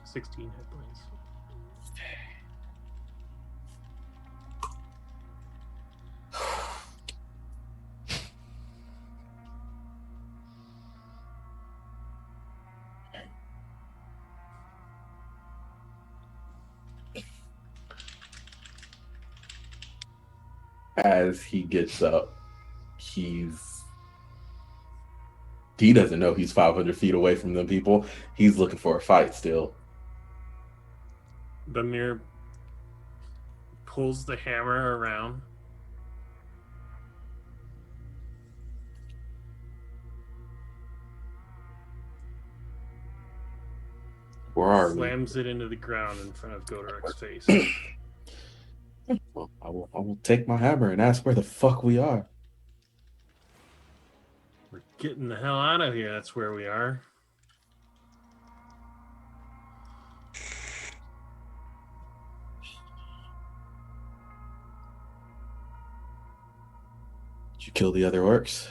16 hit points. As he gets up, he doesn't know he's 500 feet away from them people. He's looking for a fight still. Bimir pulls the hammer around. Where are Slams it into the ground in front of Gotiruk's face. we? Well, I will take my hammer and ask where the fuck we are. We're getting the hell out of here. That's where we are. Did you kill the other orcs?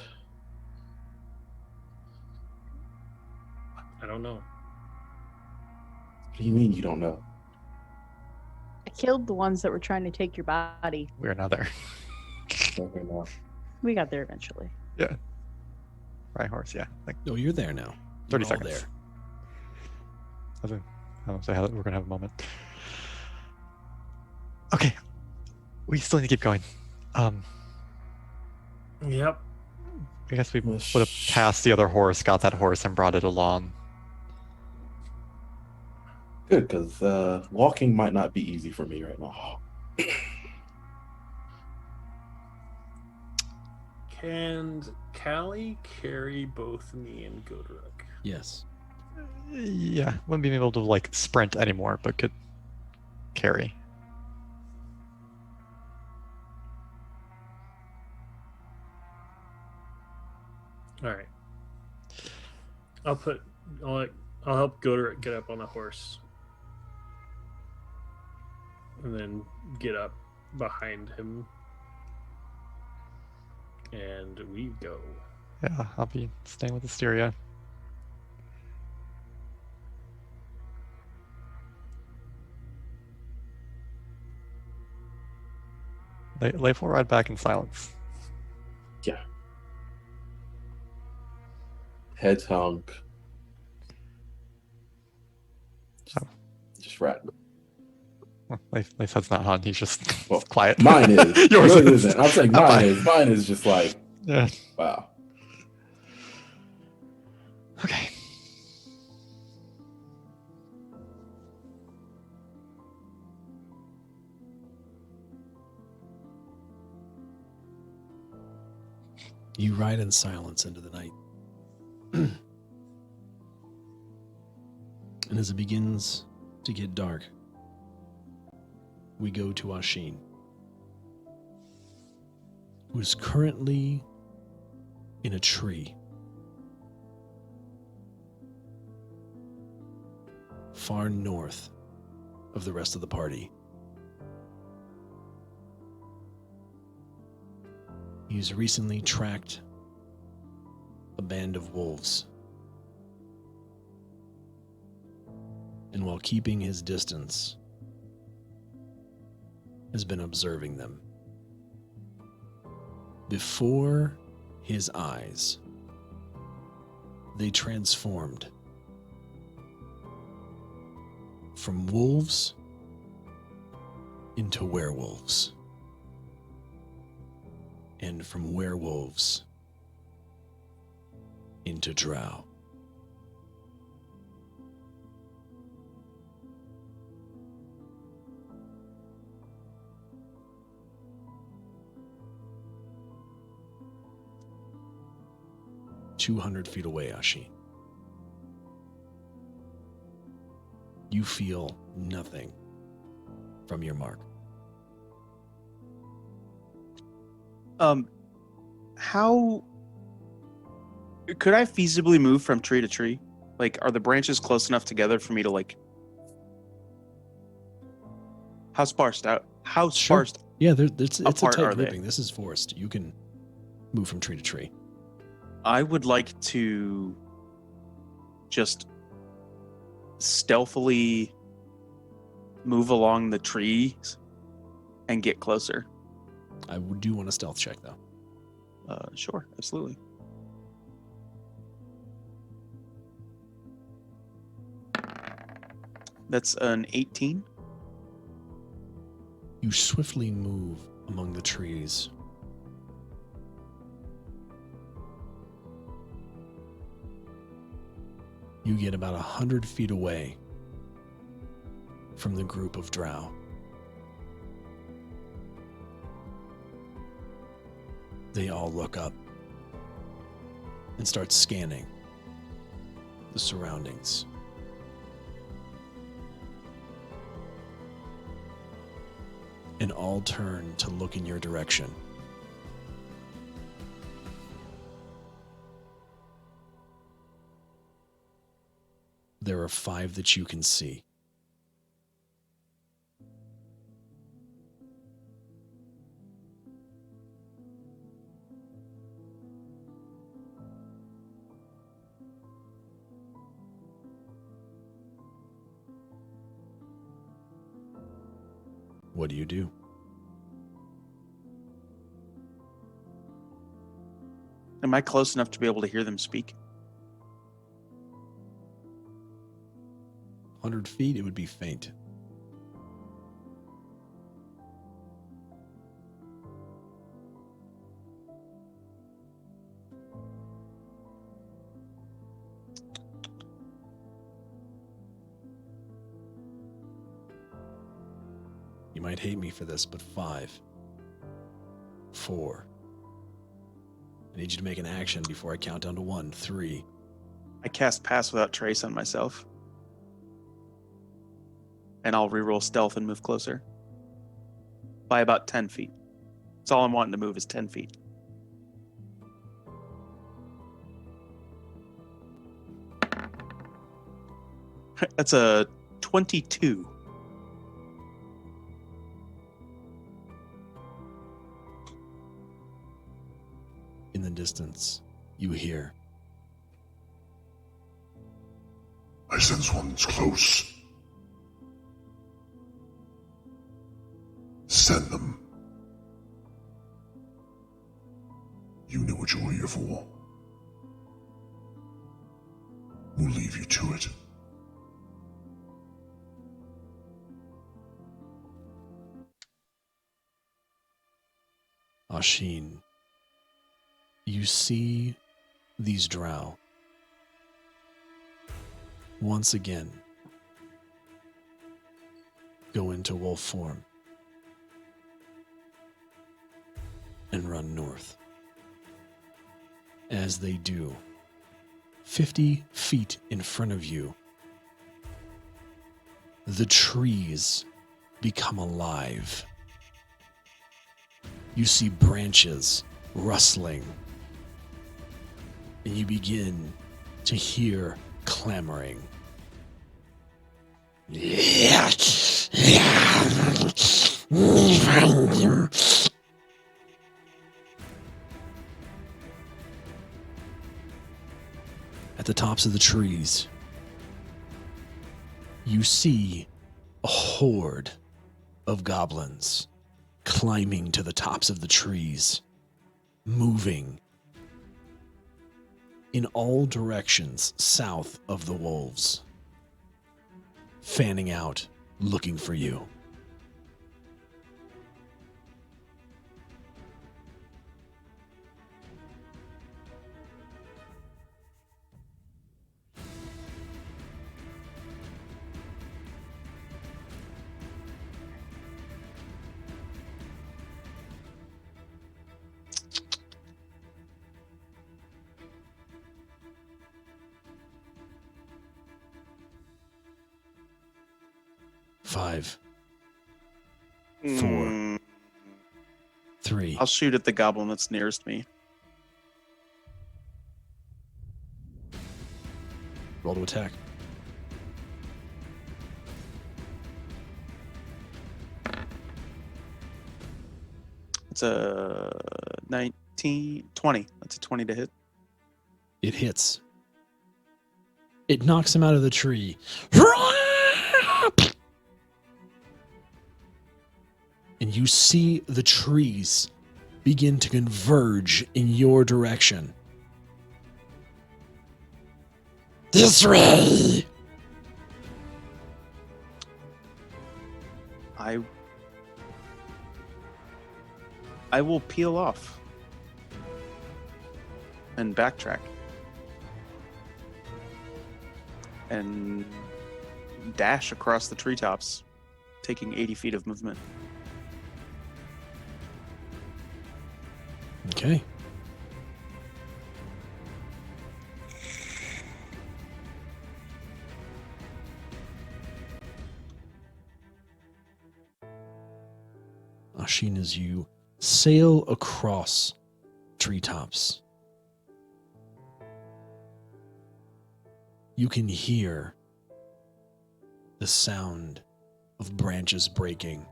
I don't know. What do you mean you don't know? I killed the ones that were trying to take your body. We're now there. Okay, no. We got there eventually. Yeah. Right horse, yeah. Like No, you're there now. 30 You're all seconds. there. I don't say how we're gonna have a moment. Okay. We still need to keep going. Yep. I guess we would have passed the other horse, got that horse, and brought it along. Good, because walking might not be easy for me right now. Can Callie carry both me and Gotiruk? Yes. Yeah, wouldn't be able to like sprint anymore, but could carry. All right. I'll help Gotiruk get up on the horse, and then get up behind him, and we go. Yeah, I'll be staying with Istiria. Leif will ride back in silence. Yeah. Heads hung. Just rat. Well, Leif's head's not hung, he's just Well, quiet. Mine is. Yours Yours is. isn't. I'm saying I'm mine fine. is. Mine is just like, Yeah. wow. Okay. You ride in silence into the night. And as it begins to get dark, we go to Oisin, who is currently in a tree. Far north of the rest of the party. He's recently tracked a band of wolves. And while keeping his distance, has been observing them. Before his eyes, they transformed from wolves into werewolves. And from werewolves into drow. "200 feet away, Oisin. You You feel nothing from your mark. How could I feasibly move from tree to tree? Like, are the branches close enough together for me to like? How sparsed out? How Sure. sparsed? Yeah, it's a apart tight are they? grouping. This is forest. You can move from tree to tree. I would like to just stealthily move along the trees and get closer. I do want a stealth check, though. Sure, absolutely. That's an 18. You swiftly move among the trees. You get about 100 feet away from the group of drow. They all look up and start scanning the surroundings. And all turn to look in your direction. There are 5 that you can see. What do you do? Am I close enough to be able to hear them speak? 100 feet, it would be faint. You might hate me for this, but 5, 4. I need you to make an action before I count down to 1, 3. I cast Pass Without Trace on myself. And I'll reroll stealth and move closer. By about 10 feet. That's all I'm wanting to move is 10 feet. That's a 22. In the distance, you hear. I sense one's close. Send them. You know what you're here for. We'll leave you to it. Ashin, you see these drow once again go into wolf form and run north. As they do, 50 feet in front of you, the trees become alive. You see branches rustling, and you begin to hear clamoring. At the tops of the trees, you see a horde of goblins climbing to the tops of the trees, moving in all directions south of the wolves, fanning out, looking for you. 5, 4, Mm, 3. I'll shoot at the goblin that's nearest me. Roll to attack. It's a 20. That's a 20 to hit. It hits. It knocks him out of the tree. And you see the trees begin to converge in your direction. This way! I will peel off and backtrack and dash across the treetops, taking 80 feet of movement. Okay. Oisin, as you sail across treetops, you can hear the sound of branches breaking.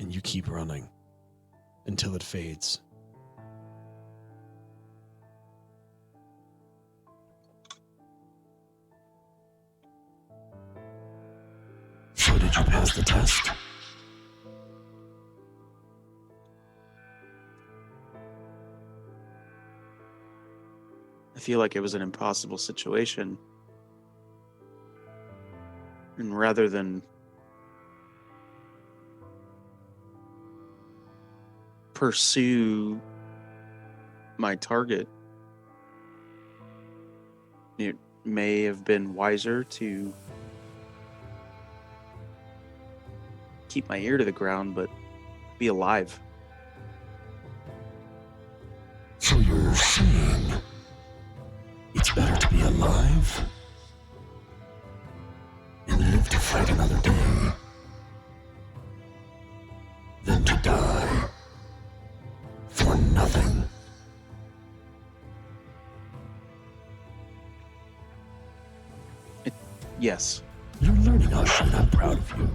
And you keep running until it fades. So did you pass the test? I feel like it was an impossible situation. And rather than pursue my target, it may have been wiser to keep my ear to the ground, but be alive. So you're saying it's better to be alive and live to fight another day than to die for nothing. Yes. You're learning, Oisin. I'm proud of you.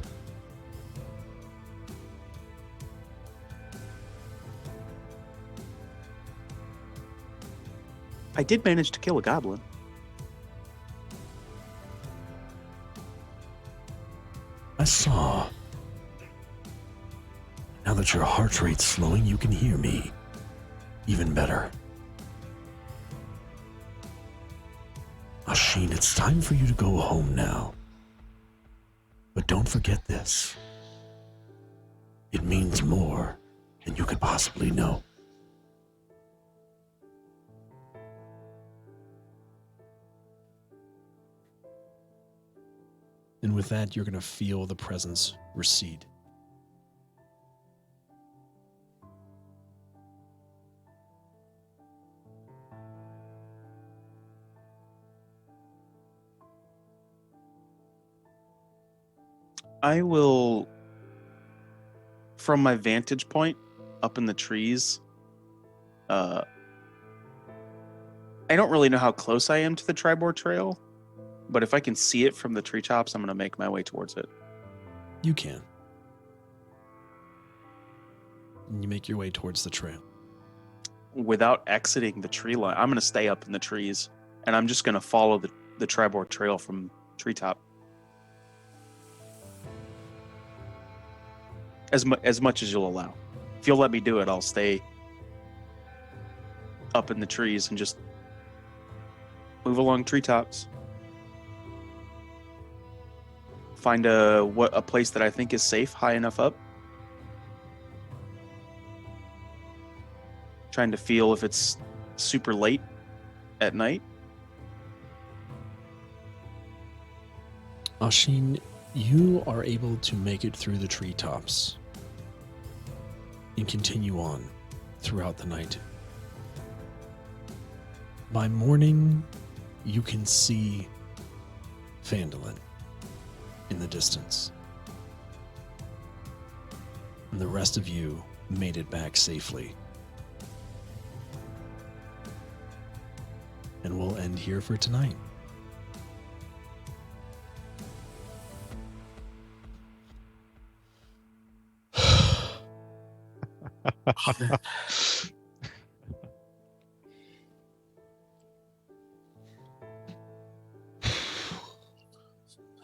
I did manage to kill a goblin. I saw. Now that your heart rate's slowing, you can hear me. Even better. Oisin, it's time for you to go home now. But don't forget this. It means more than you could possibly know. And with that, you're going to feel the presence recede. I will, from my vantage point up in the trees, I don't really know how close I am to the Triboar Trail, but if I can see it from the treetops, I'm going to make my way towards it. You can. And you make your way towards the trail. Without exiting the tree line, I'm going to stay up in the trees, and I'm just going to follow the Triboar Trail from treetop. As much as you'll allow. If you'll let me do it, I'll stay up in the trees and just move along treetops. Find a place that I think is safe, high enough up. Trying to feel if it's super late at night. Oisin, you are able to make it through the treetops and continue on throughout the night. By morning, you can see Phandalin in the distance. And the rest of you made it back safely. And we'll end here for tonight.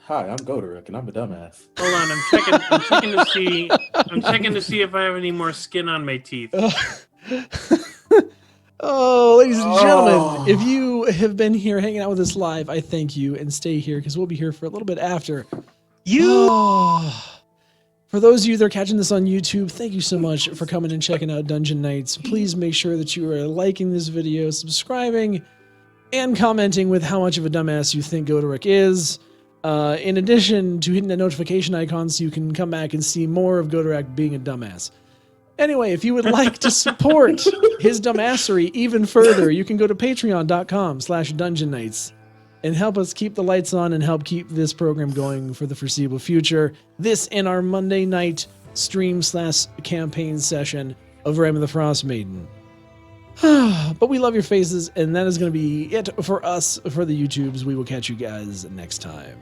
Hi, I'm Gotiruk, and I'm a dumbass. Hold on, I'm checking to see if I have any more skin on my teeth. Oh, ladies and gentlemen, Oh. if you have been here hanging out with us live, I thank you, and stay here because we'll be here for a little bit after. For those of you that are catching this on YouTube, thank you so much for coming and checking out Dungeon Nytes. Please make sure that you are liking this video, subscribing, and commenting with how much of a dumbass you think Gotiruk is. In addition to hitting the notification icon so you can come back and see more of Gotiruk being a dumbass. Anyway, if you would like to support his dumbassery even further, you can go to patreon.com/Dungeon Nytes and help us keep the lights on and help keep this program going for the foreseeable future. This in our Monday night stream/campaign session of Ram of the Frost Maiden. But we love your faces, and that is going to be it for us for the YouTubes. We will catch you guys next time.